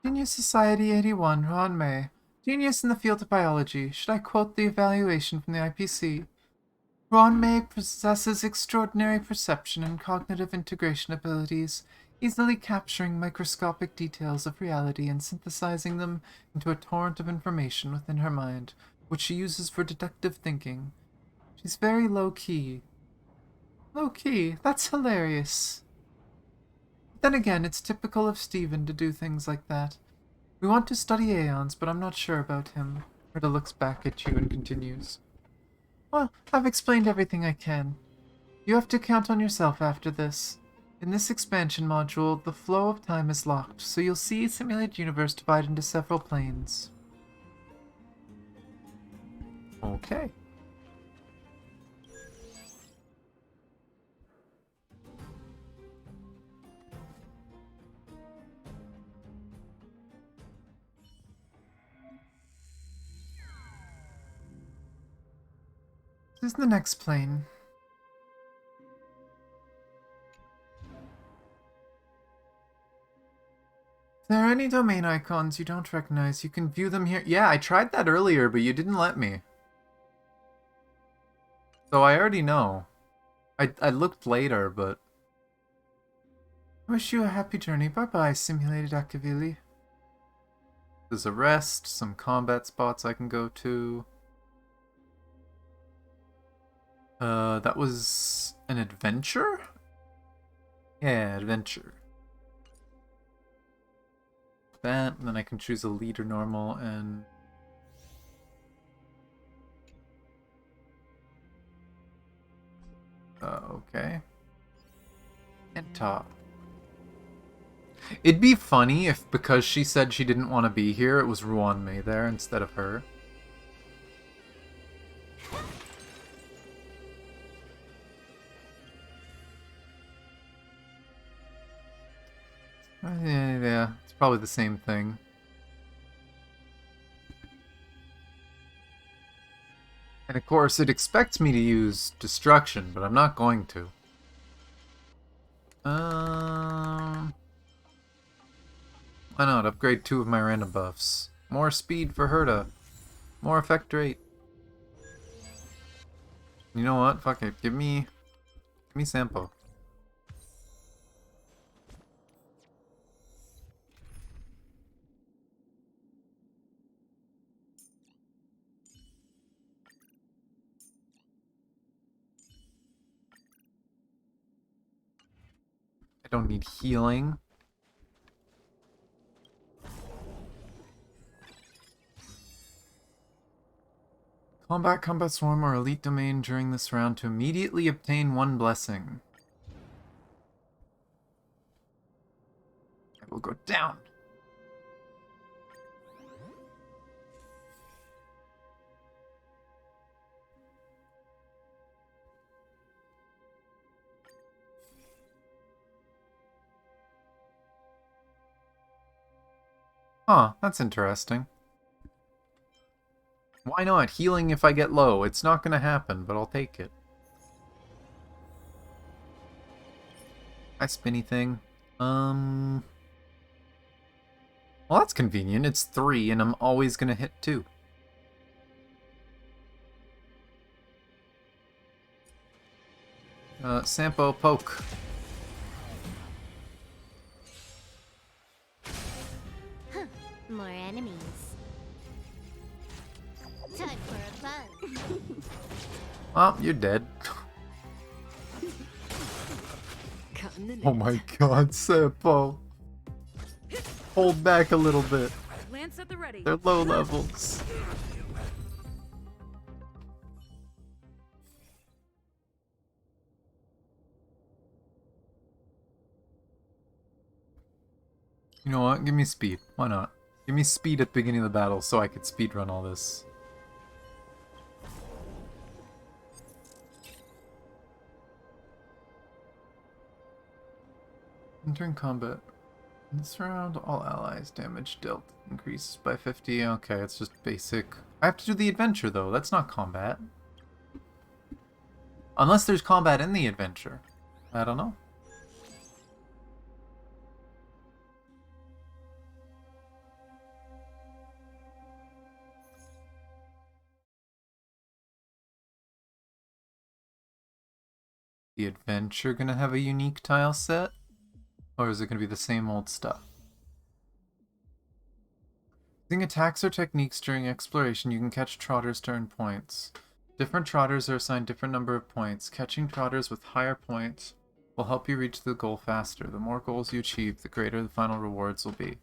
Genius Society 81, Ruan Mei. Genius in the field of biology. Should I quote the evaluation from the IPC? Ruan Mei possesses extraordinary perception and cognitive integration abilities, easily capturing microscopic details of reality and synthesizing them into a torrent of information within her mind, which she uses for deductive thinking. She's very low-key. Low-key? That's hilarious. Then again, it's typical of Stephen to do things like that. We want to study Aeons, but I'm not sure about him. Rita looks back at you and continues. Well, I've explained everything I can. You have to count on yourself after this. In this expansion module, the flow of time is locked, so you'll see Simulated Universe divide into several planes. Okay. This is the next plane. If there are any domain icons you don't recognize, you can view them here. Yeah, I tried that earlier, but you didn't let me. So I already know. I looked later, but... I wish you a happy journey. Bye-bye, Simulated Akavili. There's a rest, some combat spots I can go to. That was an adventure? Yeah, adventure. That, and then I can choose a leader normal and... okay. And top. It'd be funny if, because she said she didn't want to be here, it was Ruan Mei there instead of her. Yeah, it's probably the same thing. And of course, it expects me to use destruction, but I'm not going to. Why not upgrade 2 of my random buffs? More speed for Herta. More effect rate. You know what? Fuck it. Give me Sampo. I don't need healing. Combat Swarm, or Elite Domain during this round to immediately obtain 1 blessing. I will go down. Huh, that's interesting. Why not? Healing if I get low. It's not gonna happen, but I'll take it. Hi, spinny thing. Well, that's convenient. It's 3, and I'm always gonna hit 2. Sampo poke. More enemies. Time for a fun. Oh, you're dead. Cutting the Oh my god, Sampo. Hold back a little bit. Lance at the ready. They're low levels. You know what? Give me speed. Why not? Give me speed at the beginning of the battle so I could speedrun all this. Entering combat. In this round, all allies damage dealt increases by 50. Okay, it's just basic. I have to do the adventure though. That's not combat. Unless there's combat in the adventure. I don't know. The adventure gonna have a unique tile set? Or is it gonna be the same old stuff? Using attacks or techniques during exploration, you can catch trotters to earn points. Different trotters are assigned different number of points. Catching trotters with higher points will help you reach the goal faster. The more goals you achieve, the greater the final rewards will be.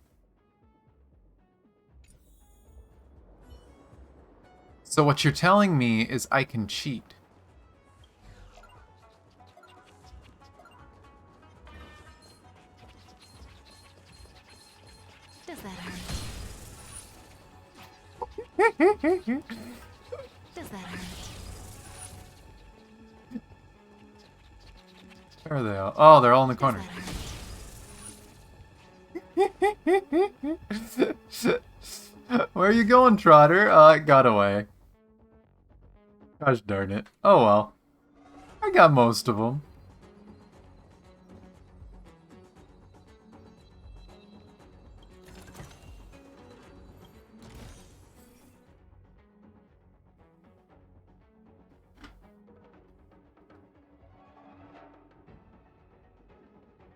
So what you're telling me is I can cheat. Does that hurt? Does that hurt? Where are they all? Oh, they're all in the Does corner. that hurt? Where are you going, Trotter? It got away. Gosh darn it. Oh well. I got most of them.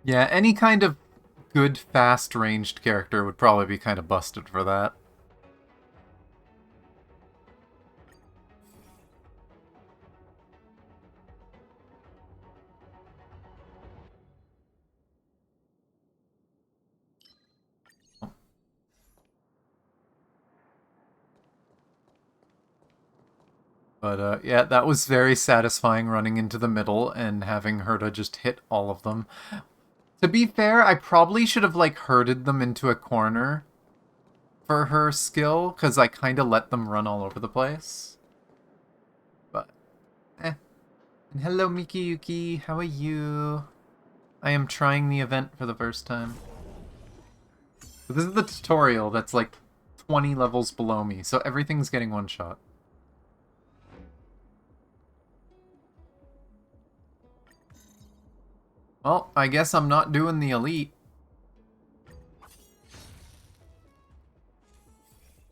Yeah, any kind of good, fast-ranged character would probably be kind of busted for that. But yeah, that was very satisfying running into the middle and having Herta just hit all of them. To be fair, I probably should have, like, herded them into a corner for her skill, because I kind of let them run all over the place. But, eh. And hello, Miki Yuki. How are you? I am trying the event for the first time. So this is the tutorial that's like 20 levels below me, so everything's getting one shot. Well, I guess I'm not doing the elite.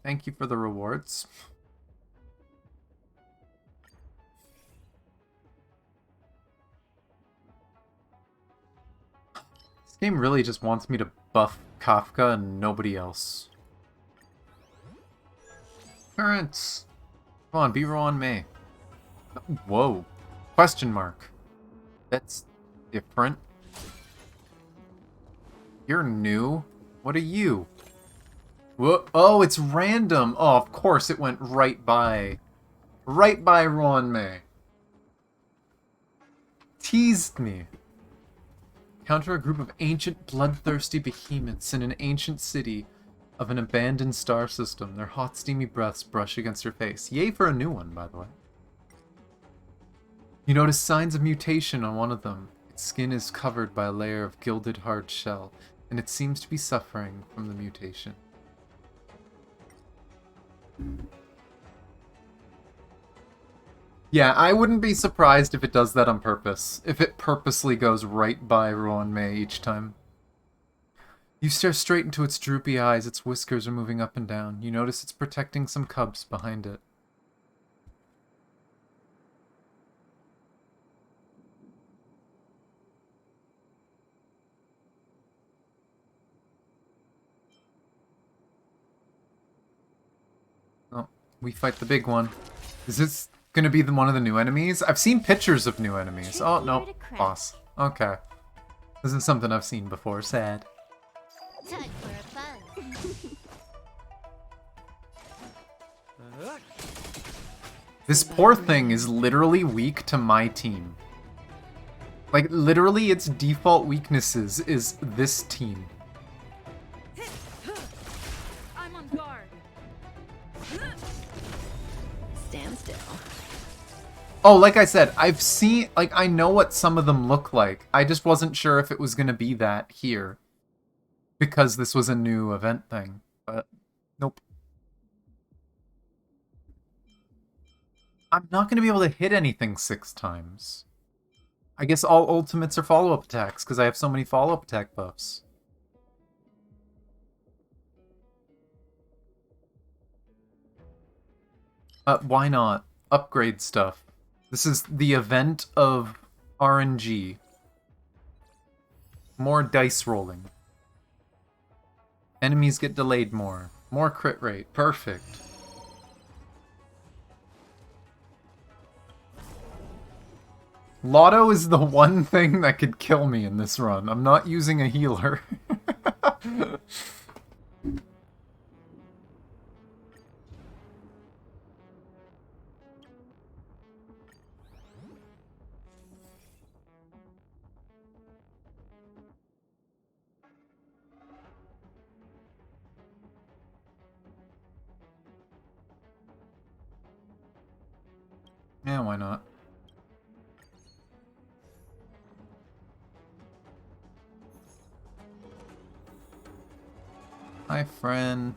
Thank you for the rewards. This game really just wants me to buff Kafka and nobody else. Currents! Come on, be Rowan May. Whoa. Question mark. That's different. You're new? What are you? Whoa. Oh, it's random! Oh, of course it went right by. Right by Rowan May. Teased me. Encounter a group of ancient, bloodthirsty behemoths in an ancient city of an abandoned star system. Their hot, steamy breaths brush against her face. Yay for a new one, by the way. You notice signs of mutation on one of them. Its skin is covered by a layer of gilded hard shell, and it seems to be suffering from the mutation. Yeah, I wouldn't be surprised if it does that on purpose. If it purposely goes right by Rowan May each time. You stare straight into its droopy eyes. Its whiskers are moving up and down. You notice it's protecting some cubs behind it. Oh, we fight the big one. Is this gonna be one of the new enemies? I've seen pictures of new enemies. Oh, no. Boss. Okay. This is something I've seen before. Sad. Time for a fun. This poor thing is literally weak to my team. Like, literally its default weaknesses is this team. I'm on guard. Stand still. Oh, like I said, I've seen, like, I know what some of them look like. I just wasn't sure if it was gonna be that here. Because this was a new event thing. But, nope. I'm not gonna be able to hit anything 6 times. I guess all ultimates are follow-up attacks, because I have so many follow-up attack buffs. Why not? Upgrade stuff. This is the event of RNG. More dice rolling. Enemies get delayed more. More crit rate. Perfect. Lotto is the one thing that could kill me in this run. I'm not using a healer. Yeah, why not? Hi, friend.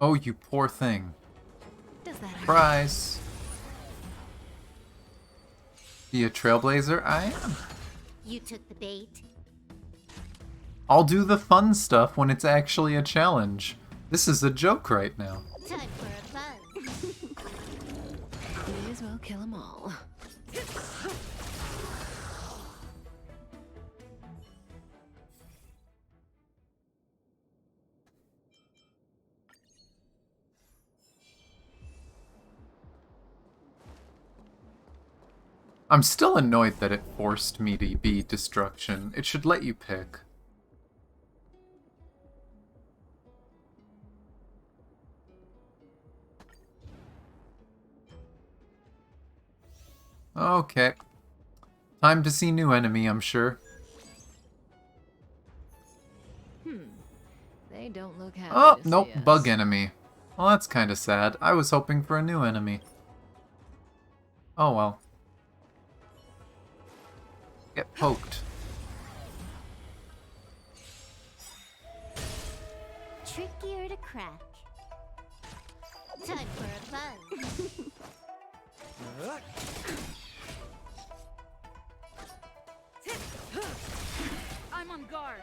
Oh, you poor thing. Does that hurt? Surprise. Be a trailblazer? I am. You took the bait. I'll do the fun stuff when it's actually a challenge. This is a joke right now. Time for a fun. May as well kill them all. I'm still annoyed that it forced me to be destruction. It should let you pick. Okay. Time to see new enemy, I'm sure. They don't look happy Oh, to see nope, us. bug enemy. Well, that's kind of sad. I was hoping for a new enemy. Oh well. Get poked. crack. Time for a fun. I'm on guard.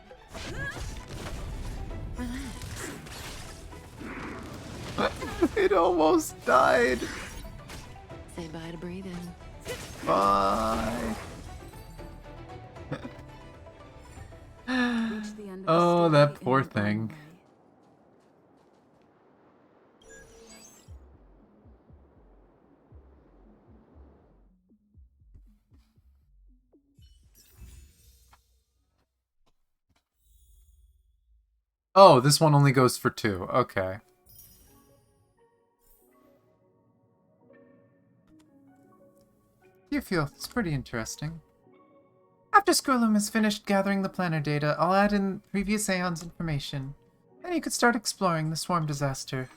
It almost died. Say bye to breathing. Bye. Reach the end of the Oh, story that in poor your own thing. way. Oh, this one only goes for 2. Okay. You feel it's pretty interesting. After Squirloom has finished gathering the planner data, I'll add in previous Aeon's information. Then you could start exploring the swarm disaster.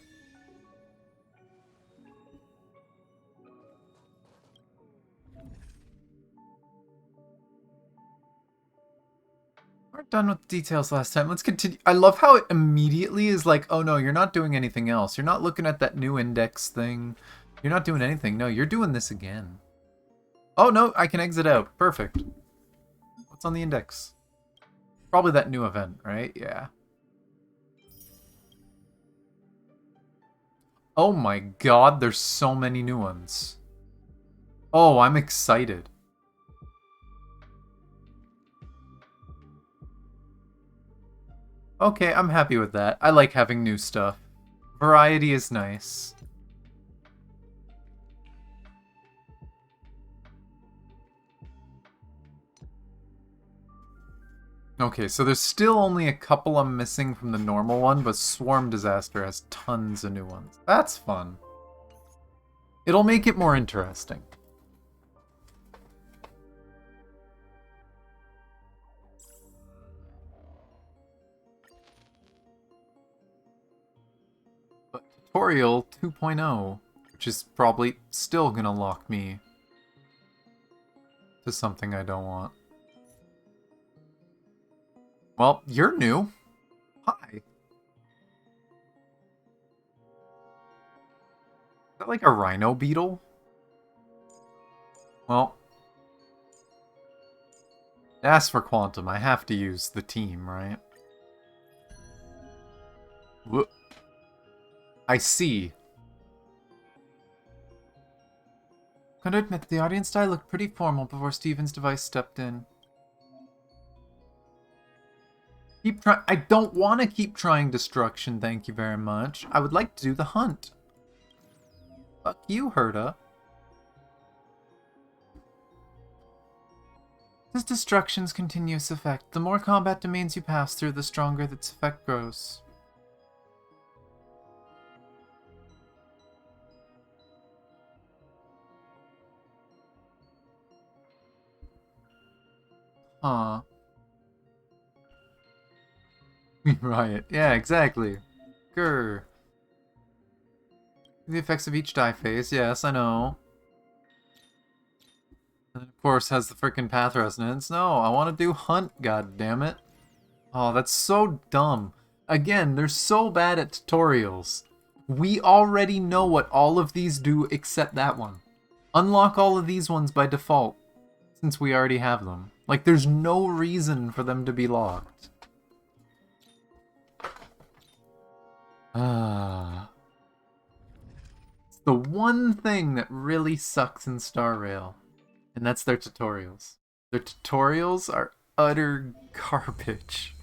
We're done with the details last time. Let's continue. I love how it immediately is like, oh no, you're not doing anything else. You're not looking at that new index thing. You're not doing anything. No, you're doing this again. Oh no, I can exit out. Perfect. What's on the index? Probably that new event, right? Yeah. Oh my god, there's so many new ones. Oh, I'm excited. Okay, I'm happy with that. I like having new stuff. Variety is nice. Okay, so there's still only a couple I'm missing from the normal one, but Swarm Disaster has tons of new ones. That's fun. It'll make it more interesting. But Tutorial 2.0, which is probably still gonna lock me to something I don't want. Well, you're new. Hi. Is that like a rhino beetle? Well, as for Quantum, I have to use the team, right? Whoop. I see. Gotta admit, the audience style looked pretty formal before Steven's device stepped in. Keep trying. I don't want to keep trying destruction, thank you very much. I would like to do the hunt. Fuck you, Herda. This destruction's continuous effect. The more combat domains you pass through, the stronger its effect grows. Huh. Right. Yeah, exactly. Grr. The effects of each die phase. Yes, I know. And of course has the frickin' path resonance. No, I want to do hunt, god damn it. Oh, that's so dumb. Again, they're so bad at tutorials. We already know what all of these do except that one. Unlock all of these ones by default, since we already have them. Like, there's no reason for them to be locked. It's the one thing that really sucks in Star Rail, and that's their tutorials. Their tutorials are utter garbage.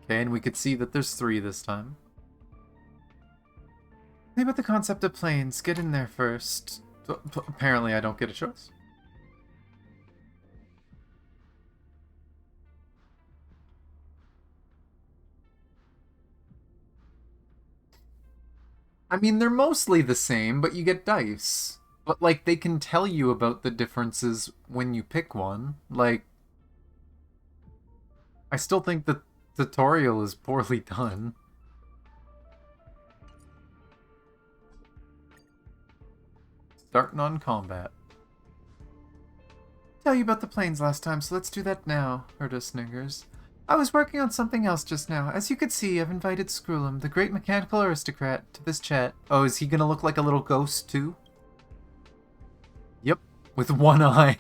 Okay, and we could see that there's 3 this time. Think about the concept of planes. Get in there first. Apparently I don't get a choice. I mean, they're mostly the same, but you get dice. But, like, they can tell you about the differences when you pick one. Like, I still think the tutorial is poorly done. Starting on combat. Tell you about the planes last time, so let's do that now, Herda sniggers. I was working on something else just now. As you can see, I've invited Screwlum, the great mechanical aristocrat, to this chat. Oh, is he gonna look like a little ghost too? Yep, with one eye.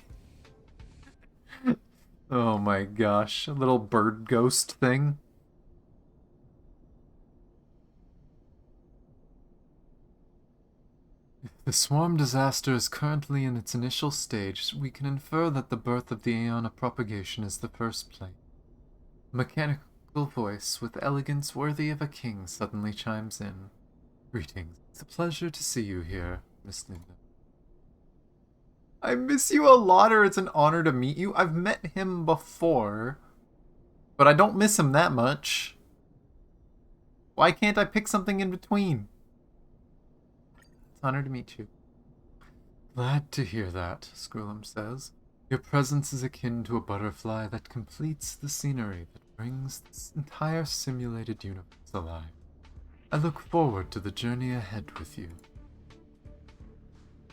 Oh my gosh, a little bird ghost thing. The swarm disaster is currently in its initial stage. We can infer that the birth of the Aeon of propagation is the first plane. A mechanical voice with elegance worthy of a king suddenly chimes in. Greetings. It's a pleasure to see you here, Miss Linda. I miss you a lot, or it's an honor to meet you. I've met him before, but I don't miss him that much. Why can't I pick something in between? It's an honor to meet you. Glad to hear that, Screwlum says. Your presence is akin to a butterfly that completes the scenery that brings this entire simulated universe alive. I look forward to the journey ahead with you.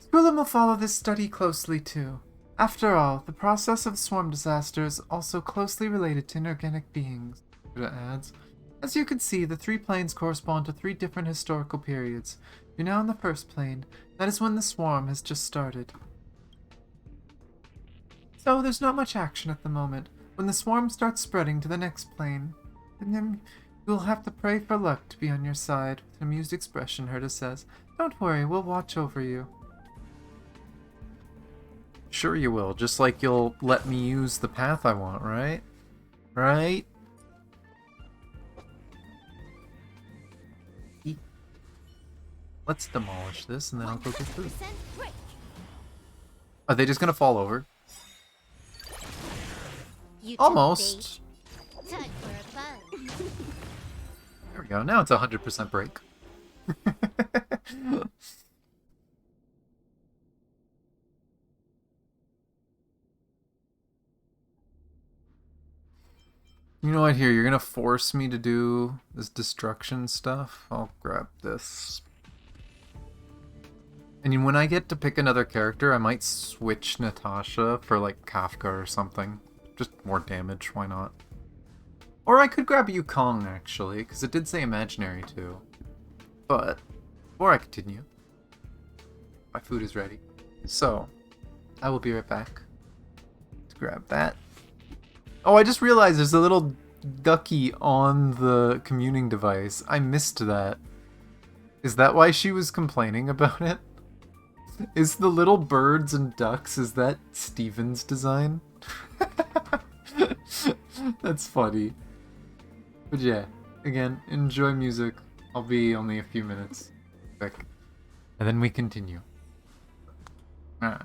Screwlum will follow this study closely, too. After all, the process of swarm disaster is also closely related to inorganic beings, Buddha adds. As you can see, the 3 planes correspond to 3 different historical periods. You're now in the first plane. That is when the swarm has just started. So, there's not much action at the moment. When the swarm starts spreading to the next plane, then you'll have to pray for luck to be on your side, with an amused expression, Herta says. Don't worry, we'll watch over you. Sure you will, just like you'll let me use the path I want, right? Right? Let's demolish this and then I'll go get food. 100% break. Are they just gonna fall over? You took Almost. bait. Time for a fun. There we go, now it's 100% break. You know what, here, you're gonna force me to do this destruction stuff? I'll grab this. And when I get to pick another character, I might switch Natasha for, like, Kafka or something. Just more damage, why not? Or I could grab Yukong, actually, because it did say imaginary, too. But, before I continue, my food is ready. So, I will be right back. Let's grab that. Oh, I just realized there's a little ducky on the communing device. I missed that. Is that why she was complaining about it? Is the little birds and ducks, is that Steven's design? That's funny. But yeah, again, enjoy music. I'll be only a few minutes. Quick. And then we continue. Ah.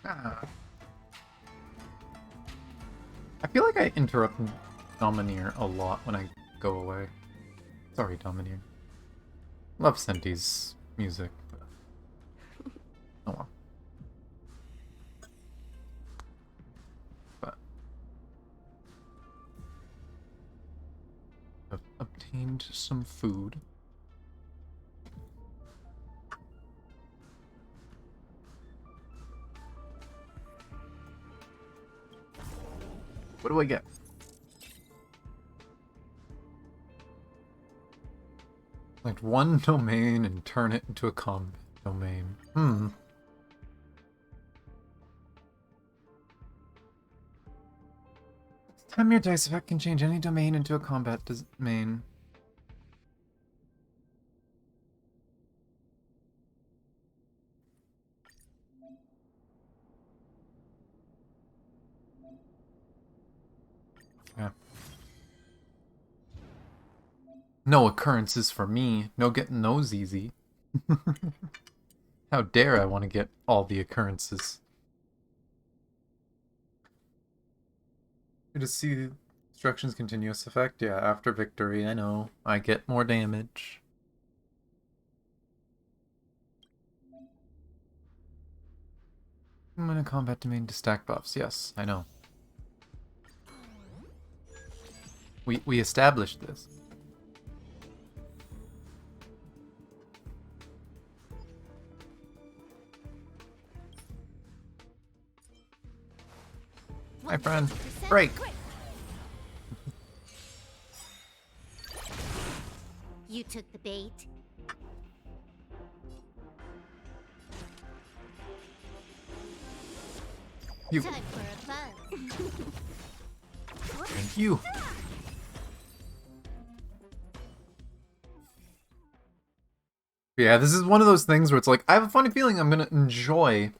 Ah. I feel like I interrupt Domineer a lot when I go away. Sorry, Domineer. Love Senti's music. Oh well. But I've obtained some food. What do I get? Select one domain and turn it into a combat domain. Time your dice effect can change any domain into a combat domain. Yeah. No occurrences for me. No getting those easy. How dare I want to get all the occurrences. To see instructions continuous effect? Yeah, after victory, I know. I get more damage. I'm in a combat domain to stack buffs. Yes, I know. We established this. My friend, 100% break. You took the bait. You Time for a buzz. and you. Yeah, this is one of those things where it's like, I have a funny feeling I'm gonna enjoy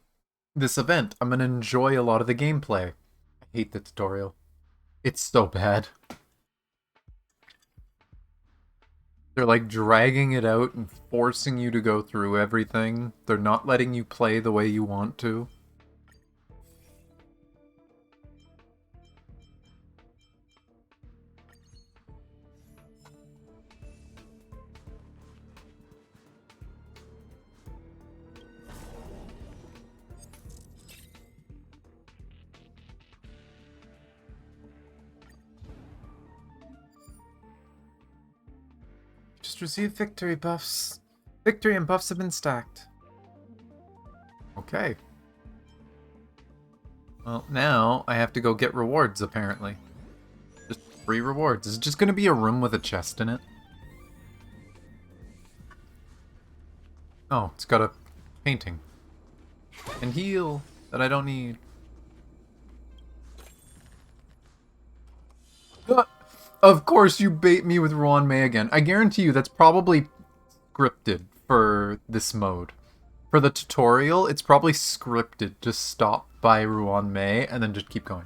this event. I'm gonna enjoy a lot of the gameplay. I hate the tutorial. It's so bad. They're like dragging it out and forcing you to go through everything. They're not letting you play the way you want to. Just received victory buffs. Victory and buffs have been stacked. Okay. Well, now I have to go get rewards, apparently. Just free rewards. Is it just going to be a room with a chest in it? Oh, it's got a painting. And heal that I don't need. Of course you bait me with Ruan Mei again. I guarantee you that's probably scripted for this mode. For the tutorial, it's probably scripted to stop by Ruan Mei and then just keep going.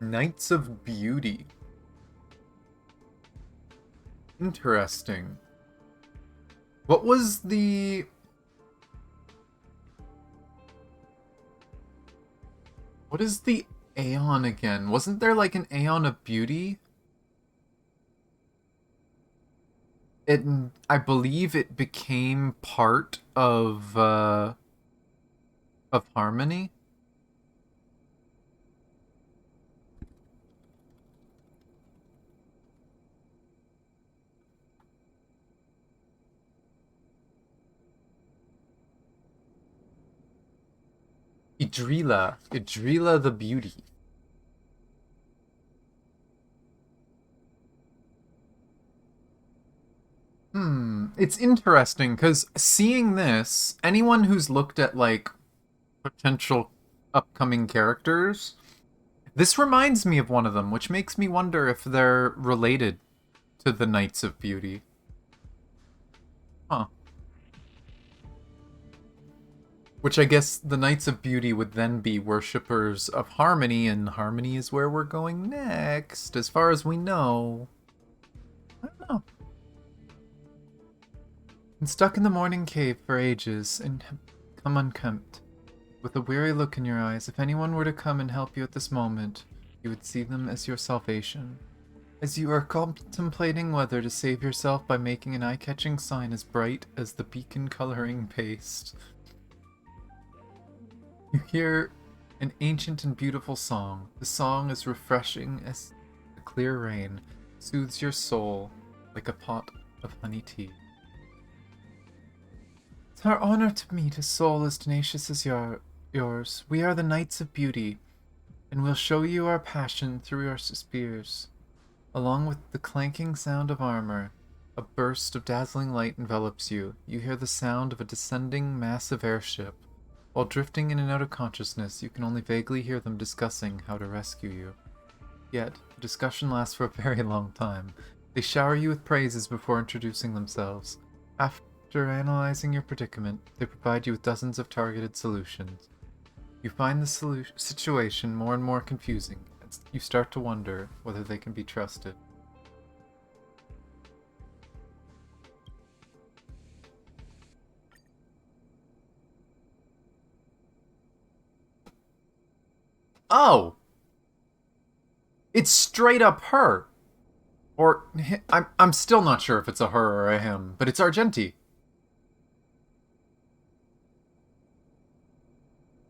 Knights of Beauty. Interesting. What was the... What is the Aeon again? Wasn't there like an Aeon of Beauty? I believe it became part of Harmony. Idrila the Beauty. It's interesting, because seeing this, anyone who's looked at, like, potential upcoming characters, this reminds me of one of them, which makes me wonder if they're related to the Knights of Beauty. Huh. Which I guess the Knights of Beauty would then be worshippers of Harmony, and Harmony is where we're going next, as far as we know. I don't know. Been stuck in the morning cave for ages and have come unkempt. With a weary look in your eyes, if anyone were to come and help you at this moment, you would see them as your salvation. As you are contemplating whether to save yourself by making an eye-catching sign as bright as the beacon coloring paste, you hear an ancient and beautiful song. The song is refreshing as the clear rain, soothes your soul like a pot of honey tea. It's our honor to meet a soul as tenacious as yours. We are the Knights of Beauty, and we'll show you our passion through our spears. Along with the clanking sound of armor, a burst of dazzling light envelops you. You hear the sound of a descending massive airship. While drifting in and out of consciousness, you can only vaguely hear them discussing how to rescue you. Yet, the discussion lasts for a very long time. They shower you with praises before introducing themselves. After analyzing your predicament, they provide you with dozens of targeted solutions. You find the situation more and more confusing. You start to wonder whether they can be trusted. Oh! It's straight up her! Or, I'm still not sure if it's a her or a him, but it's Argenti.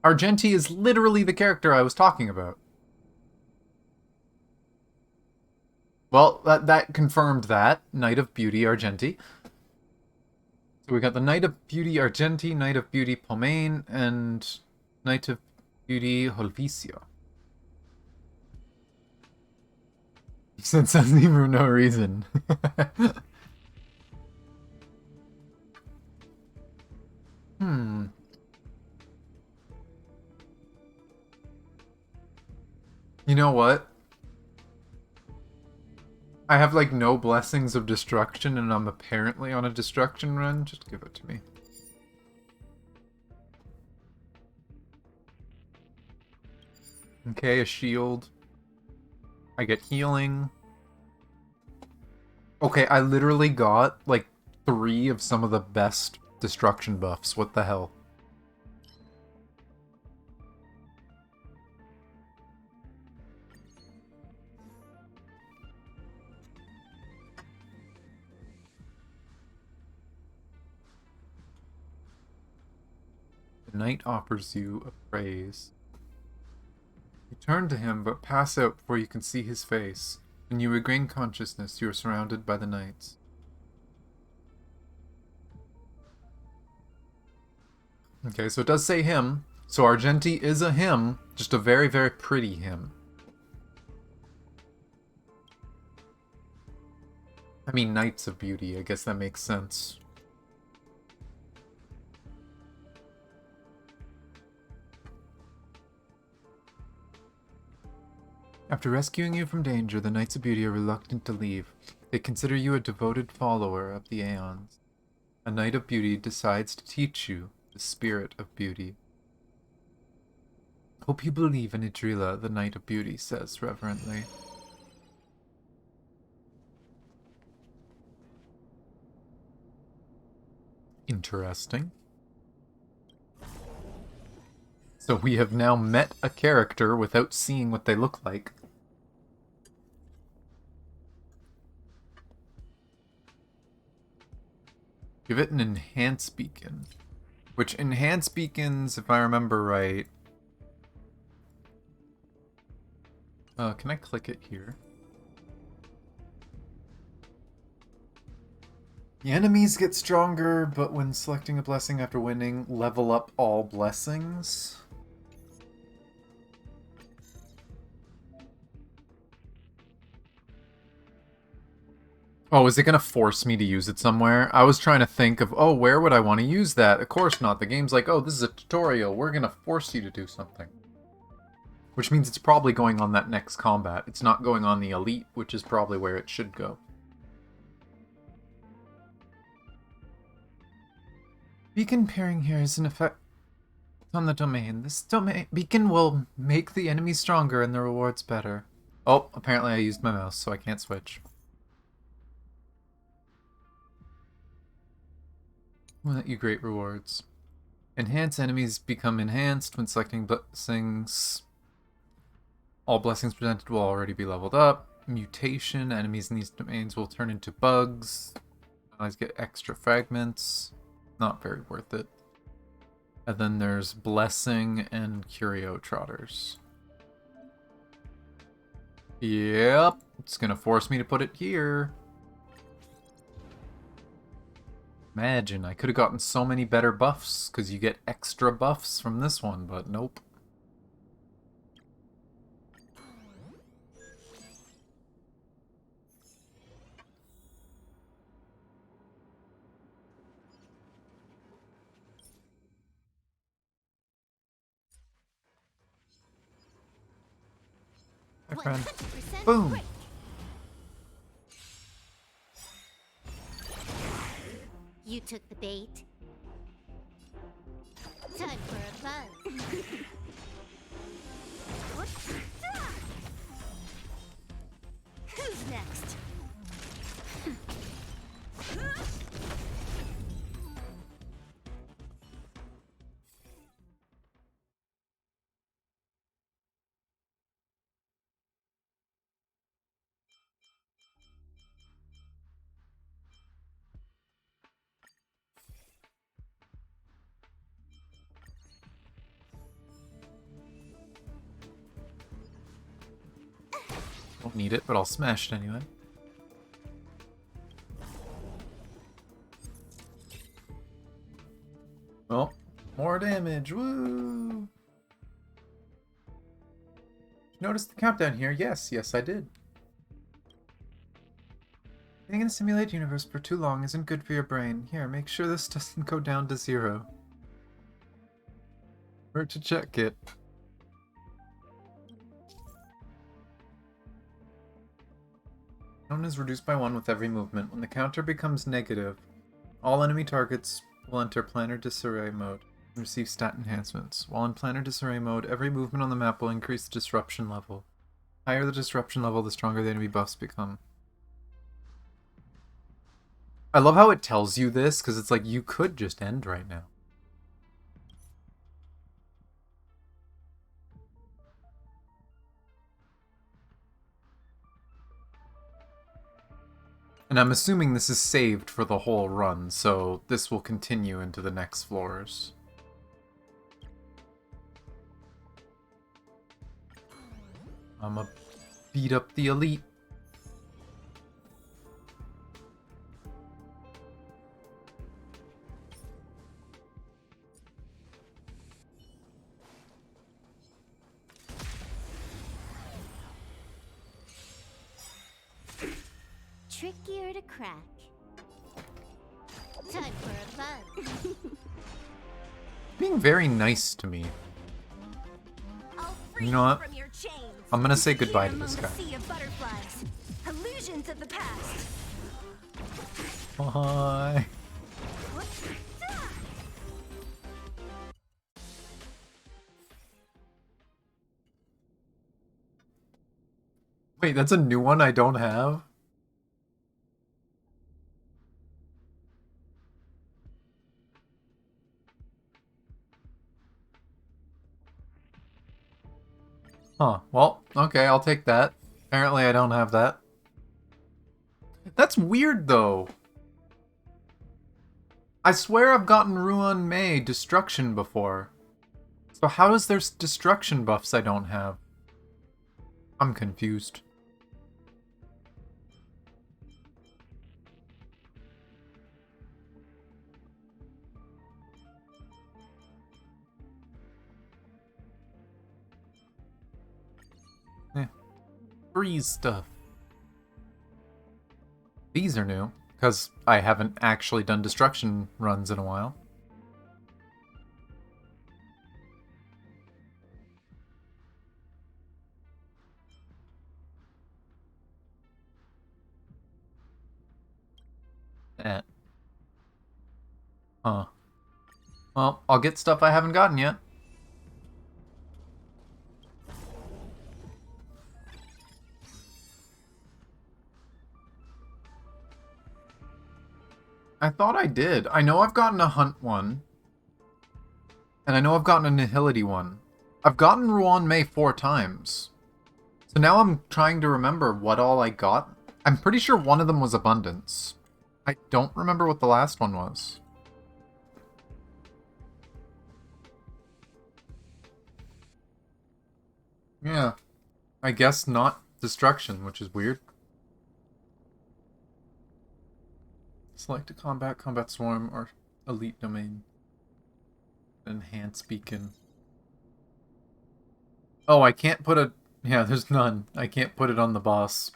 Argenti is literally the character I was talking about. Well, that confirmed that. Knight of Beauty Argenti. So we got the Knight of Beauty Argenti, Knight of Beauty Pomain, and Knight of Beauty Holvicio. He said something for no reason. You know what? I have like no blessings of destruction and I'm apparently on a destruction run. Just give it to me. Okay, a shield. I get healing. Okay, I literally got like 3 of some of the best destruction buffs. What the hell? The knight offers you a praise. You turn to him, but pass out before you can see his face. When you regain consciousness, you are surrounded by the knights. Okay, so it does say him. So Argenti is a him, just a very, very pretty him. I mean, Knights of Beauty, I guess that makes sense. After rescuing you from danger, the Knights of Beauty are reluctant to leave. They consider you a devoted follower of the Aeons. A Knight of Beauty decides to teach you the spirit of beauty. Hope you believe in Idrila, the Knight of Beauty says reverently. Interesting. So we have now met a character without seeing what they look like. Give it an enhance beacon. Which enhance beacons, if I remember right... can I click it here? The enemies get stronger, but when selecting a blessing after winning, level up all blessings. Oh, is it going to force me to use it somewhere? I was trying to think of, oh, where would I want to use that? Of course not. The game's like, oh, this is a tutorial. We're going to force you to do something. Which means it's probably going on that next combat. It's not going on the elite, which is probably where it should go. Beacon pairing here is an effect on the domain. This beacon will make the enemy stronger and the rewards better. Oh, apparently I used my mouse, so I can't switch. will net you great rewards. Enhance enemies become enhanced when selecting blessings. All blessings presented will already be leveled up. Mutation, enemies in these domains will turn into bugs. Allies get extra fragments. Not very worth it. And then there's Blessing and Curio Trotters. Yep, it's gonna force me to put it here. Imagine, I could have gotten so many better buffs, because you get extra buffs from this one, but nope. My friend. 100% Boom! quick. You took the bait. Time for a buzz. Who's next? Don't need it, but I'll smash it anyway. Well, more damage, woo! Notice the countdown here? Yes, I did. Being in a simulated universe for too long isn't good for your brain. Here, make sure this doesn't go down to 0. Where to check it? Count is reduced by 1 with every movement. When the counter becomes negative, all enemy targets will enter planar disarray mode and receive stat enhancements. While in planar disarray mode, every movement on the map will increase the disruption level. Higher the disruption level, the stronger the enemy buffs become. I love how it tells you this, because it's like, you could just end right now. And I'm assuming this is saved for the whole run, so this will continue into the next floors. I'ma beat up the elite. Trickier to crack. Time for a buzz. Being very nice to me. I'll free You know what? from your chains. I'm gonna say Here goodbye to among this the guy. sea of butterflies. Illusions of the past. Bye. Wait, that's a new one I don't have? Huh, well, okay, I'll take that. Apparently I don't have that. That's weird, though. I swear I've gotten Ruan Mei Destruction before. So how is there destruction buffs I don't have? I'm confused. Freeze stuff. These are new, because I haven't actually done destruction runs in a while. Eh. Huh. Well, I'll get stuff I haven't gotten yet. I thought I did. I know I've gotten a hunt one. And I know I've gotten a nihility one. I've gotten Ruan Mei 4 times. So now I'm trying to remember what all I got. I'm pretty sure one of them was abundance. I don't remember what the last one was. Yeah. I guess not destruction, which is weird. Select a combat swarm, or elite domain. Enhance beacon. Oh, I can't put a... Yeah, there's none. I can't put it on the boss.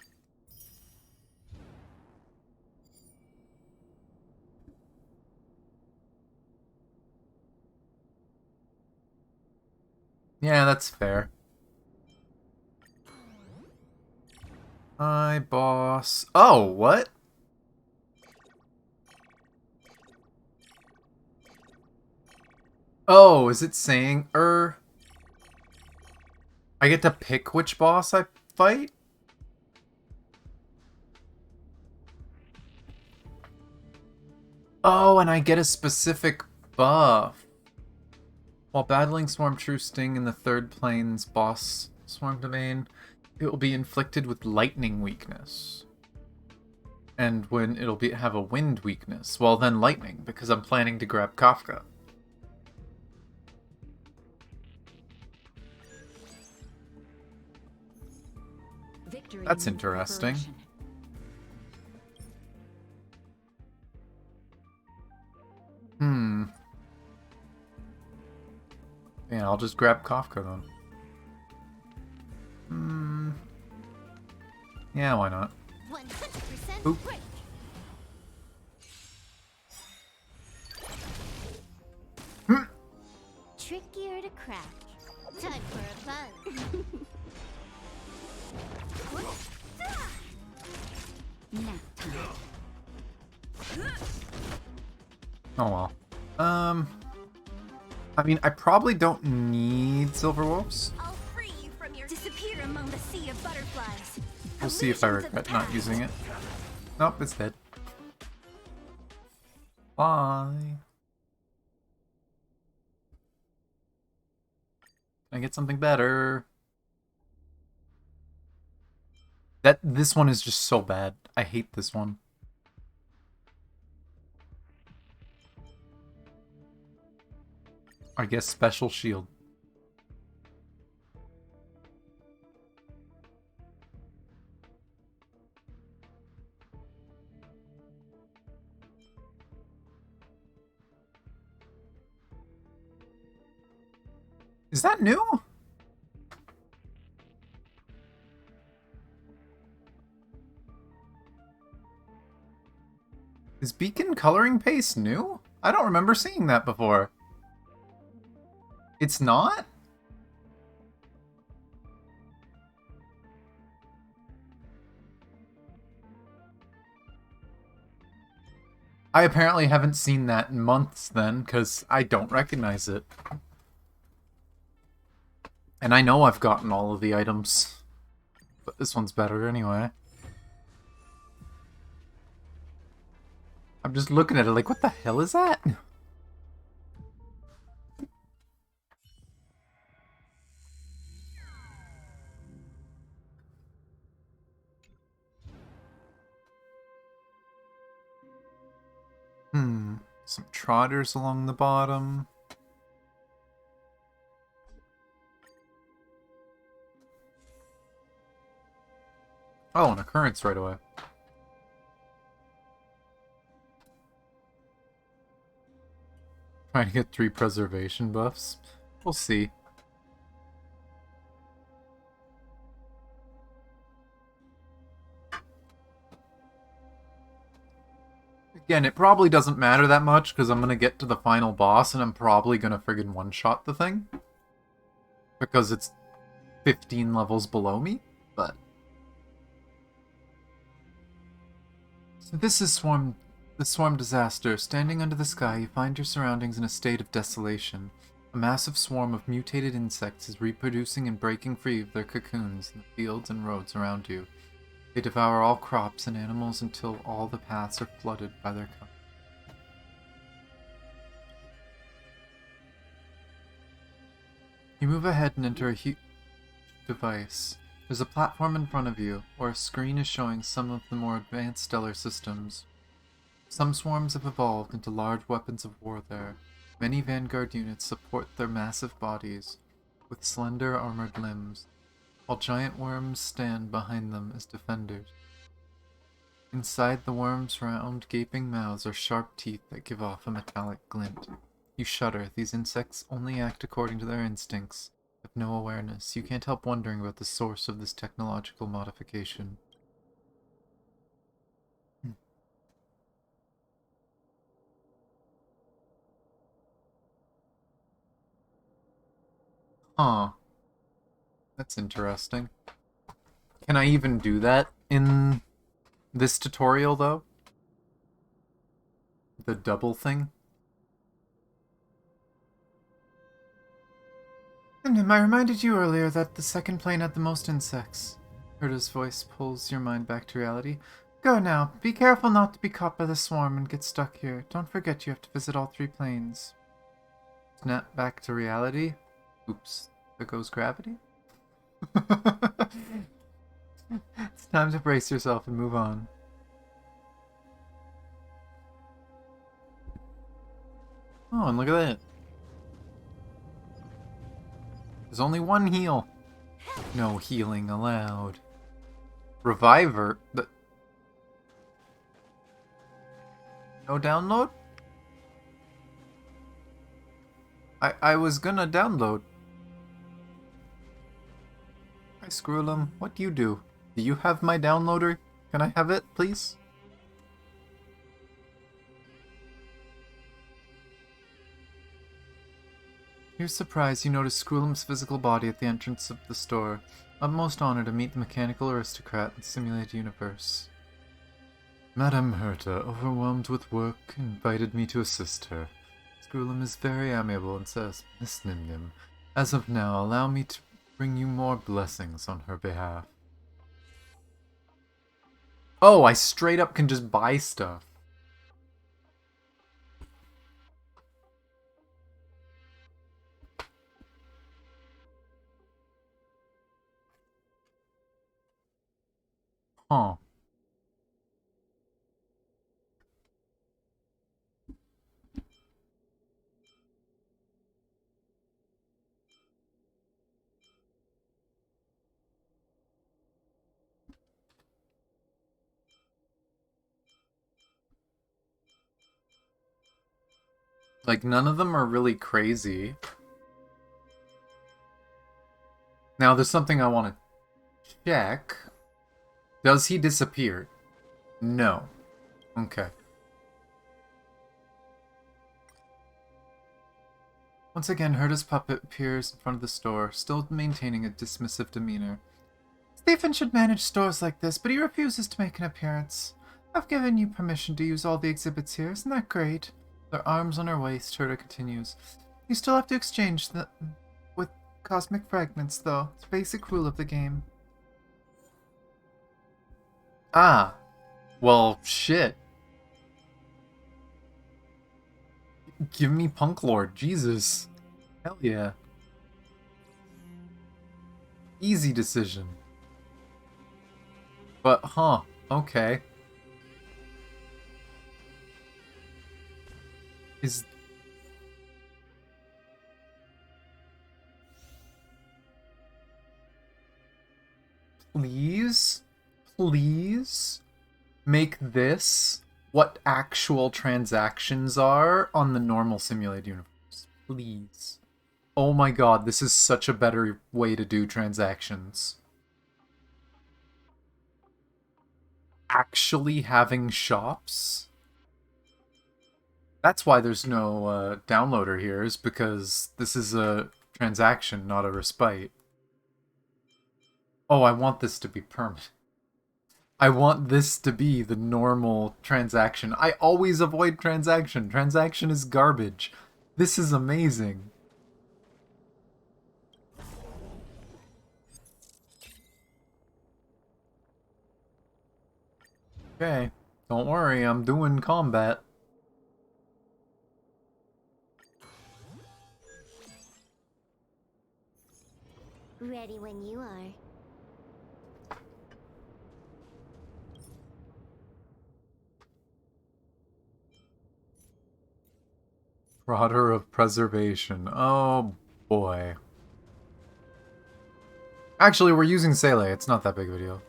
Yeah, that's fair. Hi, boss. Oh, what? Oh, is it saying, I get to pick which boss I fight? Oh, and I get a specific buff. While battling Swarm True Sting in the 3rd plane's boss Swarm domain, it will be inflicted with lightning weakness. And when it'll have a wind weakness, well then lightning, because I'm planning to grab Kafka. That's interesting. Yeah, I'll just grab Kafka then. Yeah, why not? 100% Oop. break. Trickier to crack. Time for a fun. Nap time. Oh well. I mean, I probably don't need Silver Wolves. I'll free you from your disappear among the sea of butterflies. We'll see if I Illusions of the regret not past. using it. Nope, it's dead. Bye. Can I get something better? This one is just so bad. I hate this one. I guess special shield. Is that new? Is beacon coloring paste new? I don't remember seeing that before. It's not? I apparently haven't seen that in months then, because I don't recognize it. And I know I've gotten all of the items. But this one's better anyway. I'm just looking at it like, what the hell is that? Some trotters along the bottom. Oh, an occurrence right away. Trying to get 3 preservation buffs. We'll see. Again, it probably doesn't matter that much, because I'm going to get to the final boss, and I'm probably going to friggin' one-shot the thing. Because it's 15 levels below me, but... So this is the Swarm Disaster. Standing under the sky, you find your surroundings in a state of desolation. A massive swarm of mutated insects is reproducing and breaking free of their cocoons in the fields and roads around you. They devour all crops and animals until all the paths are flooded by their kind. You move ahead and enter a huge device. There's a platform in front of you, where a screen is showing some of the more advanced stellar systems. Some swarms have evolved into large weapons of war there. Many vanguard units support their massive bodies, with slender armored limbs, while giant worms stand behind them as defenders. Inside the worms' round, gaping mouths are sharp teeth that give off a metallic glint. You shudder. These insects only act according to their instincts, have no awareness. You can't help wondering about the source of this technological modification. Huh. That's interesting. Can I even do that in this tutorial, though? The double thing? I reminded you earlier that the second plane had the most insects. Herda's voice pulls your mind back to reality. Go now. Be careful not to be caught by the swarm and get stuck here. Don't forget you have to visit all 3 planes. Snap back to reality? Oops. There goes gravity? It's time to brace yourself and move on. Oh, and look at that. There's only one heal. No healing allowed. Reviver? No download? I was gonna download. Hi, Screwlum. What do you do? Do you have my downloader? Can I have it, please? To your surprise, you notice Screwlum's physical body at the entrance of the store. Utmost honor to meet the mechanical aristocrat in the simulated universe. Madame Herta, overwhelmed with work, invited me to assist her. Screwlum is very amiable and says, Miss Nimnim, as of now, allow me to bring you more blessings on her behalf. Oh, I straight up can just buy stuff. Huh. Like, none of them are really crazy. Now, there's something I want to check. Does he disappear? No. Okay. Once again, Herda's puppet appears in front of the store, still maintaining a dismissive demeanor. Stephen should manage stores like this, but he refuses to make an appearance. I've given you permission to use all the exhibits here, isn't that great? Their arms on her waist, Herda continues. You still have to exchange them with cosmic fragments, though. It's a basic rule of the game. Ah. Well, shit. Give me Punk Lord, Jesus. Hell yeah. Easy decision. But, huh, okay. Is... Please? Please? Make this what actual transactions are on the normal simulated universe. Please. Oh my god, this is such a better way to do transactions. Actually having shops? That's why there's no downloader here, is because this is a transaction, not a respite. Oh, I want this to be permanent. I want this to be the normal transaction. I always avoid transaction. Transaction is garbage. This is amazing. Okay, don't worry, I'm doing combat. Ready when you are. Prodder of Preservation. Oh boy. Actually, we're using Sele. It's not that big of a deal.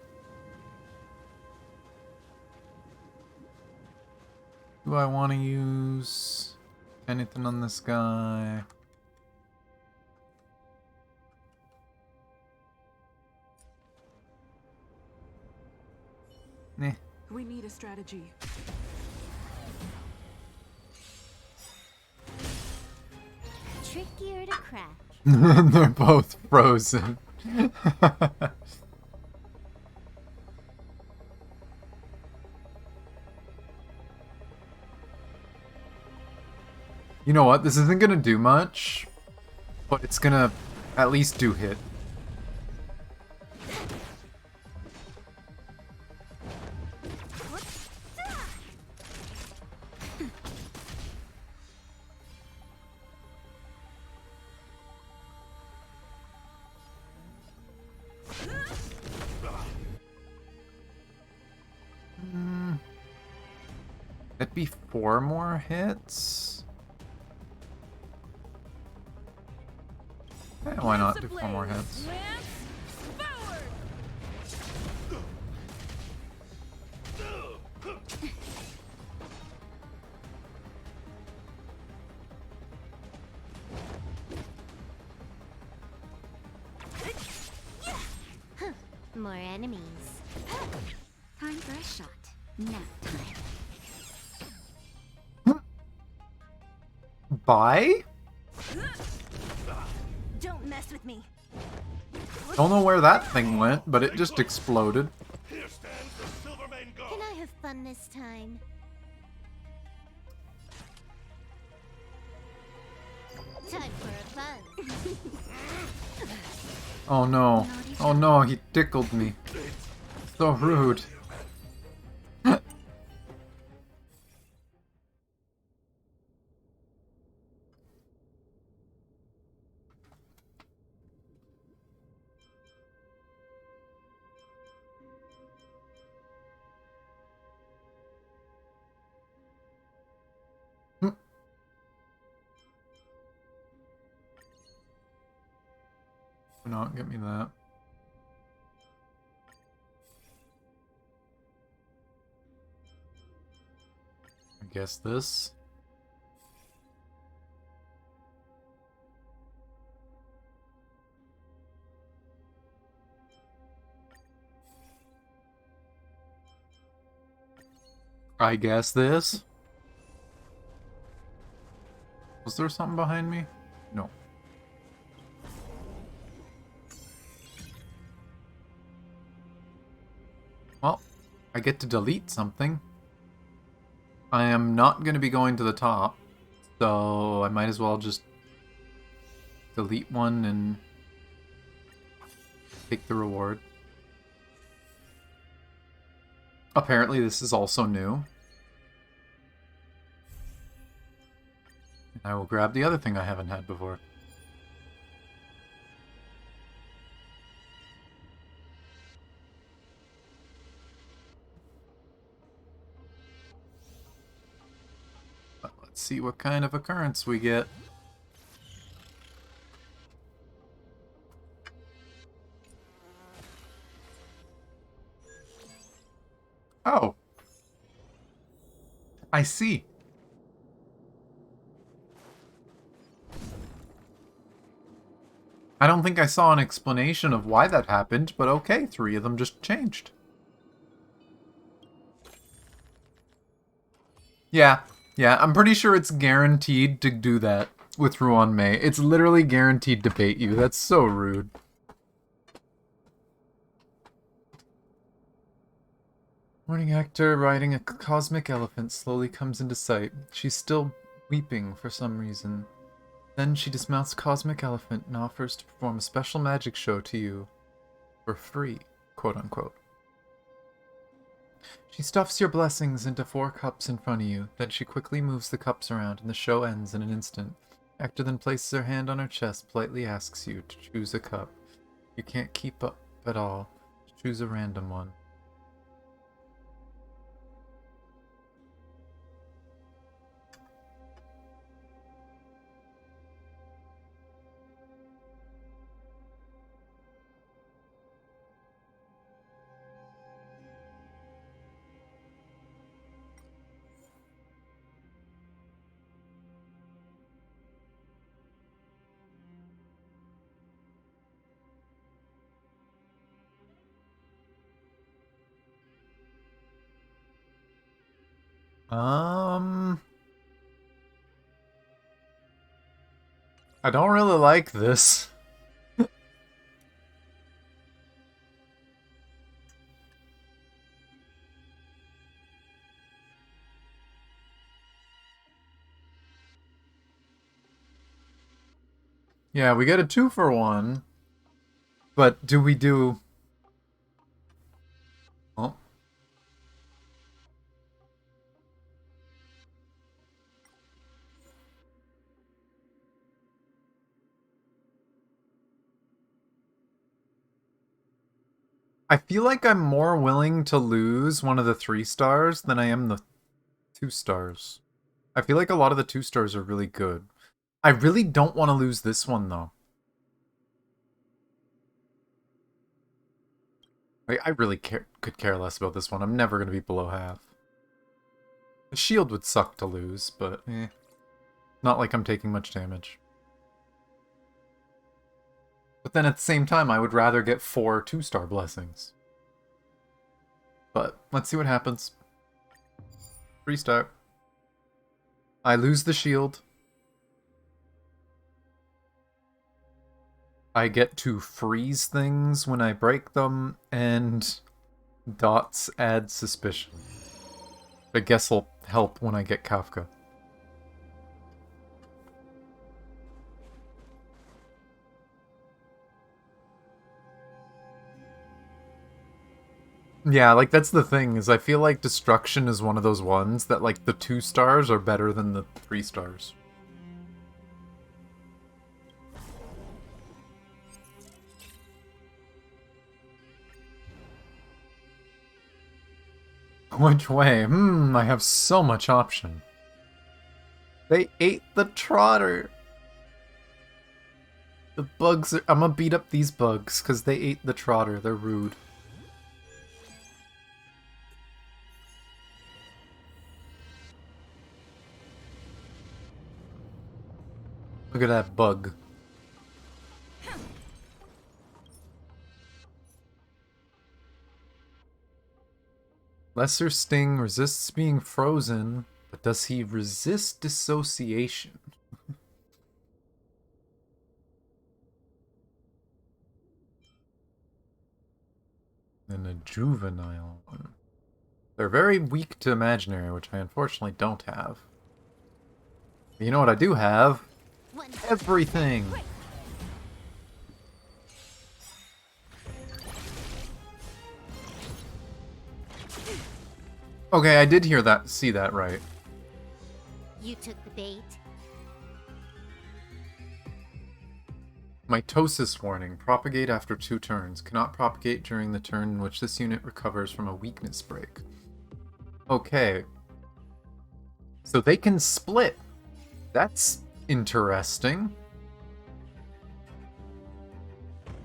Do I want to use anything on this guy? Nah. We need a strategy. Trickier to crack. They're both frozen. You know what? This isn't gonna do much, but it's gonna at least do hit. That'd be 4 more hits. Yeah, why not do 4 more hits? More enemies. Time for a shot. Nap time. Bye? Don't mess with me. Don't know where that thing went, but it just exploded. Can I have fun this time? Time for a fun. Oh no. Oh no, he tickled me. So rude. Not get me that. I guess this. I guess this. Was there something behind me? No. Well, I get to delete something. I am not going to be going to the top, so I might as well just delete one and take the reward. Apparently this is also new. And I will grab the other thing I haven't had before. Let's see what kind of occurrence we get. Oh. I see. I don't think I saw an explanation of why that happened, but okay, 3 of them just changed. Yeah, I'm pretty sure it's guaranteed to do that with Ruan Mei. It's literally guaranteed to bait you. That's so rude. Morning actor riding a cosmic elephant slowly comes into sight. She's still weeping for some reason. Then she dismounts Cosmic Elephant and offers to perform a special magic show to you for free, quote unquote. She stuffs your blessings into 4 cups in front of you, then she quickly moves the cups around and the show ends in an instant. Actor then places her hand on her chest, politely asks you to choose a cup. You can't keep up at all. Choose a random one. I don't really like this. Yeah, we get a 2-for-1. But do we do... Oh. I feel like I'm more willing to lose one of the 3 stars than I am the 2 stars. I feel like a lot of the 2 stars are really good. I really don't want to lose this one, though. I really could care less about this one. I'm never going to be below half. The shield would suck to lose, but eh. Not like I'm taking much damage. But then at the same time, I would rather get 4 2-star blessings. But let's see what happens. Restart. I lose the shield. I get to freeze things when I break them, and dots add suspicion. I guess will help when I get Kafka. Yeah, like that's the thing, is I feel like Destruction is one of those ones that like the 2 stars are better than the 3 stars. Which way? I have so much option. They ate the trotter! The bugs are... I'm gonna beat up these bugs, because they ate the trotter. They're rude. Look at that bug. Lesser Sting resists being frozen, but does he resist dissociation? And a juvenile one. They're very weak to imaginary, which I unfortunately don't have. But you know what I do have? Everything! Okay, I did hear that, see that right. You took the bait. Mitosis warning. Propagate after 2 turns. Cannot propagate during the turn in which this unit recovers from a weakness break. Okay. So they can split. That's interesting.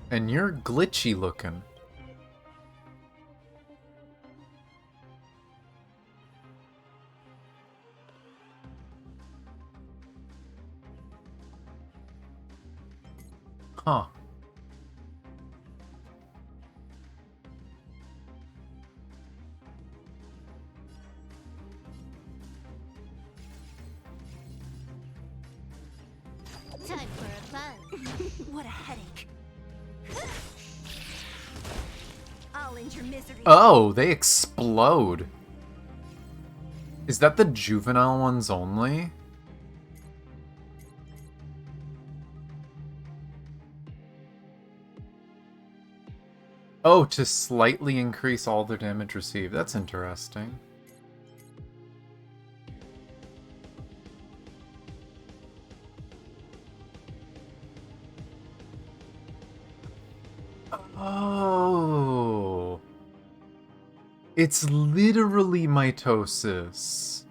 And you're glitchy looking. Huh. Time for a fun. What a headache. I'll end your misery. Oh, they explode. Is that the juvenile ones only? Oh, to slightly increase all their damage received. That's interesting. Oh. It's literally mitosis.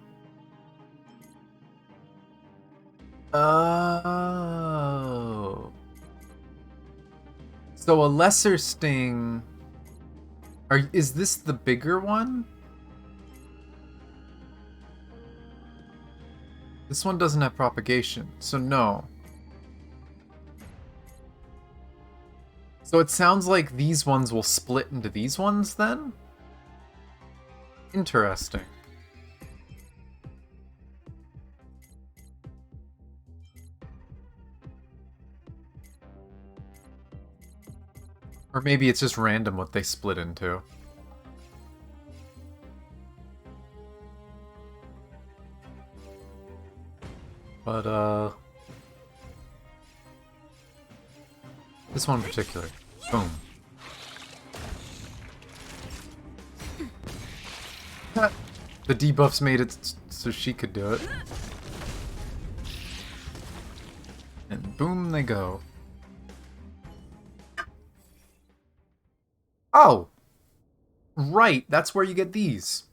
Oh. So a lesser sting... is this the bigger one? This one doesn't have propagation, so no. So it sounds like these ones will split into these ones then? Interesting. Or maybe it's just random what they split into. But, this one in particular. Boom. The debuffs made it so she could do it. And boom they go. Oh! Right, that's where you get these.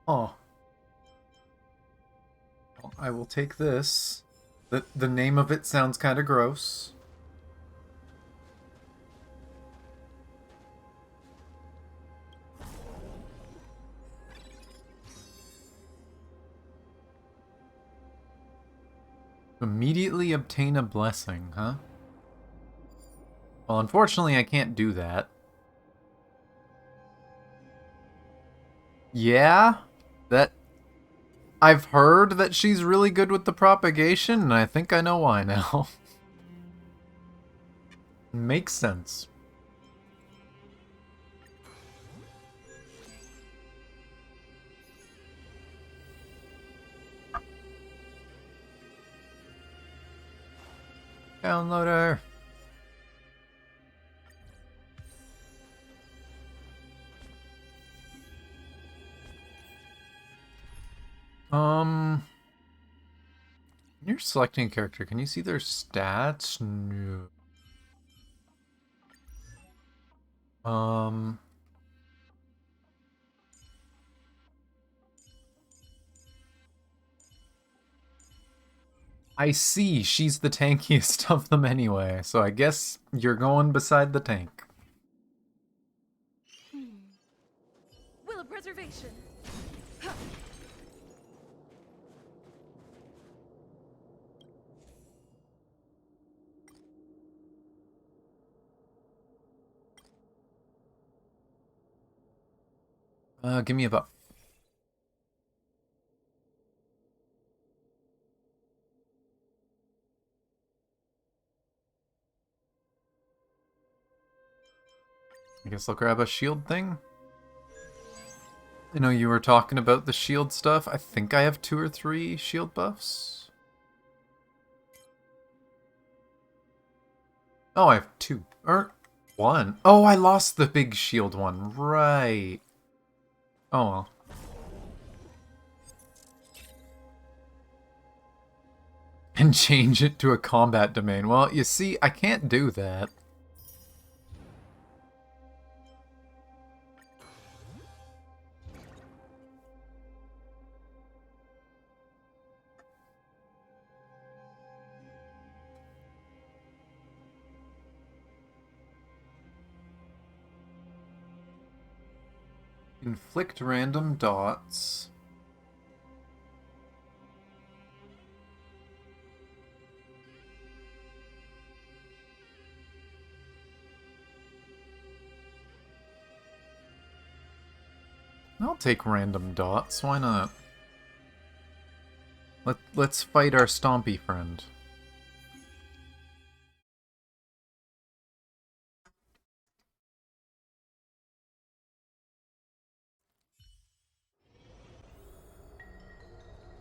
Oh. Well, I will take this. The name of it sounds kind of gross. Immediately obtain a blessing, huh? Well, unfortunately, I can't do that. Yeah? That... I've heard that she's really good with the propagation, and I think I know why now. Makes sense. Downloader. When you're selecting a character, can you see their stats? No. I see. She's the tankiest of them anyway, so I guess you're going beside the tank. Will of preservation. Give me a buff. I guess I'll grab a shield thing. I know you were talking about the shield stuff. I think I have 2 or 3 shield buffs. Oh, I have 2. Or 1. Oh, I lost the big shield one. Right. Oh well. And change it to a combat domain. Well, you see, I can't do that. Inflict random dots. I'll take random dots, why not? Let's fight our stompy friend.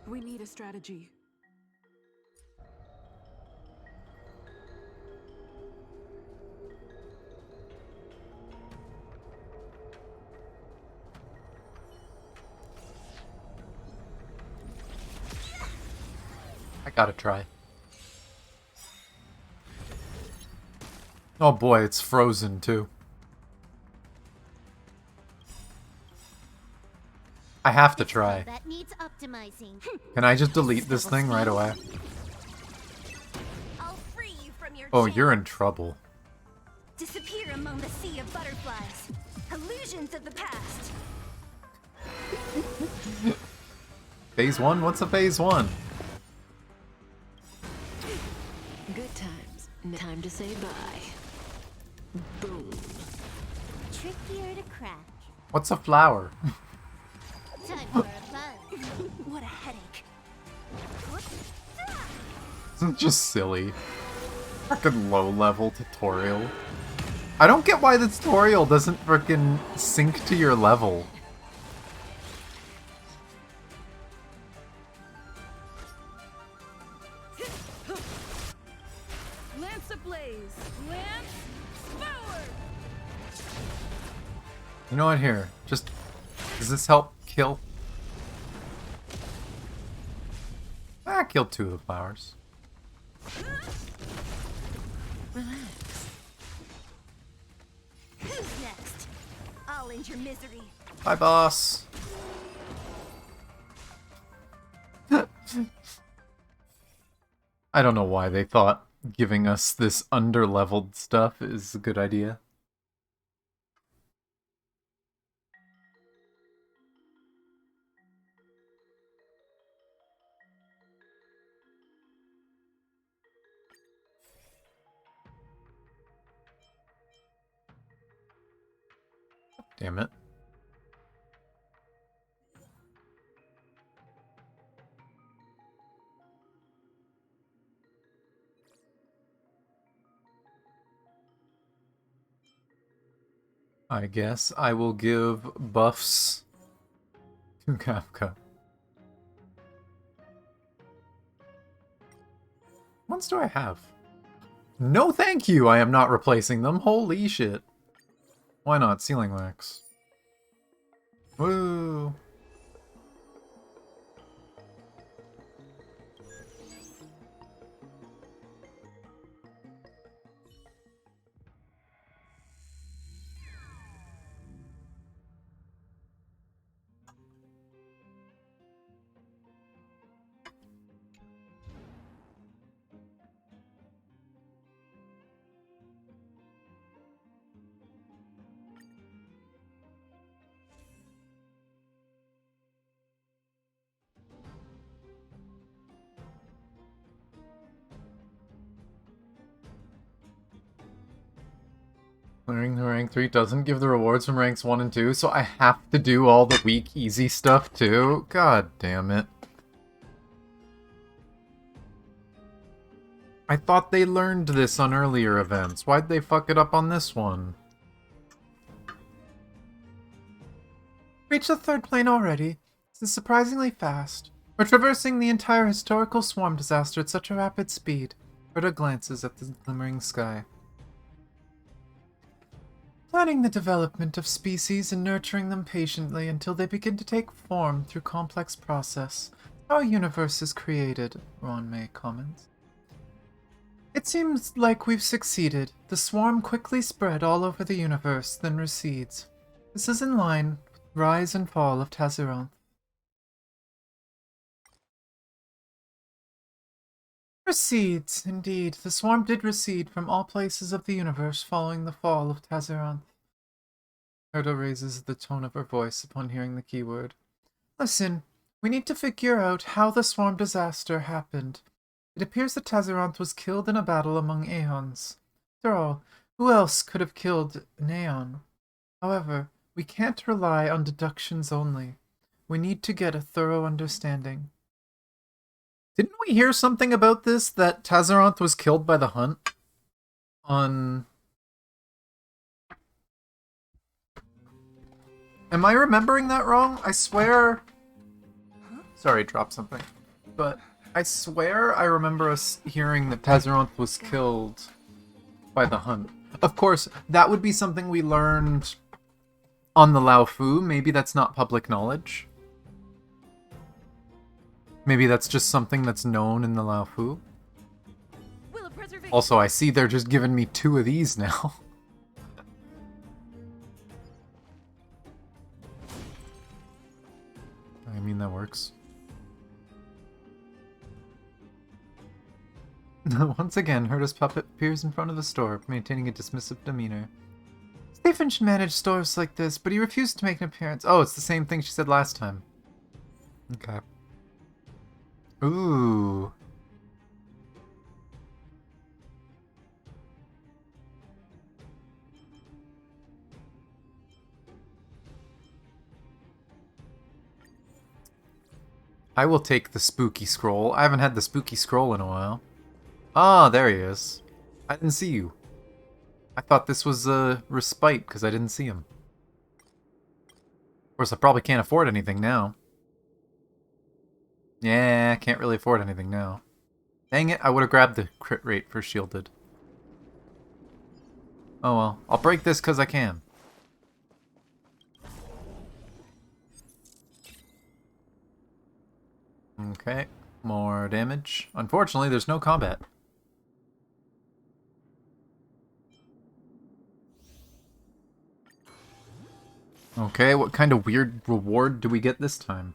We need a strategy. Gotta try. Oh boy, it's frozen too. I have to try. That needs optimizing. Can I just delete this thing right away? I'll free you from your Oh, chain. you're in trouble. Disappear among the sea of butterflies. Illusions of the past. Phase 1? What's a phase 1? Good times. Time to say bye. Boom. Trickier to crack. What's a flower? Time for a buzz. What a headache. This is just silly. Frickin' low-level tutorial. I don't get why the tutorial doesn't frickin' sync to your level. Lance ablaze. Lance forward. You know what, here? Just... Does this help kill? Ah, killed 2 of the flowers. Relax. Who's next? I'll end your misery. Bye, boss. I don't know why they thought giving us this under-leveled stuff is a good idea. Damn it. I guess I will give buffs to Kafka. What ones do I have? No thank you, I am not replacing them. Holy shit. Why not? Sealing wax. Woo! Clearing the rank 3 doesn't give the rewards from ranks 1 and 2, so I have to do all the weak, easy stuff too? God damn it. I thought they learned this on earlier events. Why'd they fuck it up on this one? Reached the 3rd plane already. This is surprisingly fast. We're traversing the entire historical swarm disaster at such a rapid speed. Berta glances at the glimmering sky. Planning the development of species and nurturing them patiently until they begin to take form through complex process. Our universe is created, Ron May comments. It seems like we've succeeded. The swarm quickly spread all over the universe, then recedes. This is in line with the rise and fall of Tazironth. Recedes, indeed. The swarm did recede from all places of the universe following the fall of Tazironth. Erda raises the tone of her voice upon hearing the keyword. Listen, we need to figure out how the swarm disaster happened. It appears that Tazironth was killed in a battle among Aeons. After all, who else could have killed an Aeon? However, we can't rely on deductions only. We need to get a thorough understanding. Didn't we hear something about this, that Tazironth was killed by the hunt? Am I remembering that wrong? I swear... Sorry, drop something. But I swear I remember us hearing that Tazironth was killed by the hunt. Of course, that would be something we learned on the Lao Fu. Maybe that's not public knowledge. Maybe that's just something that's known in the Laofu. Will of preservation. Also, I see they're just giving me 2 of these now. I mean, that works. Once again, Herta's puppet appears in front of the store, maintaining a dismissive demeanor. Stephen should manage stores like this, but he refused to make an appearance. Oh, it's the same thing she said last time. Okay. Ooh. I will take the spooky scroll. I haven't had the spooky scroll in a while. Ah, there he is. I didn't see you. I thought this was a respite because I didn't see him. Of course, I probably can't afford anything now. Yeah, I can't really afford anything now. Dang it, I would have grabbed the crit rate for shielded. Oh well, I'll break this because I can. Okay, more damage. Unfortunately, there's no combat. Okay, what kind of weird reward do we get this time?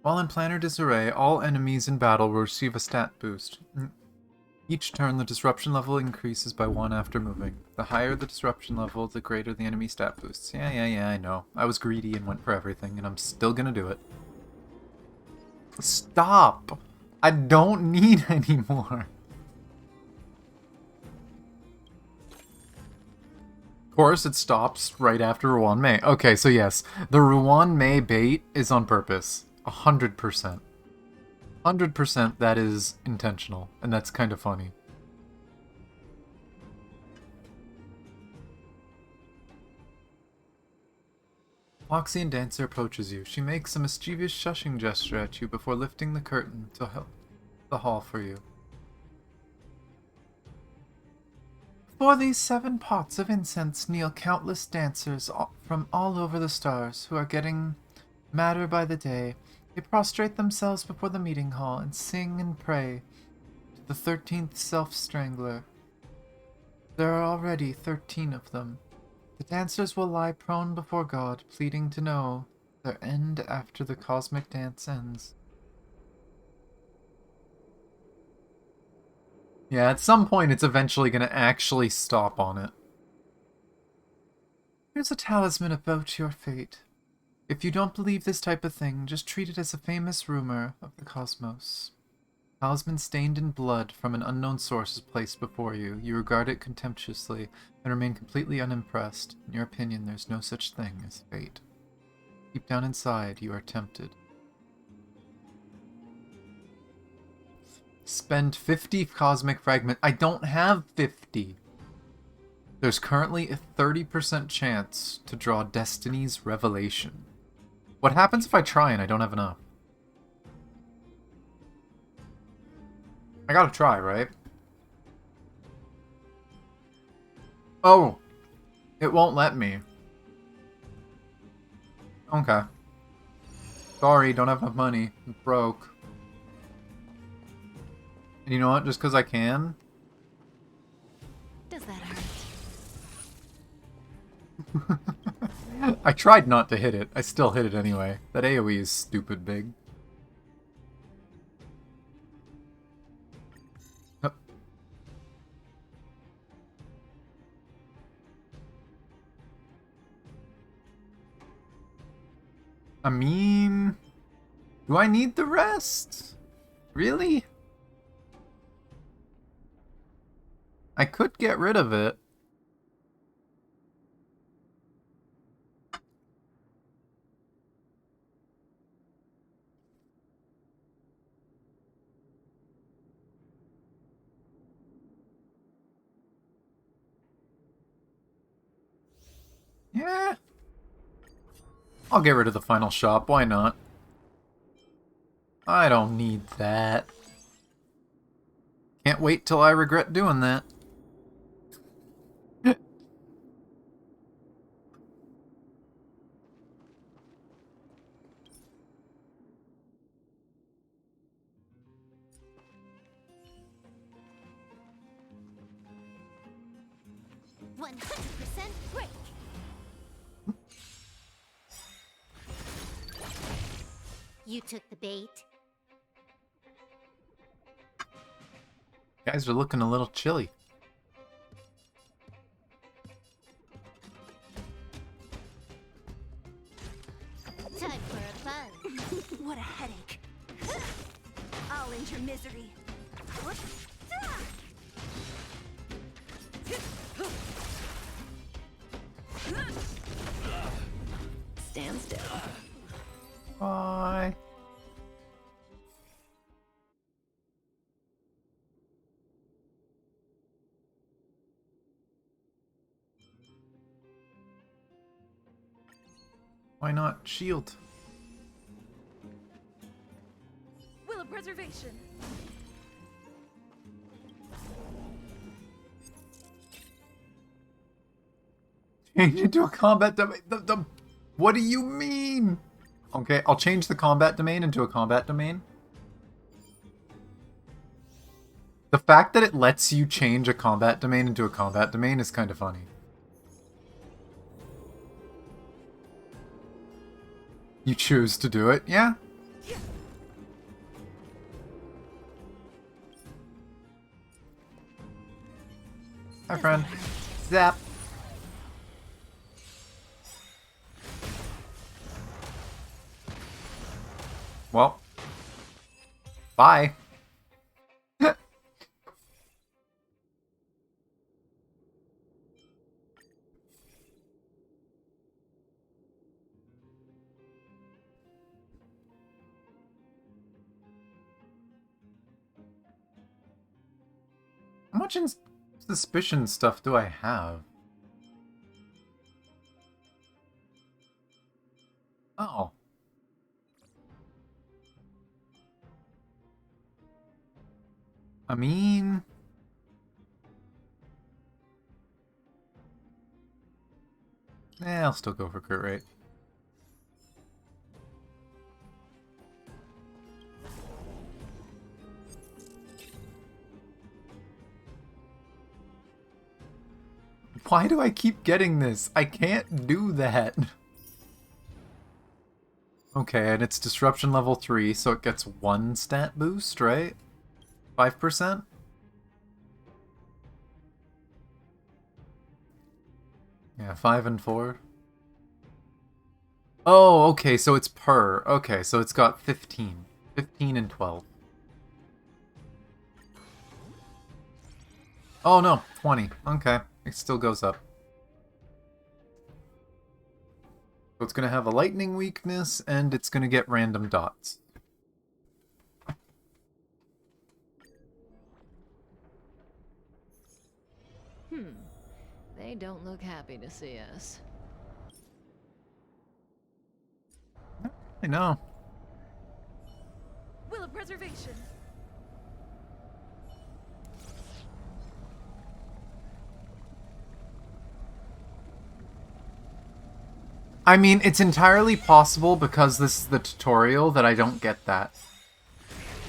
While in planar disarray, all enemies in battle will receive a stat boost. Each turn, the disruption level increases by 1 after moving. The higher the disruption level, the greater the enemy stat boosts. Yeah, I know. I was greedy and went for everything, and I'm still gonna do it. Stop! I don't need any more. Of course, it stops right after Ruan Mei. Okay, so yes, the Ruan Mei bait is on purpose. 100%. 100% that is intentional, and that's kind of funny. Loxian Dancer approaches you. She makes a mischievous shushing gesture at you before lifting the curtain to help the hall for you. Before these 7 pots of incense kneel countless dancers from all over the stars who are getting madder by the day. They prostrate themselves before the meeting hall and sing and pray to the 13th self-strangler. There are already 13 of them. The dancers will lie prone before God, pleading to know their end after the cosmic dance ends. Yeah, at some point it's eventually going to actually stop on it. Here's a talisman about your fate. If you don't believe this type of thing, just treat it as a famous rumor of the cosmos. Talisman stained in blood from an unknown source is placed before you. You regard it contemptuously and remain completely unimpressed. In your opinion, there's no such thing as fate. Deep down inside, you are tempted. Spend 50 cosmic fragment. I don't have 50. There's currently a 30% chance to draw Destiny's Revelation. What happens if I try and I don't have enough? I gotta try, right? Oh! It won't let me. Okay. Sorry, don't have enough money. I'm broke. And you know what? Just because I can? Does that hurt? I tried not to hit it. I still hit it anyway. That AoE is stupid big. Oh. I mean... do I need the rest? Really? I could get rid of it. Yeah. I'll get rid of the final shop, why not? I don't need that. Can't wait till I regret doing that. 100% break. You took the bait. Guys are looking a little chilly. Time for a fun. What a headache. I'll end your misery. Stand still. Bye. Why not shield? Will of preservation. Change into a combat domain. What do you mean? Okay, I'll change the combat domain into a combat domain. The fact that it lets you change a combat domain into a combat domain is kind of funny. You choose to do it, yeah? Hi, friend. Zap. Well. Bye. How much suspicion stuff do I have? Oh. I mean... I'll still go for crit rate. Why do I keep getting this? I can't do that. Okay, and it's disruption level 3, so it gets 1 stat boost, right? 5%? Yeah, 5 and 4. Oh, okay, so it's per. Okay, so it's got 15. 15 and 12. Oh no, 20. Okay, it still goes up. So it's going to have a lightning weakness, and it's going to get random dots. They don't look happy to see us. I know. Will of preservation. I mean, it's entirely possible because this is the tutorial that I don't get that.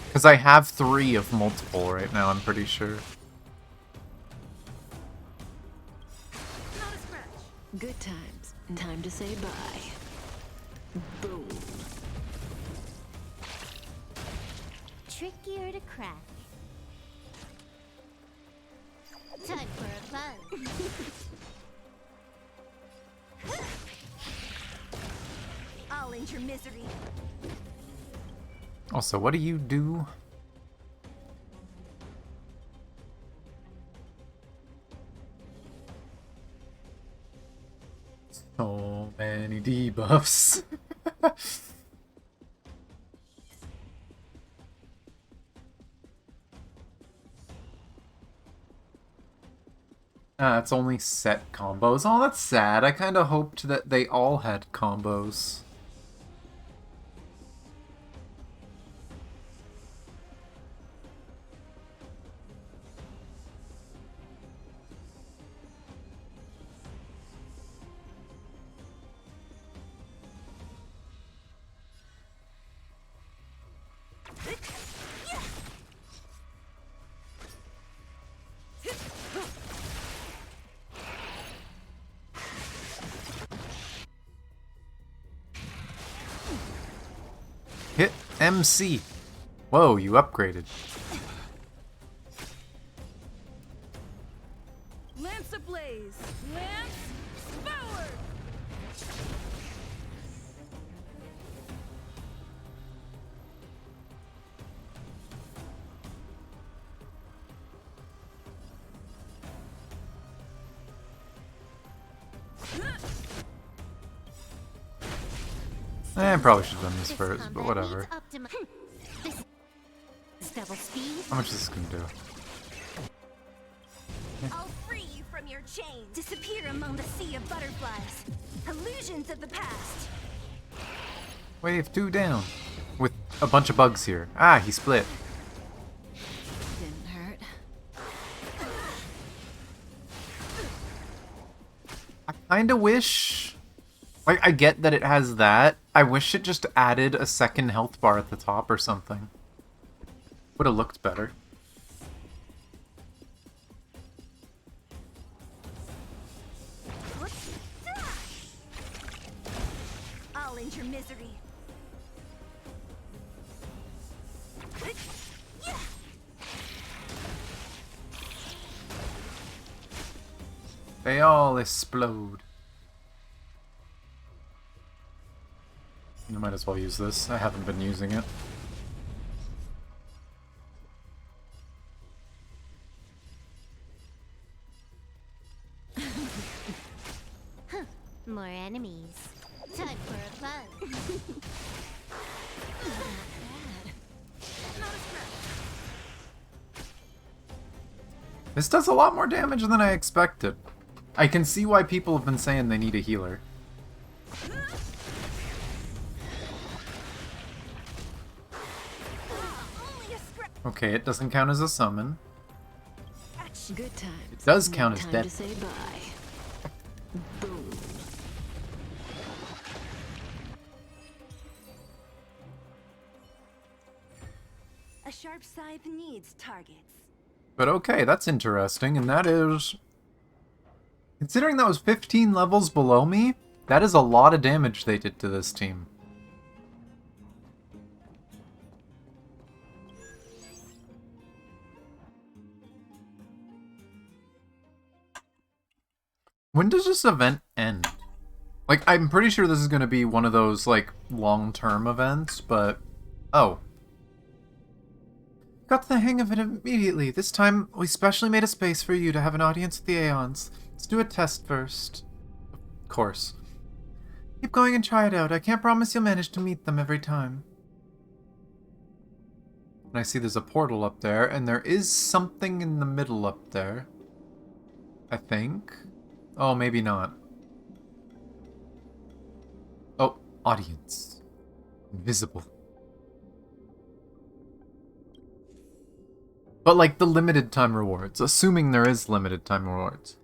Because I have 3 of multiple right now, I'm pretty sure. Not a scratch. Good times. Time to say bye. Boom. Trickier to crack. Time for a fun. I'll end your misery. Also, what do you do? So many debuffs. It's only set combos. Oh, that's sad. I kind of hoped that they all had combos. MC. Whoa, you upgraded. Lance ablaze. Lance forward. I probably should have done this This first, but combat whatever. needs This is double speed. How much is this gonna do? I'll free you from your chains. Disappear among the sea of butterflies. Illusions of the past. Wave 2 down. With a bunch of bugs here. Ah, he split. Didn't hurt. I kinda wish... Like, I get that it has that. I wish it just added a second health bar at the top or something. Would have looked better. I'll end your misery. They all explode. I might as well use this. I haven't been using it. More enemies. Time for a fun. Not a scratch. This does a lot more damage than I expected. I can see why people have been saying they need a healer. Only a scratch. Okay, it doesn't count as a summon. Good times. It does count as Time death. to say bye. Boom. A sharp scythe needs targets. But okay, that's interesting, and that is... Considering that was 15 levels below me, that is a lot of damage they did to this team. When does this event end? Like, I'm pretty sure this is going to be one of those, like, long-term events, but... Oh. Got the hang of it immediately. This time, we specially made a space for you to have an audience with the Aeons. Let's do a test first. Of course. Keep going and try it out. I can't promise you'll manage to meet them every time. And I see there's a portal up there, and there is something in the middle up there. I think. Oh, maybe not. Oh, audience. Invisible. But like the limited time rewards, assuming there is limited time rewards.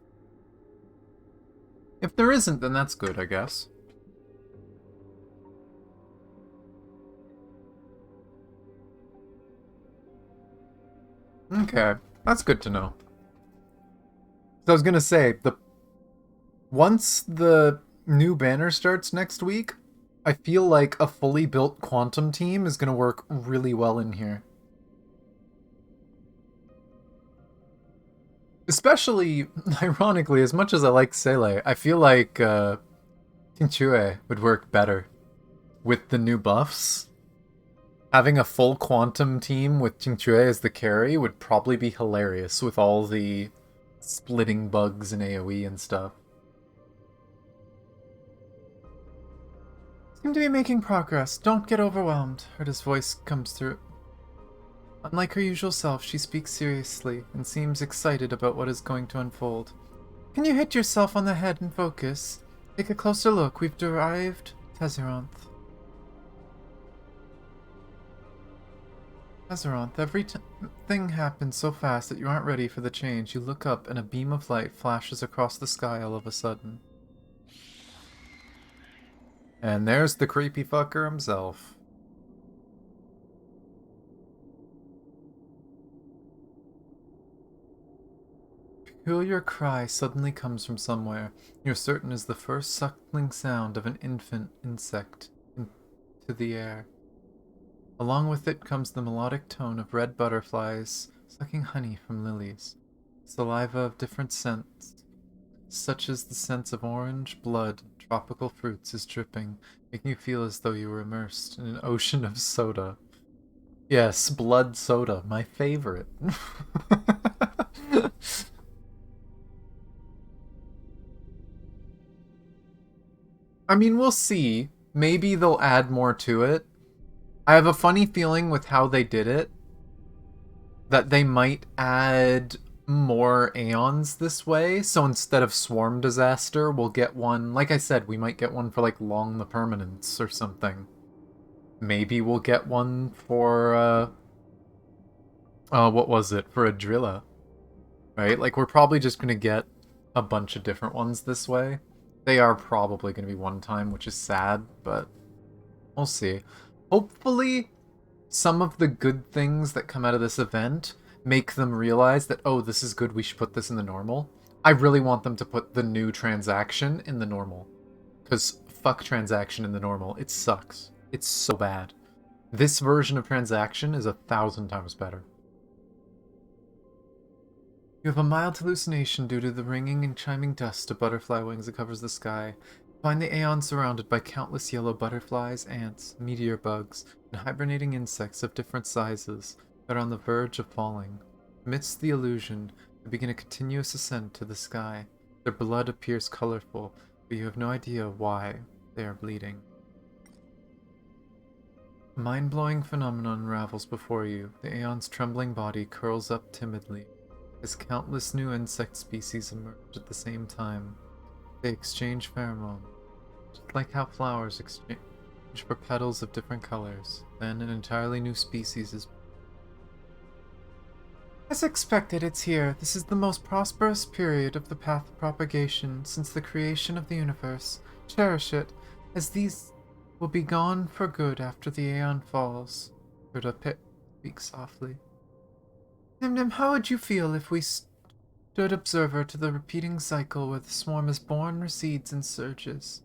If there isn't, then that's good, I guess. Okay, that's good to know. So I was gonna say, once the new banner starts next week, I feel like a fully built quantum team is gonna work really well in here. Especially, ironically, as much as I like Sele, I feel like Tinchue would work better with the new buffs. Having a full quantum team with Tinchue as the carry would probably be hilarious with all the splitting bugs and AoE and stuff. Seem to be making progress. Don't get overwhelmed. Herta's voice comes through. Unlike her usual self, she speaks seriously and seems excited about what is going to unfold. Can you hit yourself on the head and focus? Take a closer look. We've derived Tezeranth. Tezeranth, everything happens so fast that you aren't ready for the change. You look up and a beam of light flashes across the sky all of a sudden. And there's the creepy fucker himself. Peculiar cry suddenly comes from somewhere. You're certain is the first suckling sound of an infant insect into the air. Along with it comes the melodic tone of red butterflies sucking honey from lilies. Saliva of different scents, such as the scents of orange, blood, and tropical fruits is dripping, making you feel as though you were immersed in an ocean of soda. Yes, blood soda, my favorite. I mean, we'll see. Maybe they'll add more to it. I have a funny feeling with how they did it that they might add more Aeons this way. So instead of Swarm Disaster, we'll get one, like I said, we might get one for like Long the Permanence or something. Maybe we'll get one for, what was it? For a Drilla. Right? Like, we're probably just gonna get a bunch of different ones this way. They are probably gonna be one time, which is sad, but we'll see. Hopefully, some of the good things that come out of this event make them realize that, oh, this is good, we should put this in the normal. I really want them to put the new transaction in the normal. Because fuck transaction in the normal. It sucks. It's so bad. This version of transaction is 1,000 times better. You have a mild hallucination due to the ringing and chiming dust of butterfly wings that covers the sky. Find the Aeon surrounded by countless yellow butterflies, ants, meteor bugs, and hibernating insects of different sizes that are on the verge of falling. Amidst the illusion, they begin a continuous ascent to the sky. Their blood appears colorful, but you have no idea why they are bleeding. A mind-blowing phenomenon unravels before you. The Aeon's trembling body curls up timidly as countless new insect species emerge at the same time. They exchange pheromones, just like how flowers exchange for petals of different colors. Then an entirely new species is... As expected, it's here. This is the most prosperous period of the path of propagation since the creation of the universe. Cherish it, as these will be gone for good after the Aeon falls. Gerda Pit speaks softly. Nim, how would you feel if we stood observer to the repeating cycle where the swarm is born, recedes, and surges?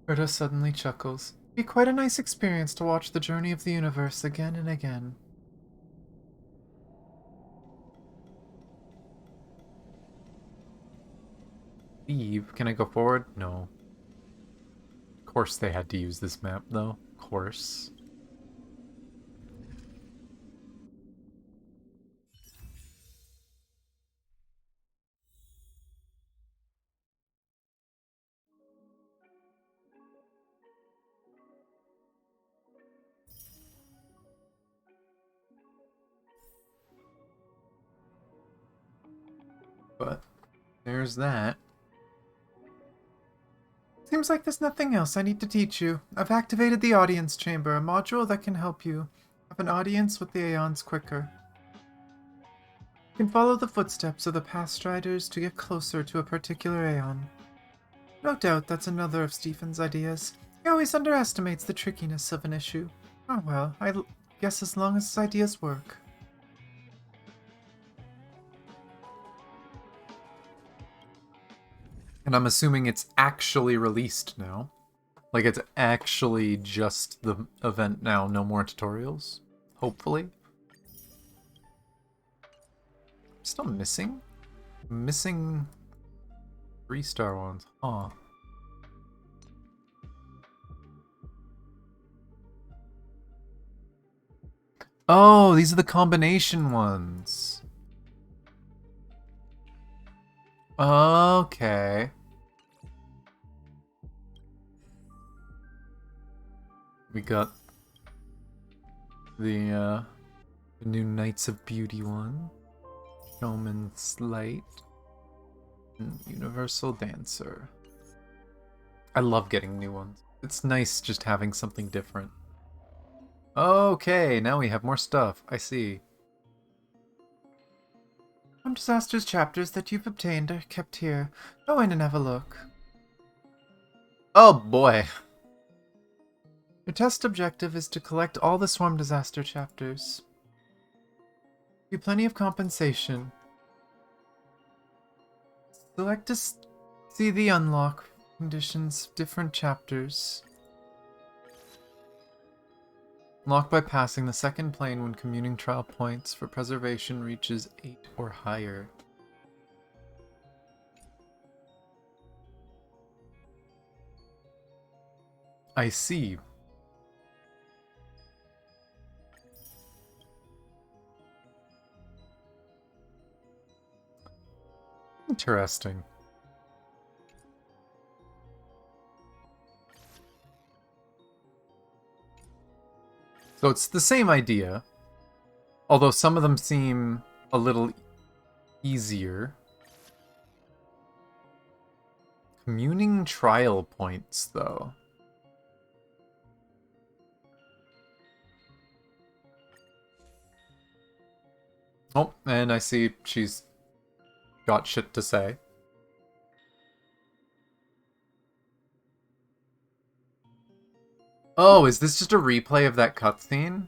Gerda suddenly chuckles. It'd be quite a nice experience to watch the journey of the universe again and again. Leave? Can I go forward? No. Of course they had to use this map, though. Of course. But there's that. Seems like there's nothing else I need to teach you. I've activated the audience chamber, a module that can help you have an audience with the Aeons quicker. You can follow the footsteps of the past striders to get closer to a particular Aeon. No doubt that's another of Stephen's ideas. He always underestimates the trickiness of an issue. Oh well, I guess as long as his ideas work. And I'm assuming it's actually released now. Like, it's actually just the event now, no more tutorials. Hopefully. Still missing? Missing 3-star ones. Huh. Oh, these are the combination ones. Okay. We got the new Knights of Beauty one, Showman's Light, and Universal Dancer. I love getting new ones. It's nice just having something different. Okay, now we have more stuff. I see. Some disasters chapters that you've obtained are kept here. Go in and have a look. Oh boy. Your test objective is to collect all the Swarm Disaster chapters. Give you plenty of compensation. Select to see the unlock conditions of different chapters. Unlocked by passing the second plane when commuting trial points for preservation reaches 8 or higher. I see. Interesting. So it's the same idea, although some of them seem a little easier. Communing trial points, though. Oh, and I see she's got shit to say. Oh, is this just a replay of that cutscene?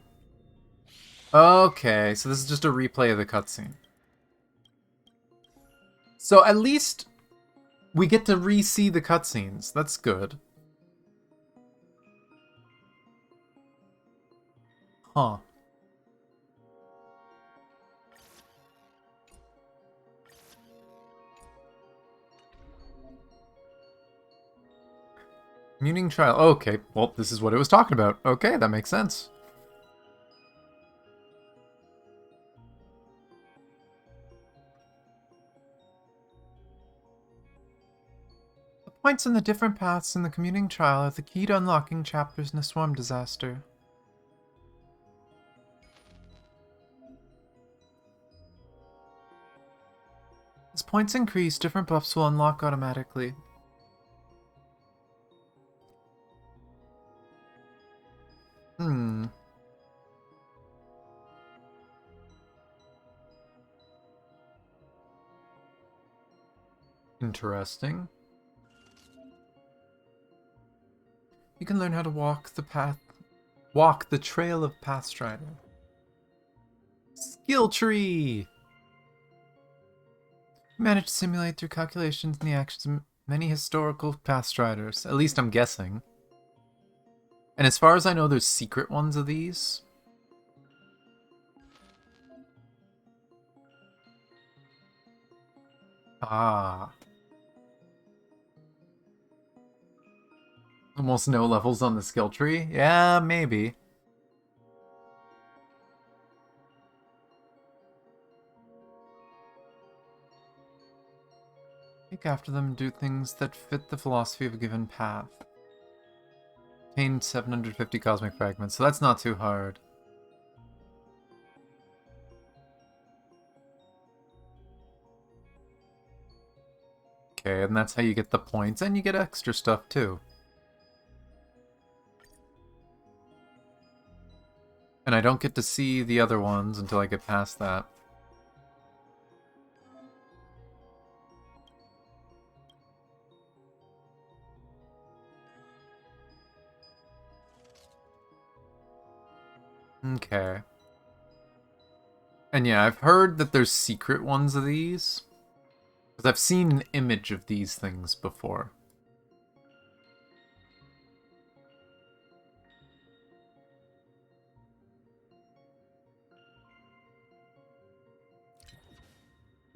Okay, so this is just a replay of the cutscene. So at least we get to re-see the cutscenes. That's good. Huh. Commuting trial. Okay, well, this is what it was talking about. Okay, that makes sense. The points in the different paths in the commuting trial are the key to unlocking chapters in a swarm disaster. As points increase, different buffs will unlock automatically. Interesting. You can learn how to walk the trail of Pathstrider. Skill tree! Manage to simulate through calculations and the actions of many historical Pathstriders. At least I'm guessing. And as far as I know, there's secret ones of these. Ah. Almost no levels on the skill tree? Yeah, maybe. Take after them and do things that fit the philosophy of a given path. Obtain 750 cosmic fragments, so that's not too hard. Okay, and that's how you get the points, and you get extra stuff too. And I don't get to see the other ones until I get past that. Okay. And yeah, I've heard that there's secret ones of these. Because I've seen an image of these things before.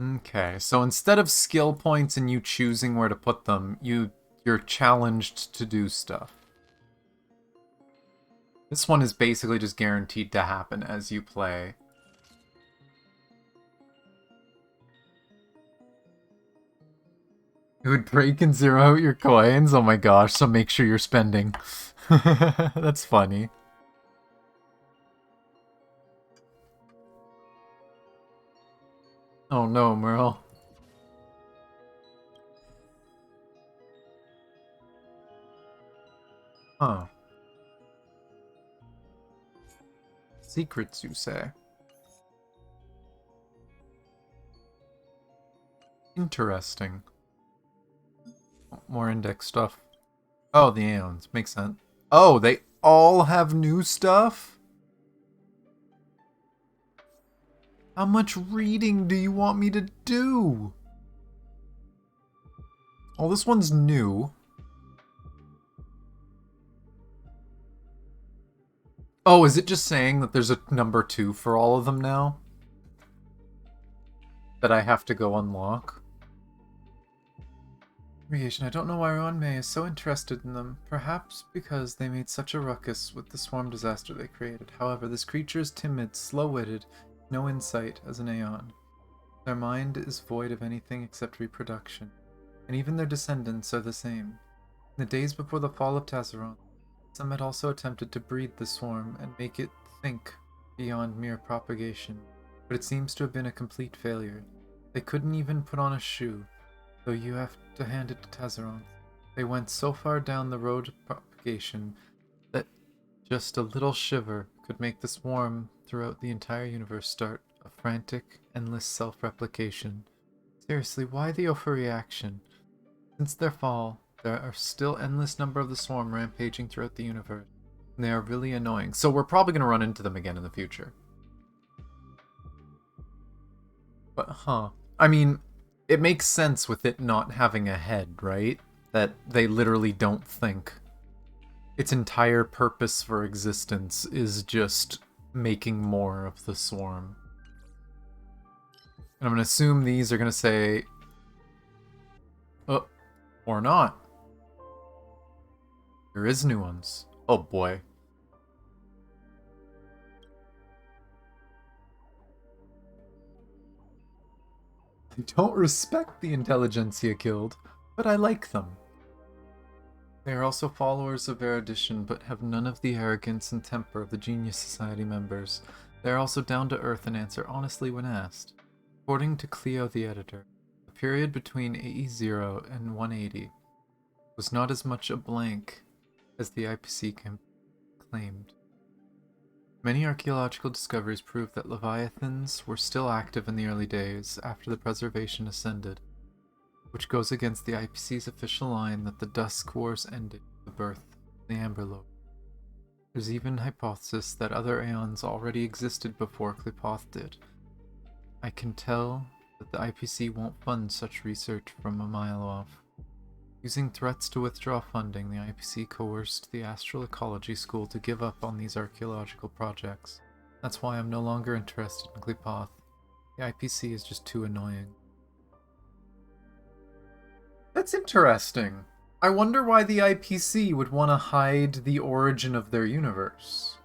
Okay, so instead of skill points and you choosing where to put them, you're challenged to do stuff. This one is basically just guaranteed to happen as you play. It would break and zero out your coins? Oh my gosh, so make sure you're spending. That's funny. Oh no, Merle. Huh. Secrets, you say? Interesting. More index stuff. Oh, the Aeons. Makes sense. Oh, they all have new stuff? How much reading do you want me to do? Oh, this one's new. Oh, is it just saying that there's a number 2 for all of them now? That I have to go unlock? Creation. I don't know why May is so interested in them. Perhaps because they made such a ruckus with the swarm disaster they created. However, this creature is timid, slow-witted, no insight as an Aeon. Their mind is void of anything except reproduction, and even their descendants are the same. In the days before the fall of Tazaron, some had also attempted to breed the swarm and make it think beyond mere propagation, but it seems to have been a complete failure. They couldn't even put on a shoe, though you have to hand it to Tazaron. They went so far down the road of propagation that just a little shiver could make the swarm throughout the entire universe start a frantic, endless self-replication. Seriously, why the overreaction? Since their fall, there are still endless number of the swarm rampaging throughout the universe, and they are really annoying. So we're probably going to run into them again in the future. But, I mean, it makes sense with it not having a head, right? That they literally don't think. Its entire purpose for existence is just making more of the swarm. And I'm going to assume these are going to say... Oh, or not. There is new ones. Oh boy. They don't respect the intelligentsia killed, but I like them. They are also followers of erudition, but have none of the arrogance and temper of the Genius Society members. They are also down to earth and answer honestly when asked. According to Cleo the editor, the period between AE0 and 180 was not as much a blank as the IPC claimed. Many archaeological discoveries prove that Leviathans were still active in the early days after the preservation ascended, which goes against the IPC's official line that the Dusk Wars ended with the birth of the Amber Lord. There's even hypothesis that other Aeons already existed before Qlipoth did. I can tell that the IPC won't fund such research from a mile off. Using threats to withdraw funding, the IPC coerced the Astral Ecology School to give up on these archaeological projects. That's why I'm no longer interested in Qlipoth. The IPC is just too annoying. That's interesting. I wonder why the IPC would want to hide the origin of their universe.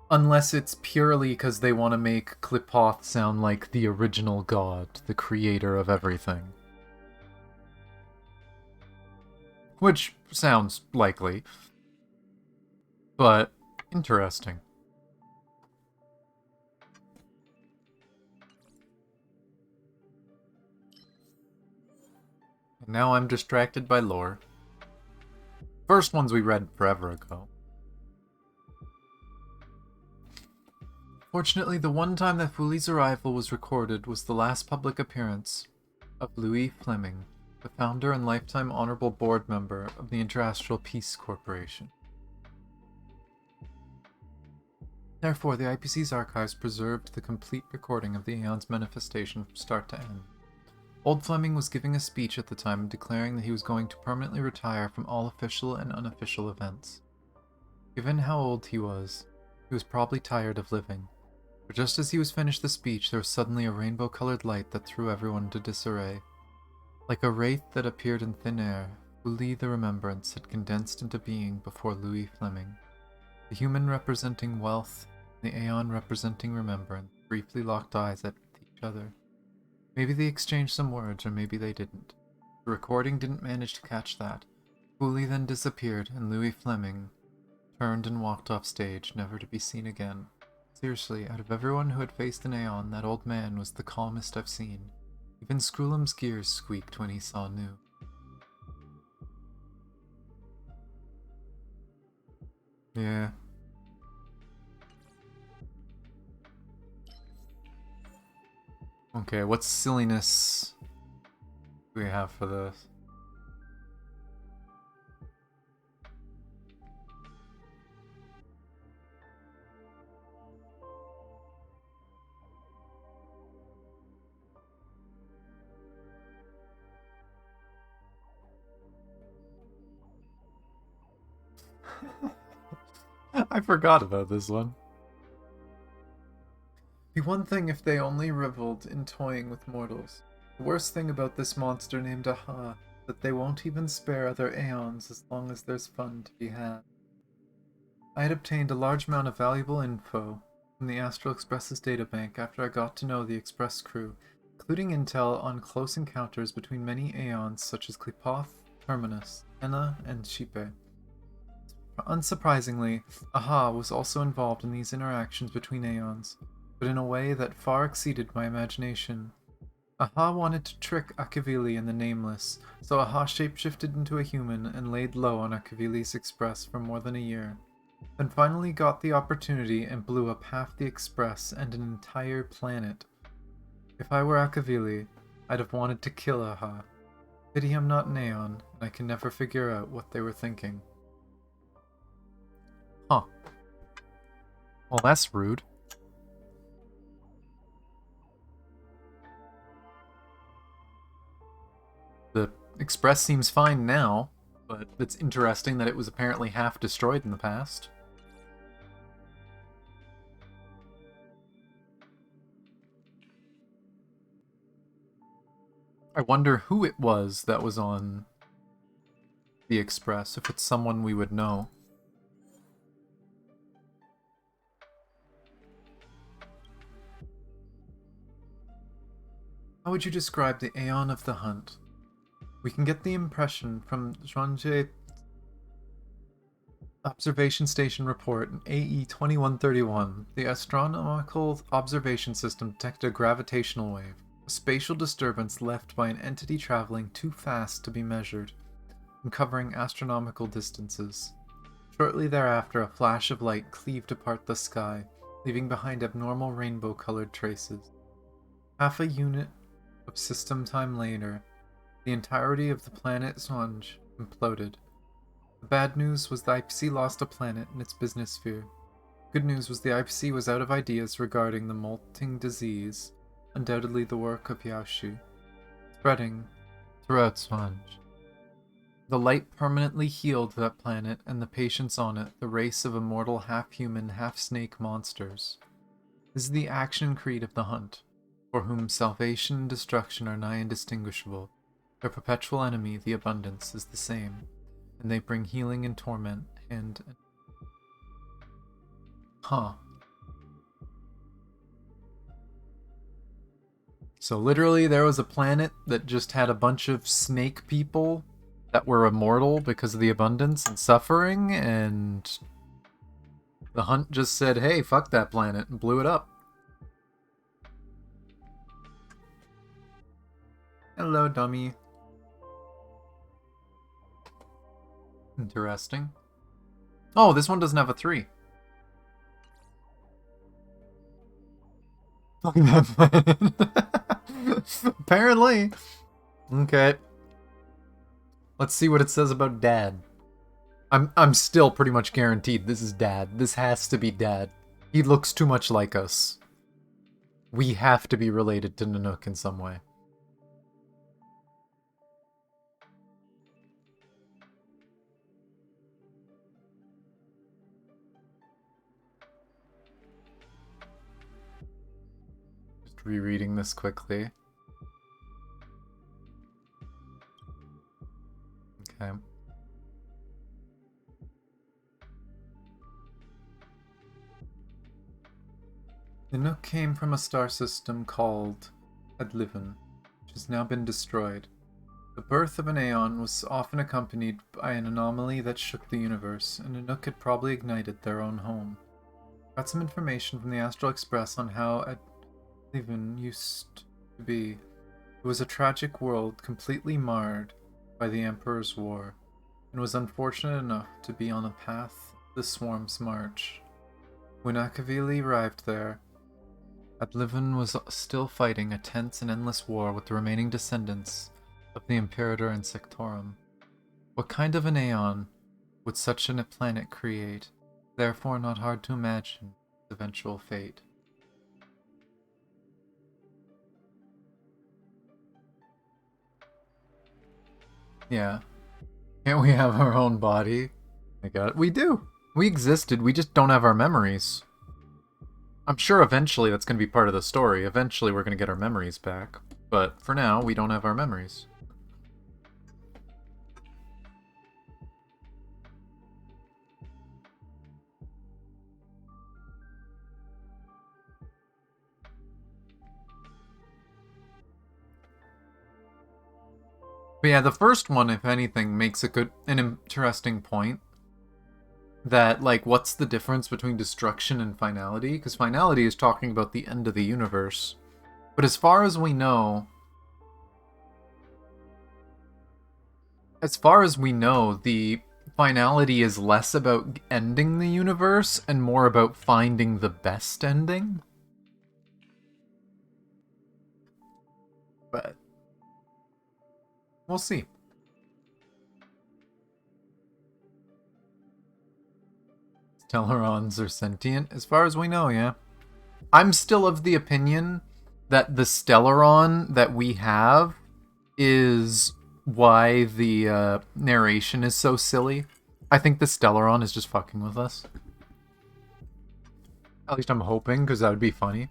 Unless it's purely because they want to make Qlipoth sound like the original god, the creator of everything. Which sounds likely. But interesting. And now I'm distracted by lore. First ones we read forever ago. Fortunately, the one time that Fooley's arrival was recorded was the last public appearance of Louis Fleming, the founder and lifetime honorable board member of the Interastral Peace Corporation. Therefore, the IPC's archives preserved the complete recording of the Aeon's manifestation from start to end. Old Fleming was giving a speech at the time declaring that he was going to permanently retire from all official and unofficial events. Given how old he was probably tired of living. But just as he was finished the speech, there was suddenly a rainbow-colored light that threw everyone into disarray. Like a wraith that appeared in thin air, Uli the Remembrance had condensed into being before Louis Fleming. The human representing wealth, and the Aeon representing remembrance, briefly locked eyes at each other. Maybe they exchanged some words, or maybe they didn't. The recording didn't manage to catch that. Uli then disappeared, and Louis Fleming turned and walked off stage, never to be seen again. Seriously, out of everyone who had faced an Aeon, that old man was the calmest I've seen. Even Skrullum's gears squeaked when he saw New. Yeah. Okay, what silliness do we have for this? I forgot about this one. Be one thing if they only reveled in toying with mortals. The worst thing about this monster named Aha, that they won't even spare other Aeons as long as there's fun to be had. I had obtained a large amount of valuable info from the Astral Express's databank after I got to know the Express crew, including intel on close encounters between many Aeons such as Klipoth, Terminus, Enna, and Shipe. Unsurprisingly, Aha was also involved in these interactions between Aeons, but in a way that far exceeded my imagination. Aha wanted to trick Akavili and the Nameless, so Aha shapeshifted into a human and laid low on Akavili's Express for more than a year, then finally got the opportunity and blew up half the Express and an entire planet. If I were Akavili, I'd have wanted to kill Aha. Pity I'm not an Aeon, and I can never figure out what they were thinking. Huh. Well, that's rude. The Express seems fine now, but it's interesting that it was apparently half destroyed in the past. I wonder who it was that was on the Express, if it's someone we would know. How would you describe the Aeon of the Hunt? We can get the impression from Zhuangje Observation Station report in AE 2131. The astronomical observation system detected a gravitational wave, a spatial disturbance left by an entity traveling too fast to be measured, and covering astronomical distances. Shortly thereafter, a flash of light cleaved apart the sky, leaving behind abnormal rainbow-colored traces. Half a unit of system time later, the entirety of the planet Zwanj imploded. The bad news was the IPC lost a planet in its business sphere. Good news was the IPC was out of ideas regarding the molting disease, undoubtedly the work of Yaoshi, spreading throughout Zwanj. The light permanently healed that planet and the patients on it, the race of immortal half-human, half-snake monsters. This is the action creed of the Hunt, for whom salvation and destruction are nigh indistinguishable. Their perpetual enemy, the Abundance, is the same, and they bring healing and torment hand in. Huh. So literally there was a planet that just had a bunch of snake people that were immortal because of the abundance and suffering, and the Hunt just said, hey, fuck that planet, and blew it up. Hello, dummy. Interesting. Oh, this one doesn't have a 3. Fuck that planet. Apparently. Okay. Let's see what it says about Dad. I'm still pretty much guaranteed this is Dad. This has to be Dad. He looks too much like us. We have to be related to Nanook in some way. Just rereading this quickly. Okay. The Nook came from a star system called Adliven, which has now been destroyed. The birth of an Aeon was often accompanied by an anomaly that shook the universe, and a Nook had probably ignited their own home. Got some information from the Astral Express on how Adliven used to be. It was a tragic world completely marred by the Emperor's War, and was unfortunate enough to be on the path of the Swarm's march. When Akavili arrived there, Adliven was still fighting a tense and endless war with the remaining descendants of the Imperator and Sectorum. What kind of an Aeon would such a planet create? Therefore not hard to imagine its eventual fate. Yeah. Can't we have our own body? I got it. We do! We existed, we just don't have our memories. I'm sure eventually that's going to be part of the story. Eventually we're going to get our memories back. But for now, we don't have our memories. But yeah, the first one, if anything, makes an interesting point. That, like, what's the difference between destruction and finality? Because finality is talking about the end of the universe. But as far as we know, the finality is less about ending the universe and more about finding the best ending. But we'll see. Stellarons are sentient, as far as we know, yeah. I'm still of the opinion that the Stellaron that we have is why the narration is so silly. I think the Stellaron is just fucking with us. At least I'm hoping, because that would be funny.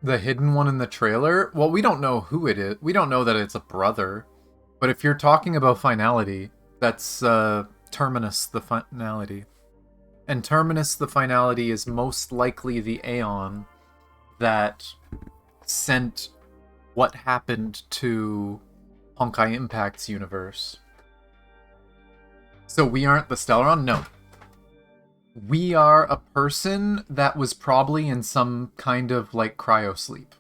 The hidden one in the trailer? Well, we don't know who it is. We don't know that it's a brother. But if you're talking about finality, that's Terminus the finality. And Terminus the finality is most likely the Aeon that sent what happened to Honkai Impact's universe. So we aren't the Stellaron? No. We are a person that was probably in some kind of, like, cryosleep.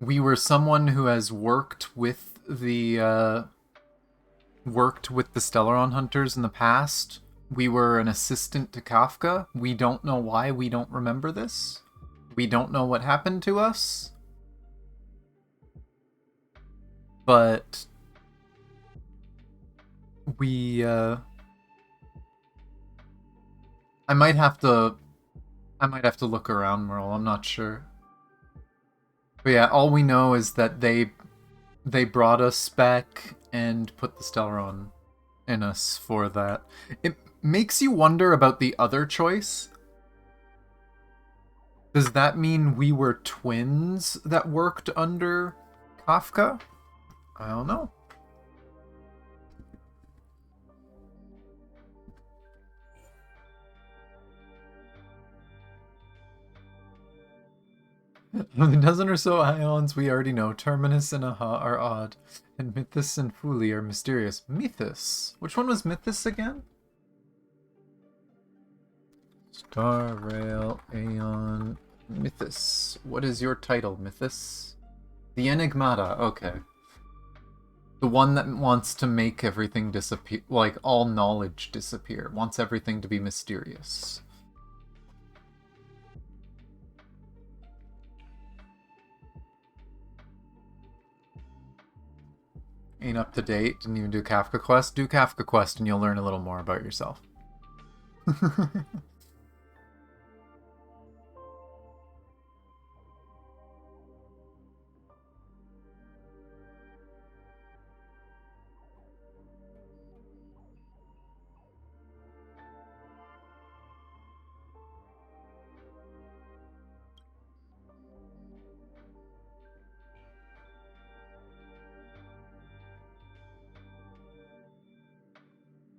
We were someone who has worked with the Stellaron hunters in the past. We were an assistant to Kafka. We don't know why we don't remember this. We don't know what happened to us. But we I might have to look around, Merle. I'm not sure. But yeah, all we know is that they brought us back and put the Stellaron in us for that. It makes you wonder about the other choice. Does that mean we were twins that worked under Kafka? I don't know. The dozen or so ions we already know, Terminus and Aha, are odd, and Mythos and Fuli are mysterious. Mythos? Which one was Mythos again? Star Rail, Aeon, Mythos. What is your title, Mythos? The Enigmata, okay. The one that wants to make everything disappear, like all knowledge disappear, wants everything to be mysterious. Ain't up to date, didn't even do Kafka Quest. Do Kafka Quest and you'll learn a little more about yourself.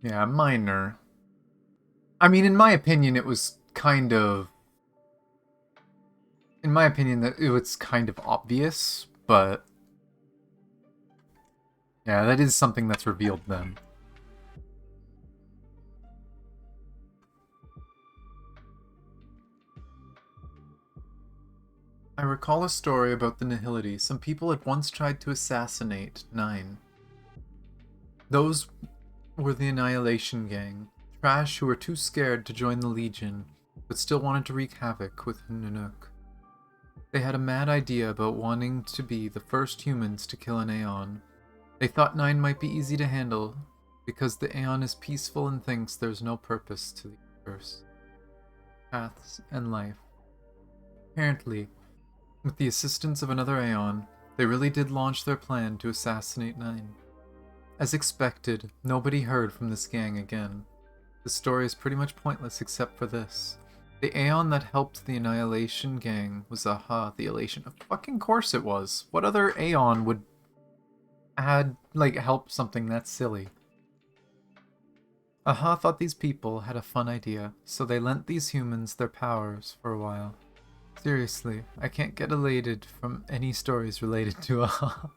Yeah, minor. I mean, in my opinion, it was kind of... In my opinion, that it was kind of obvious, but... Yeah, that is something that's revealed then. I recall a story about the Nihility. Some people had once tried to assassinate 9. Those were the Annihilation Gang. Trash who were too scared to join the Legion, but still wanted to wreak havoc with Nanook. They had a mad idea about wanting to be the first humans to kill an Aeon. They thought 9 might be easy to handle, because the Aeon is peaceful and thinks there's no purpose to the universe. paths, and life. Apparently, with the assistance of another Aeon, they really did launch their plan to assassinate Nine. As expected, nobody heard from this gang again. The story is pretty much pointless except for this. The Aeon that helped the Annihilation gang was Aha, the Elation. Of fucking course it was. What other Aeon would help something that silly? Aha thought these people had a fun idea, so they lent these humans their powers for a while. Seriously, I can't get elated from any stories related to Aha.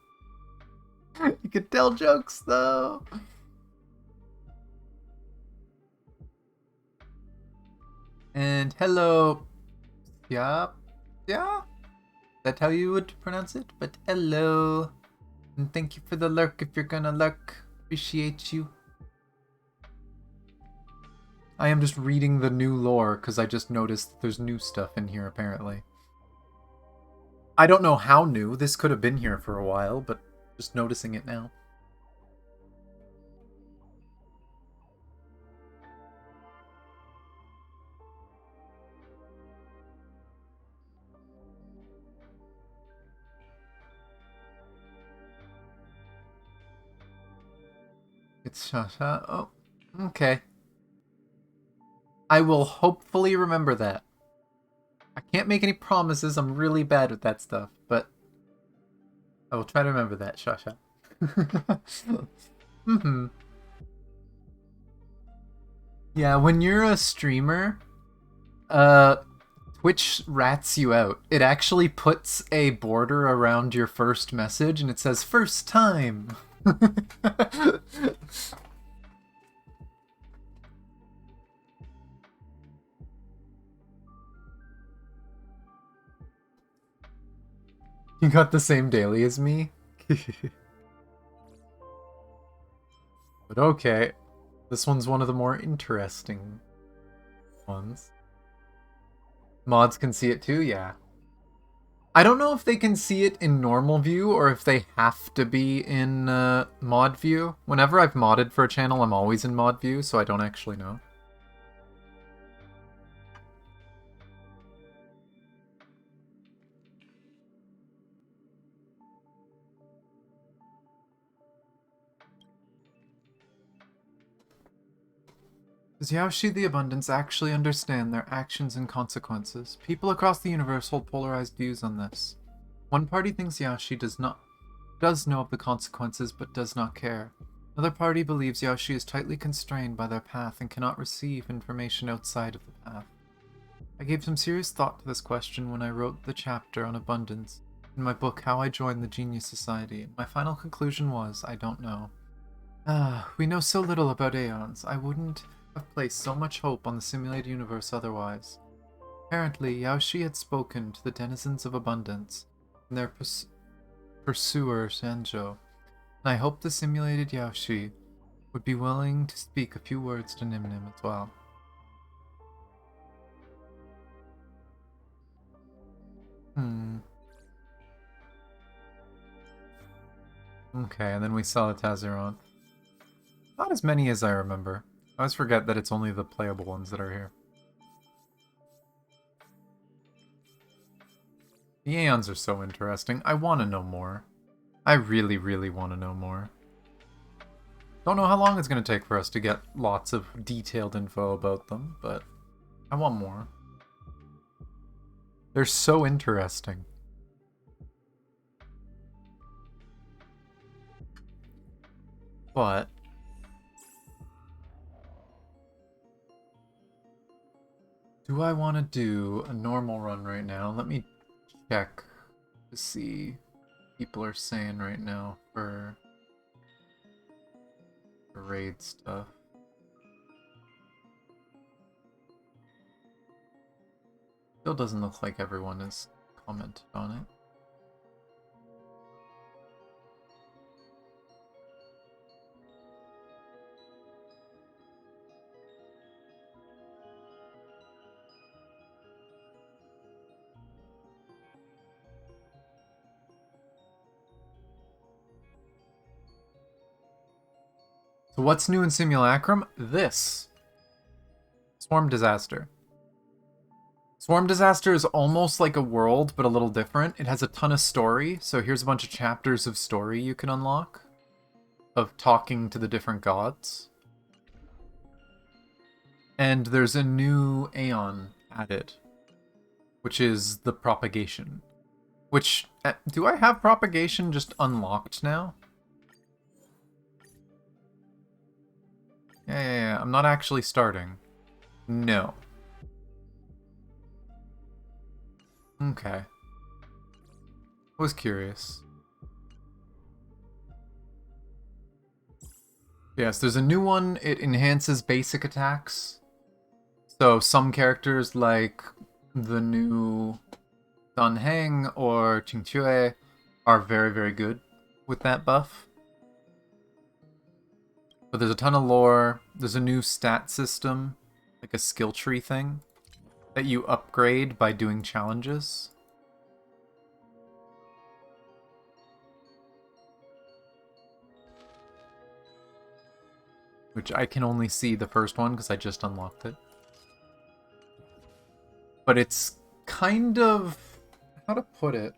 You could tell jokes though. And hello. Yeah? That's how you would pronounce it? But hello. And thank you for the lurk if you're gonna lurk. Appreciate you. I am just reading the new lore because I just noticed there's new stuff in here apparently. I don't know how new. This could have been here for a while, but just noticing it now. It's Shasha. Oh, okay. I will hopefully remember that. I can't make any promises, I'm really bad with that stuff, but I will try to remember that, Shasha. Yeah, when you're a streamer, Twitch rats you out. It actually puts a border around your first message and it says, first time! You got the same daily as me? But okay. This one's one of the more interesting ones. Mods can see it too? Yeah. I don't know if they can see it in normal view or if they have to be in mod view. Whenever I've modded for a channel, I'm always in mod view, so I don't actually know. Does Yaoshi the Abundance actually understand their actions and consequences? People across the universe hold polarized views on this. One party thinks Yaoshi does know of the consequences but does not care. Another party believes Yaoshi is tightly constrained by their path and cannot receive information outside of the path. I gave some serious thought to this question when I wrote the chapter on abundance in my book How I Joined the Genius Society. My final conclusion was, I don't know. We know so little about Aeons. I wouldn't have placed so much hope on the simulated universe otherwise. Apparently, Yaoshi had spoken to the denizens of abundance and their pursuer Sanjo, and I hoped the simulated Yaoshi would be willing to speak a few words to Nim Nim as well. Okay, and then we saw the Taziron. Not as many as I remember. I always forget that it's only the playable ones that are here. The Aeons are so interesting. I want to know more. I really, really want to know more. Don't know how long it's going to take for us to get lots of detailed info about them, but I want more. They're so interesting. But do I want to do a normal run right now? Let me check to see what people are saying right now for raid stuff. Still doesn't look like everyone has commented on it. So what's new in Simulacrum? This. Swarm Disaster. Swarm Disaster is almost like a world, but a little different. It has a ton of story, so here's a bunch of chapters of story you can unlock, of talking to the different gods. And there's a new Aeon added, which is the Propagation. Which, do I have Propagation just unlocked now? Yeah, I'm not actually starting. No. Okay. I was curious. Yes, there's a new one. It enhances basic attacks. So some characters like the new Dan Heng or Qing Chue are very, very good with that buff. But there's a ton of lore. There's a new stat system, like a skill tree thing, that you upgrade by doing challenges. Which I can only see the first one because I just unlocked it. But it's kind of... how to put it?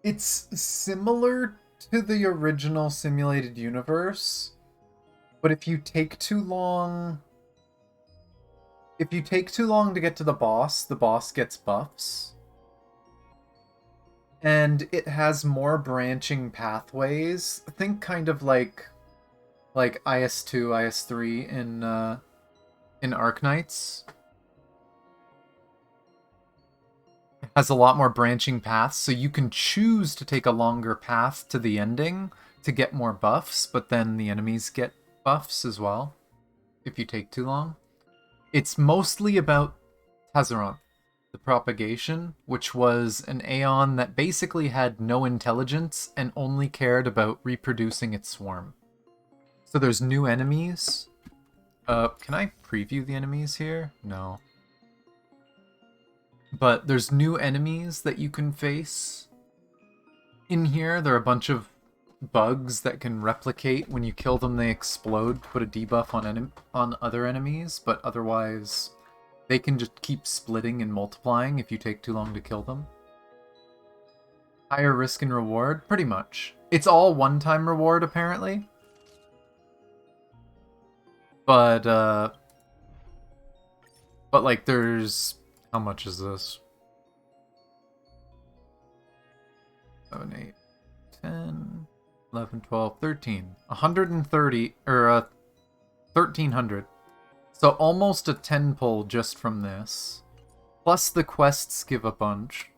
It's similar to the original simulated universe, but if you take too long... if you take too long to get to the boss gets buffs. And it has more branching pathways. Think kind of like IS2, IS3 in Arknights. It has a lot more branching paths, so you can choose to take a longer path to the ending to get more buffs, but then the enemies get buffs as well if you take too long. It's mostly about Tazaron, the Propagation, which was an Aeon that basically had no intelligence and only cared about reproducing its swarm. So there's new enemies. Can I preview the enemies here? No. But there's new enemies that you can face. In here, there are a bunch of bugs that can replicate. When you kill them, they explode, put a debuff on other enemies, but otherwise they can just keep splitting and multiplying if you take too long to kill them. Higher risk and reward? Pretty much. It's all one-time reward, apparently. But like, there's... how much is this? 7, 8, 10, 11, 12, 13. 130, or 1,300. So almost a 10 pull just from this. Plus the quests give a bunch.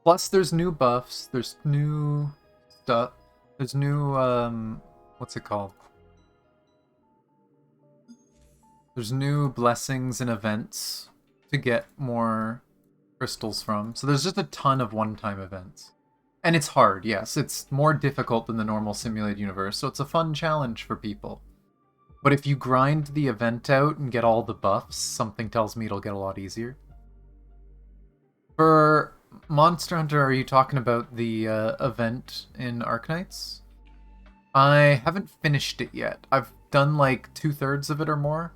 Plus there's new buffs, there's new stuff, there's new, what's it called? There's new blessings and events to get more crystals from. So there's just a ton of one-time events. And it's hard, yes. It's more difficult than the normal simulated universe, so it's a fun challenge for people. But if you grind the event out and get all the buffs, something tells me it'll get a lot easier. For Monster Hunter, are you talking about the event in Arknights? I haven't finished it yet. I've done like 2/3 of it or more.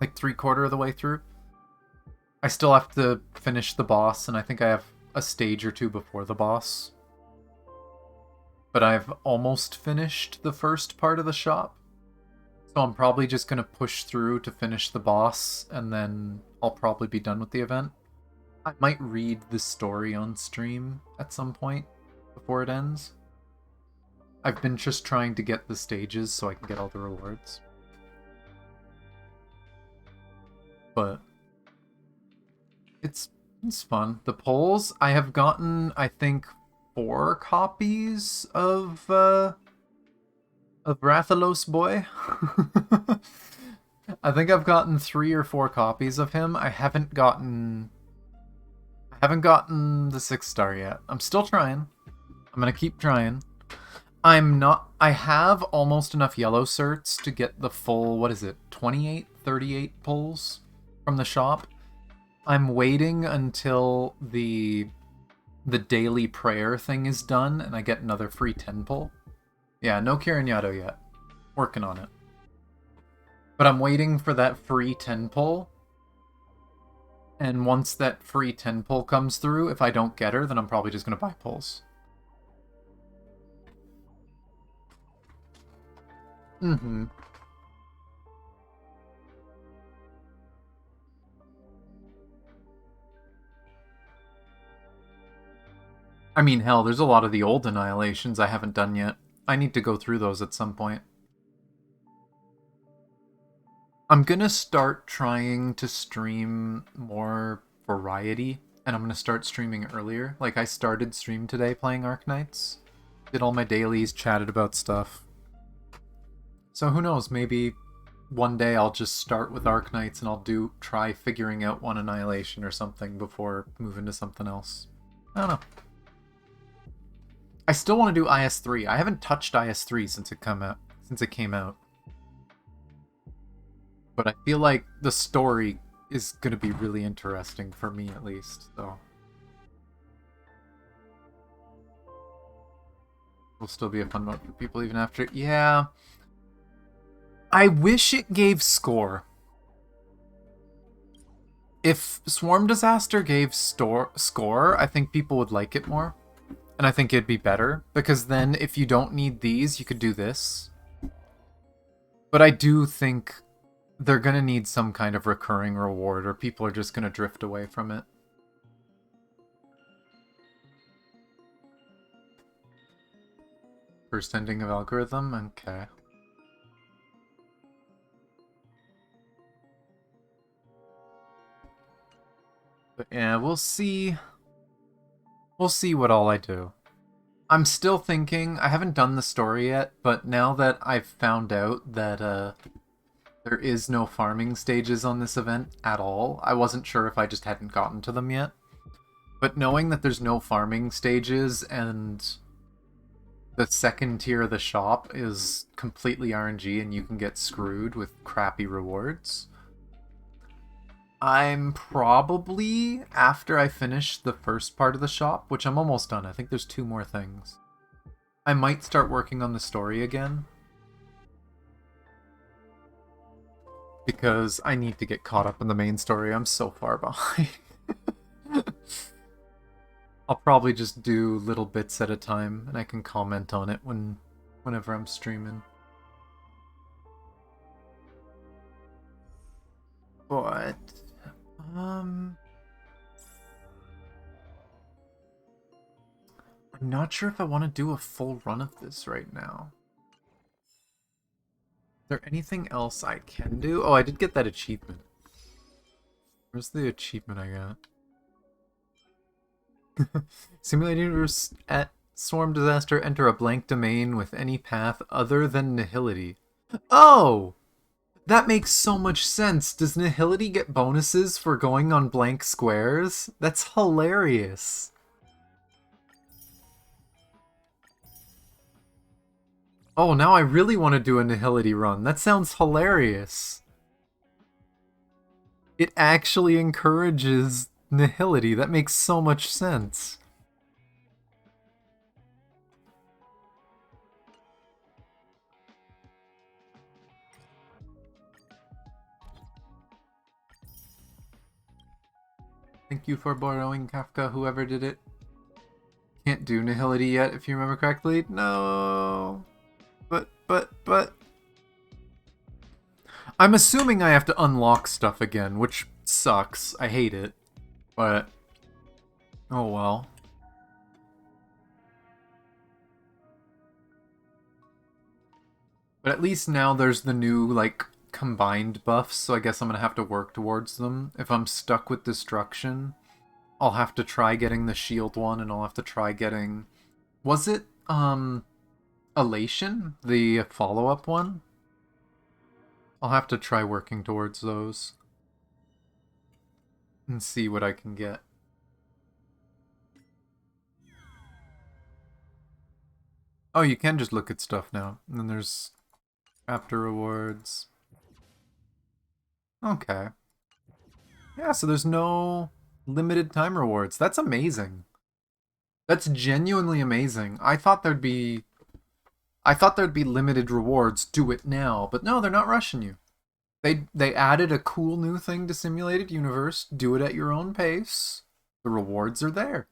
Like 3/4 of the way through. I still have to finish the boss, and I think I have a stage or two before the boss. But I've almost finished the first part of the shop. So I'm probably just going to push through to finish the boss, and then I'll probably be done with the event. I might read the story on stream at some point before it ends. I've been just trying to get the stages so I can get all the rewards. But it's fun. The polls, I have gotten, I think, 4 copies of Rathalos Boy. I think I've gotten 3 or 4 copies of him. I haven't gotten the 6 star yet. I'm still trying. I'm gonna keep trying. I have almost enough yellow certs to get the full, what is it, 28, 38 pulls from the shop. I'm waiting until the daily prayer thing is done and I get another free 10 pull. Yeah, no Kirinyato yet. Working on it. But I'm waiting for that free 10 pull. And once that free 10 pull comes through, if I don't get her, then I'm probably just going to buy pulls. Mm-hmm. I mean, hell, there's a lot of the old Annihilations I haven't done yet. I need to go through those at some point. I'm gonna start trying to stream more variety, and I'm gonna start streaming earlier. Like, I started stream today playing Arknights. Did all my dailies, chatted about stuff. So who knows, maybe one day I'll just start with Arknights and I'll try figuring out one Annihilation or something before moving to something else. I don't know. I still want to do IS3. I haven't touched IS3 since it came out. But I feel like the story is going to be really interesting for me, at least, so. Will still be a fun mode for people even after. Yeah. I wish it gave score. If Swarm Disaster gave score, I think people would like it more. And I think it'd be better, because then if you don't need these, you could do this. But I do think they're going to need some kind of recurring reward, or people are just going to drift away from it. First ending of algorithm? Okay. But yeah, we'll see. We'll see what all I do. I'm still thinking, I haven't done the story yet, but now that I've found out that there is no farming stages on this event at all, I wasn't sure if I just hadn't gotten to them yet. But knowing that there's no farming stages and the second tier of the shop is completely RNG and you can get screwed with crappy rewards, I'm probably, after I finish the first part of the shop, which I'm almost done, I think there's 2 more things, I might start working on the story again. Because I need to get caught up in the main story, I'm so far behind. I'll probably just do little bits at a time, and I can comment on it whenever I'm streaming. But I'm not sure if I want to do a full run of this right now. Is there anything else I can do? Oh, I did get that achievement. Where's the achievement I got? Simulate universe at Swarm Disaster, enter a blank domain with any path other than nihility. Oh! That makes so much sense. Does nihility get bonuses for going on blank squares? That's hilarious. Oh, now I really want to do a nihility run. That sounds hilarious. It actually encourages nihility. That makes so much sense. Thank you for borrowing Kafka, whoever did it. Can't do nihility yet, if you remember correctly. No. But... I'm assuming I have to unlock stuff again, which sucks. I hate it. But... oh well. But at least now there's the new, like, combined buffs, so I guess I'm gonna have to work towards them. If I'm stuck with destruction, I'll have to try getting the shield one, and I'll have to try getting... was it, Elation? The follow-up one? I'll have to try working towards those. And see what I can get. Oh, you can just look at stuff now. And then there's after rewards. Okay. Yeah, so there's no limited time rewards. That's amazing. That's genuinely amazing. I thought there'd be limited rewards. Do it now. But no, they're not rushing you. They added a cool new thing to Simulated Universe. Do it at your own pace. The rewards are there.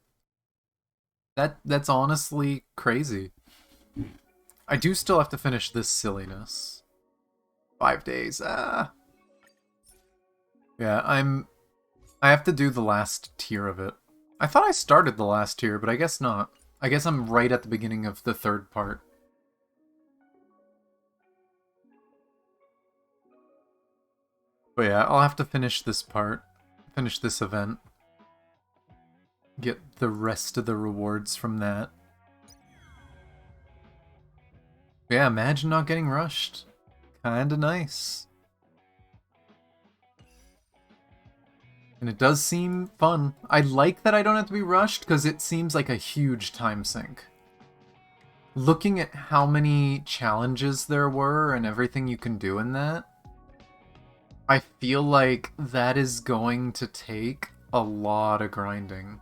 That's honestly crazy. I do still have to finish this silliness. 5 days. Yeah, I have to do the last tier of it. I thought I started the last tier, but I guess not. I guess I'm right at the beginning of the third part. But yeah, I'll have to finish this part. Finish this event. Get the rest of the rewards from that. Yeah, imagine not getting rushed. Kinda nice. And it does seem fun. I like that I don't have to be rushed, because it seems like a huge time sink. Looking at how many challenges there were and everything you can do in that, I feel like that is going to take a lot of grinding.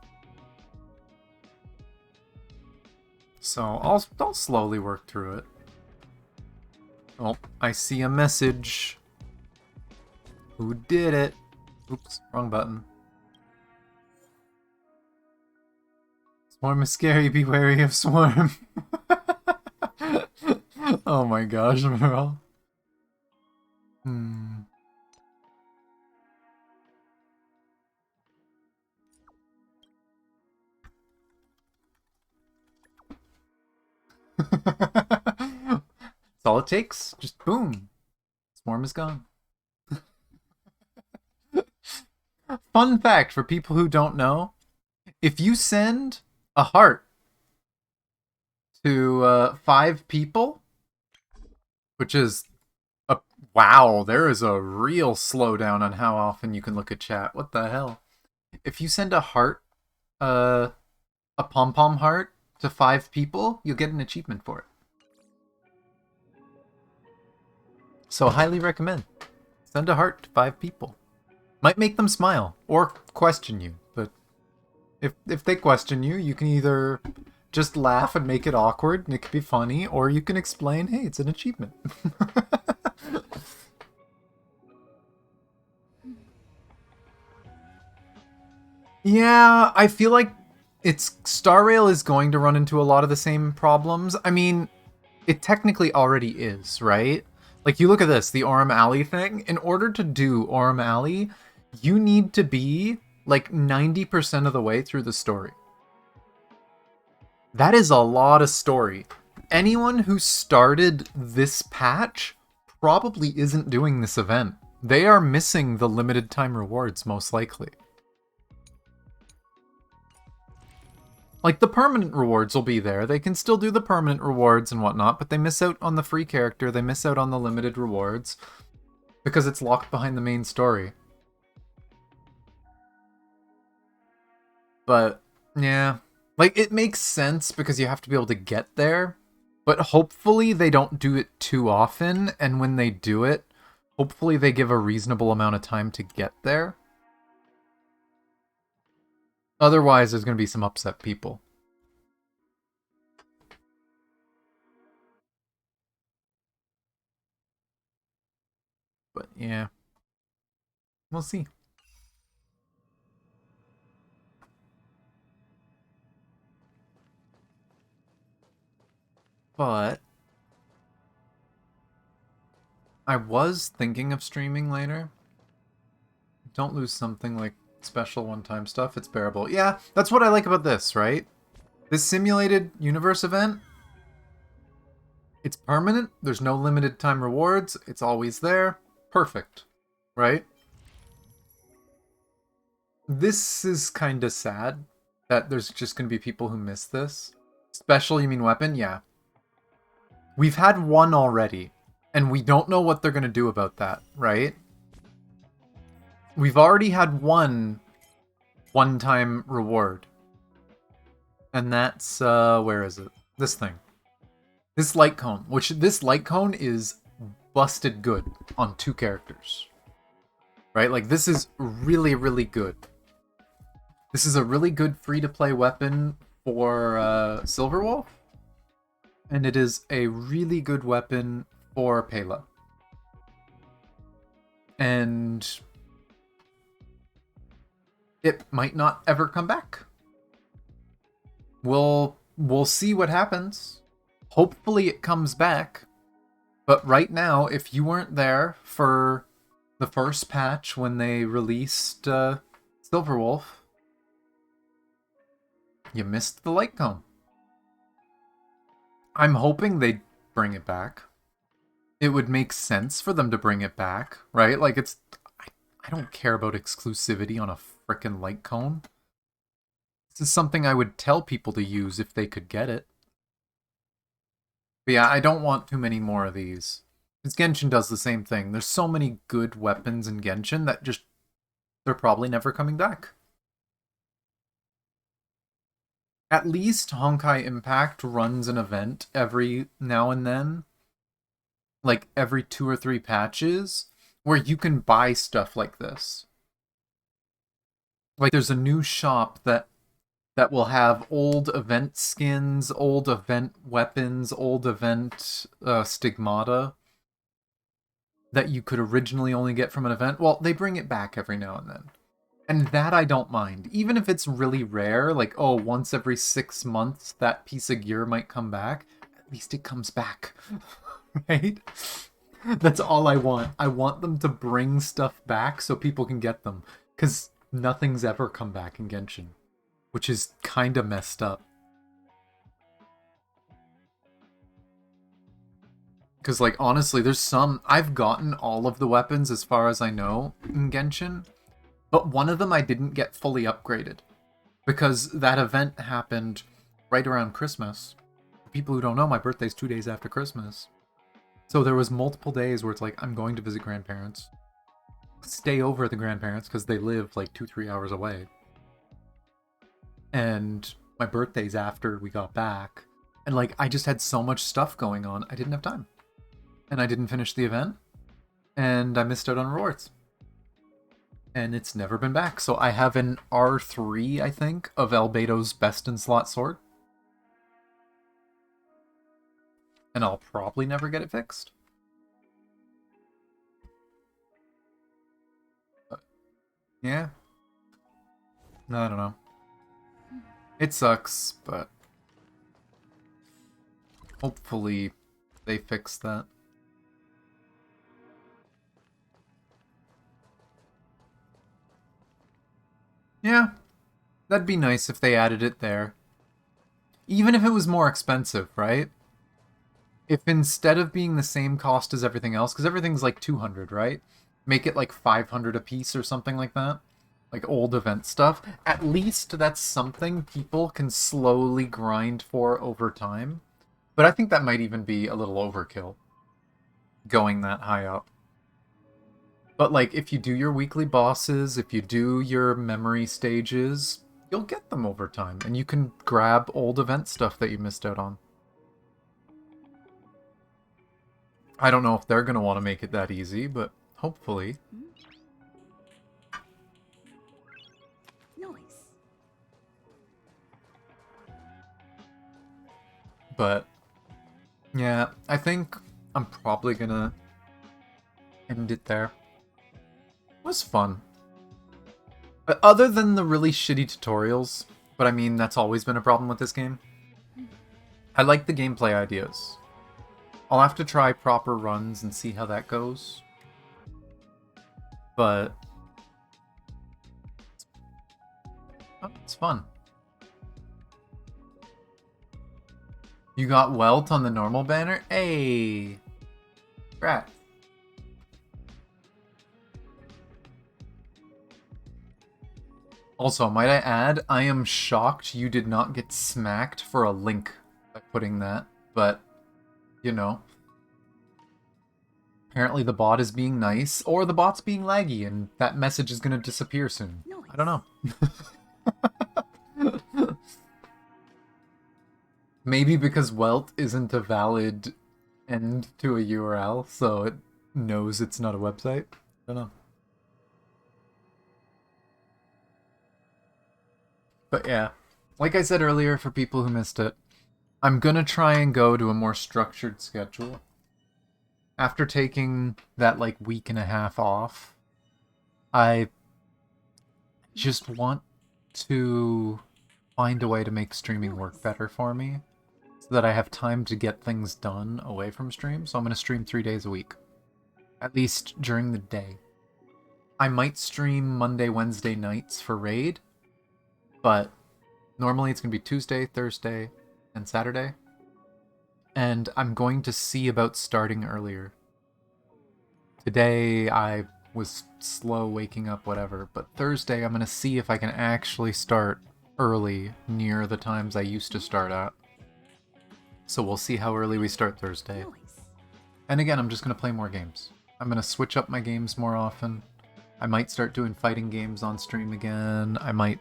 So I'll slowly work through it. Oh, I see a message. Who did it? Oops, wrong button. Swarm is scary, be wary of Swarm. Oh my gosh, Merle. That's all it takes. Just boom. Swarm is gone. Fun fact for people who don't know. If you send a heart to 5 people, which is a... Wow, there is a real slowdown on how often you can look at chat. What the hell? If you send a heart, a pom-pom heart, to 5 people, you'll get an achievement for it. So highly recommend. Send a heart to 5 people. Might make them smile, or question you, but if they question you, you can either just laugh and make it awkward, and it could be funny, or you can explain, hey, it's an achievement. Yeah, I feel like Star Rail is going to run into a lot of the same problems. I mean, it technically already is, right? Like, you look at this, the Orem Alley thing. In order to do Orem Alley, you need to be, like, 90% of the way through the story. That is a lot of story. Anyone who started this patch probably isn't doing this event. They are missing the limited time rewards, most likely. Like, the permanent rewards will be there. They can still do the permanent rewards and whatnot, but they miss out on the free character. They miss out on the limited rewards because it's locked behind the main story. But, yeah. Like, it makes sense because you have to be able to get there, but hopefully they don't do it too often, and when they do it, hopefully they give a reasonable amount of time to get there. Otherwise, there's going to be some upset people. But yeah, we'll see. But I was thinking of streaming later. Don't lose something like special one-time stuff. It's bearable. Yeah, that's what I like about this, right? This simulated universe event, it's permanent. There's no limited time rewards. It's always there. Perfect, right? This is kind of sad that there's just going to be people who miss this. Special, you mean weapon? Yeah. We've had one already, and we don't know what they're going to do about that, right? We've already had one-time reward. And that's, where is it? This thing. This light cone, which this light cone is busted good on 2 characters. Right? Like, this is really, really good. This is a really good free-to-play weapon for Silverwolf. And it is a really good weapon for Pela. And it might not ever come back. We'll see what happens. Hopefully it comes back. But right now, if you weren't there for the first patch when they released Silverwolf, you missed the light cone. I'm hoping they bring it back. It would make sense for them to bring it back, right? Like, it's... I don't care about exclusivity on a frickin' light cone. This is something I would tell people to use if they could get it. But yeah, I don't want too many more of these. Because Genshin does the same thing. There's so many good weapons in Genshin that just... they're probably never coming back. At least Honkai Impact runs an event every now and then. Like every 2 or 3 patches. Where you can buy stuff like this. Like there's a new shop that will have old event skins, old event weapons, old event stigmata that you could originally only get from an event. Well, they bring it back every now and then. And that I don't mind. Even if it's really rare, like, oh, once every 6 months that piece of gear might come back, at least it comes back. Right? That's all I want. I want them to bring stuff back so people can get them. Because nothing's ever come back in Genshin. Which is kind of messed up. Because, like, honestly, there's some... I've gotten all of the weapons as far as I know in Genshin. But one of them I didn't get fully upgraded. Because that event happened right around Christmas. For people who don't know, my birthday's 2 days after Christmas. So there was multiple days where it's like, I'm going to visit grandparents. Stay over at the grandparents because they live like 2-3 hours away. And my birthday's after we got back. And like, I just had so much stuff going on, I didn't have time. And I didn't finish the event. And I missed out on rewards. And it's never been back. So I have an R3, I think, of Albedo's Best in Slot Sword. And I'll probably never get it fixed. But, yeah. I don't know. It sucks, but hopefully they fix that. Yeah, that'd be nice if they added it there. Even if it was more expensive, right? If instead of being the same cost as everything else, because everything's like 200, right? Make it like 500 a piece or something like that. Like old event stuff. At least that's something people can slowly grind for over time. But I think that might even be a little overkill. Going that high up. But like, if you do your weekly bosses, if you do your memory stages, you'll get them over time. And you can grab old event stuff that you missed out on. I don't know if they're going to want to make it that easy, but hopefully. Noise. But, yeah, I think I'm probably going to end it there. It was fun. But other than the really shitty tutorials, but I mean, that's always been a problem with this game. I like the gameplay ideas. I'll have to try proper runs and see how that goes. But oh, it's fun. You got Welt on the normal banner? Hey! Congrats. Also, might I add, I am shocked you did not get smacked for a link by putting that, but, you know. Apparently the bot is being nice, or the bot's being laggy, and that message is going to disappear soon. Nice. I don't know. Maybe because Welt isn't a valid end to a URL, so it knows it's not a website. I don't know. But yeah, like I said earlier, for people who missed it, I'm gonna try and go to a more structured schedule. After taking that, like, week and a half off, I just want to find a way to make streaming work better for me so that I have time to get things done away from stream. So I'm going to stream 3 days a week, at least during the day. I might stream Monday, Wednesday nights for Raid, but normally it's going to be Tuesday, Thursday, and Saturday. And I'm going to see about starting earlier. Today I was slow waking up, whatever, but Thursday I'm going to see if I can actually start early near the times I used to start at. So we'll see how early we start Thursday. And again, I'm just going to play more games. I'm going to switch up my games more often. I might start doing fighting games on stream again. I might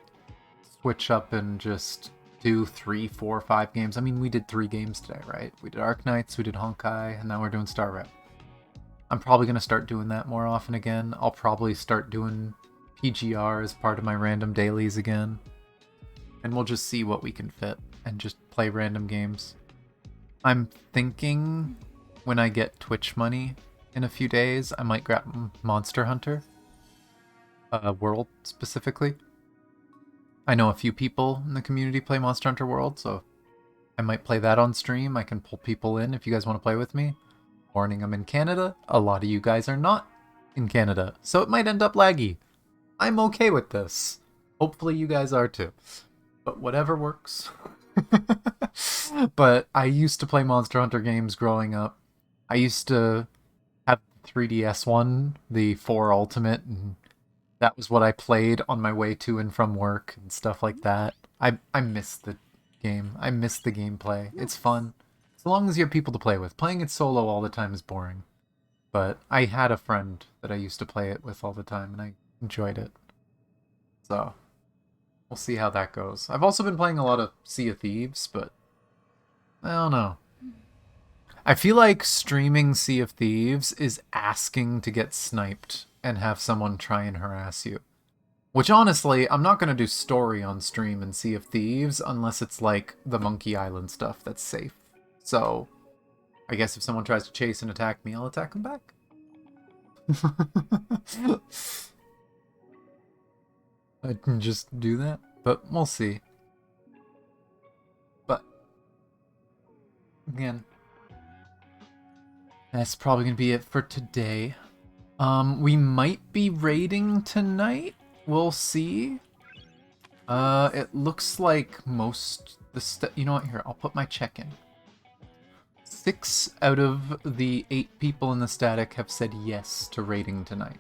switch up and just do 3, 4, 5 games. I mean, we did 3 games today, right? We did Arknights, we did Honkai, and now we're doing Star Rep. I'm probably going to start doing that more often again. I'll probably start doing PGR as part of my random dailies again. And we'll just see what we can fit and just play random games. I'm thinking when I get Twitch money in a few days, I might grab Monster Hunter. World, specifically. I know a few people in the community play Monster Hunter World, so I might play that on stream. I can pull people in if you guys want to play with me. Warning, I'm in Canada. A lot of you guys are not in Canada, so it might end up laggy. I'm okay with this. Hopefully you guys are too. But whatever works. But I used to play Monster Hunter games growing up. I used to have the 3DS one, the 4 Ultimate, and that was what I played on my way to and from work and stuff like that. I miss the game. I miss the gameplay. It's fun. As long as you have people to play with. Playing it solo all the time is boring. But I had a friend that I used to play it with all the time, and I enjoyed it. So, we'll see how that goes. I've also been playing a lot of Sea of Thieves, but I don't know. I feel like streaming Sea of Thieves is asking to get sniped and have someone try and harass you. Which honestly, I'm not going to do story on stream in Sea of Thieves unless it's like the Monkey Island stuff that's safe. So, I guess if someone tries to chase and attack me, I'll attack them back. I can just do that, but we'll see. But, again, that's probably going to be it for today. We might be raiding tonight. We'll see. It looks like most you know what? Here, I'll put my check in. 6 out of the 8 people in the static have said yes to raiding tonight.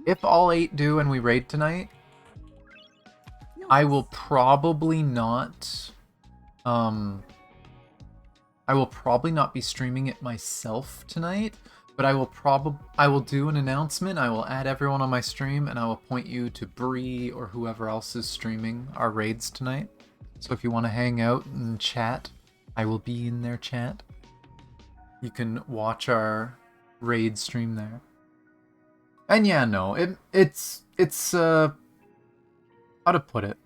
If all 8 do and we raid tonight, I will probably not. I will probably not be streaming it myself tonight. But I will do an announcement, I will add everyone on my stream, and I will point you to Bree or whoever else is streaming our raids tonight. So if you want to hang out and chat, I will be in their chat. You can watch our raid stream there. And yeah, no, it's how to put it?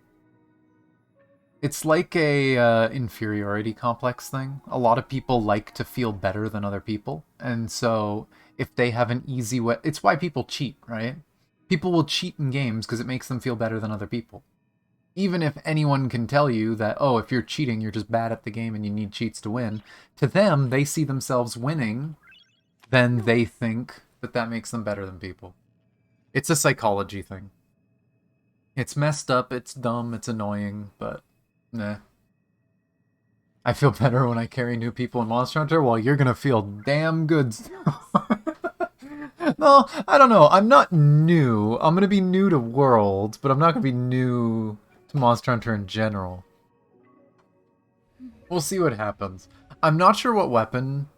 It's like a inferiority complex thing. A lot of people like to feel better than other people. And so if they have an easy way... It's why people cheat, right? People will cheat in games because it makes them feel better than other people. Even if anyone can tell you that, oh, if you're cheating, you're just bad at the game and you need cheats to win. To them, they see themselves winning, then they think that that makes them better than people. It's a psychology thing. It's messed up, it's dumb, it's annoying, but... Nah. I feel better when I carry new people in Monster Hunter. Well, you're gonna feel damn good. No, I don't know. I'm not new. I'm gonna be new to World, but I'm not gonna be new to Monster Hunter in general. We'll see what happens. I'm not sure what weapon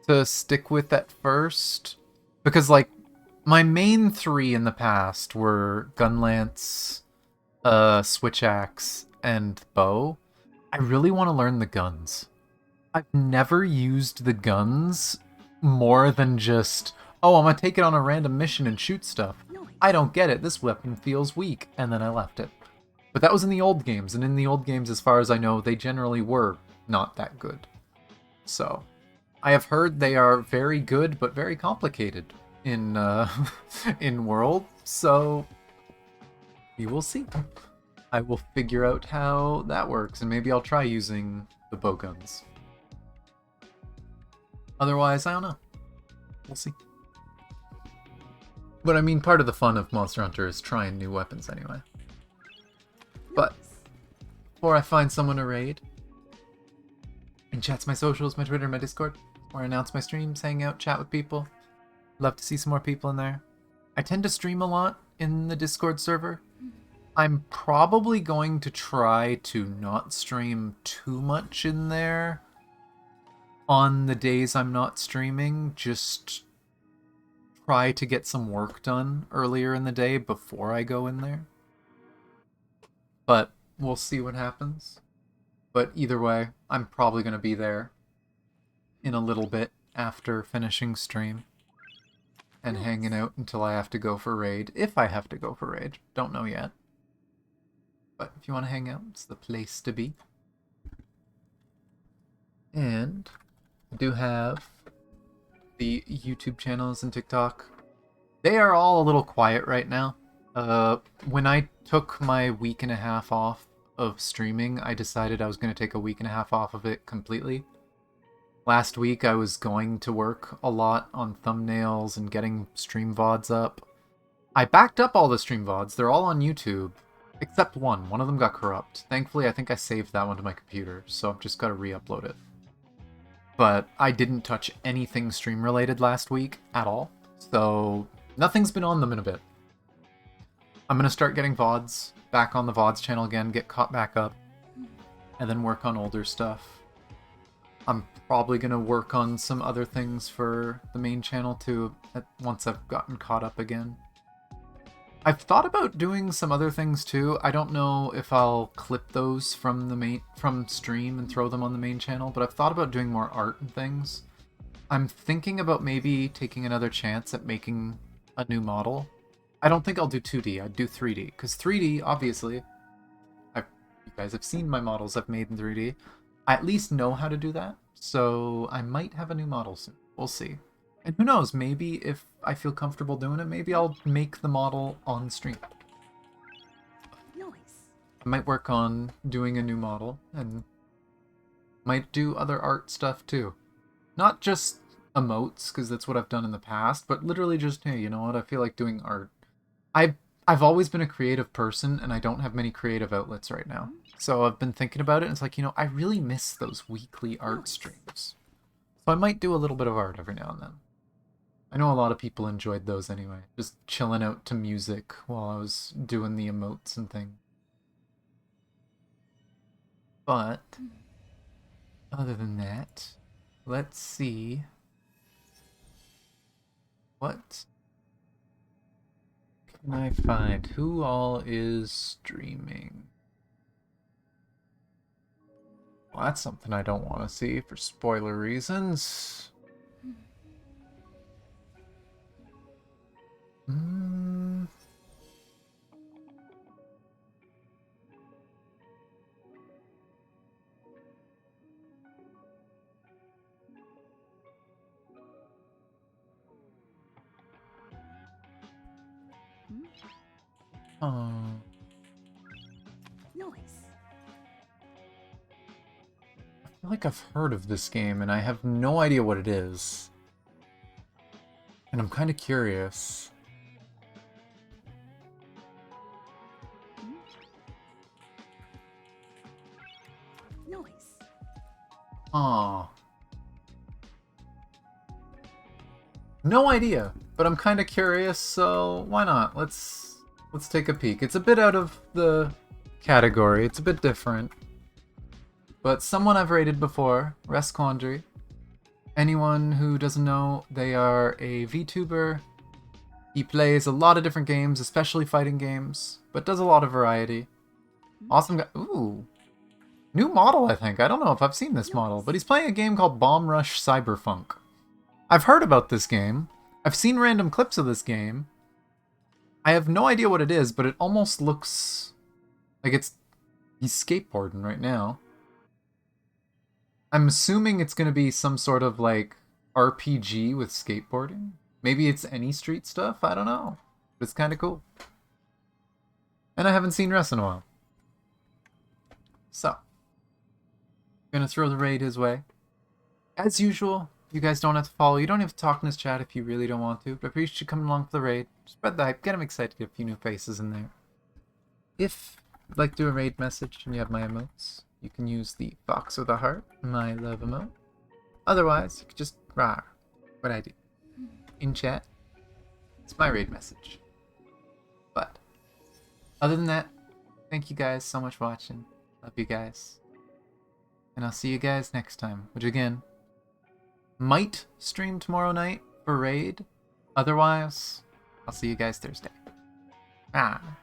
to stick with at first. Because, like, my main 3 in the past were Gunlance, Switch Axe, and bow. I really want to learn the guns. I've never used the guns more than just, oh, I'm gonna take it on a random mission and shoot stuff. I don't get it, this weapon feels weak, and then I left it. But that was in the old games, and in the old games, as far as I know, they generally were not that good. So, I have heard they are very good, but very complicated in in World, so we will see. I will figure out how that works, and maybe I'll try using the bow guns. Otherwise, I don't know. We'll see. But I mean, part of the fun of Monster Hunter is trying new weapons anyway. But before I find someone to raid, and chat's my socials, my Twitter, my Discord, where I announce my streams, hang out, chat with people. Love to see some more people in there. I tend to stream a lot in the Discord server. I'm probably going to try to not stream too much in there on the days I'm not streaming. Just try to get some work done earlier in the day before I go in there. But we'll see what happens. But either way, I'm probably going to be there in a little bit after finishing stream and hanging out until I have to go for raid. If I have to go for raid. Don't know yet. But if you want to hang out, it's the place to be. And I do have the YouTube channels and TikTok. They are all a little quiet right now. When I took my week and a half off of streaming, I decided I was going to take a week and a half off of it completely. Last week I was going to work a lot on thumbnails and getting stream VODs up. I backed up all the stream VODs. They're all on YouTube. Except one. One of them got corrupt. Thankfully, I think I saved that one to my computer, so I've just got to re-upload it. But I didn't touch anything stream-related last week at all, so nothing's been on them in a bit. I'm going to start getting VODs back on the VODs channel again, get caught back up, and then work on older stuff. I'm probably going to work on some other things for the main channel too, once I've gotten caught up again. I've thought about doing some other things too. I don't know if I'll clip those from the stream and throw them on the main channel, but I've thought about doing more art and things. I'm thinking about maybe taking another chance at making a new model. I don't think I'll do 2D, I'd do 3D, because 3D, obviously, you guys have seen my models I've made in 3D. I at least know how to do that, so I might have a new model soon. We'll see. And who knows, maybe if I feel comfortable doing it, maybe I'll make the model on stream. Nice. I might work on doing a new model, and might do other art stuff too. Not just emotes, because that's what I've done in the past, but literally just, hey, you know what, I feel like doing art. I've always been a creative person, and I don't have many creative outlets right now. So I've been thinking about it, and it's like, you know, I really miss those weekly art streams. So I might do a little bit of art every now and then. I know a lot of people enjoyed those anyway, just chilling out to music while I was doing the emotes and things. But, other than that, let's see what can I find? Who all is streaming? Well, that's something I don't want to see for spoiler reasons. Oh. Nice. I feel like I've heard of this game and I have no idea what it is. And I'm kind of curious. Nice. Aw. No idea, but I'm kind of curious, so why not? Let's take a peek. It's a bit out of the category. It's a bit different. But someone I've rated before, Rest Quandary. Anyone who doesn't know, they are a VTuber. He plays a lot of different games, especially fighting games, but does a lot of variety. Awesome guy. Ooh. New model, I think. I don't know if I've seen this model, but he's playing a game called Bomb Rush Cyberpunk. I've heard about this game. I've seen random clips of this game. I have no idea what it is, but it almost looks like he's skateboarding right now. I'm assuming it's going to be some sort of like RPG with skateboarding. Maybe it's any street stuff. I don't know. But it's kind of cool. And I haven't seen Russ in a while. So, gonna throw the raid his way. As usual, you guys don't have to follow. You don't have to talk in his chat if you really don't want to. But I appreciate you coming along for the raid. Spread the hype. Get him excited to get a few new faces in there. If you'd like to do a raid message and you have my emotes, you can use the box with a heart, my love emote. Otherwise, you can just rawr, what I do. In chat, it's my raid message. But, other than that, thank you guys so much for watching. Love you guys. And I'll see you guys next time, which again, might stream tomorrow night for raid. Otherwise, I'll see you guys Thursday. Ah.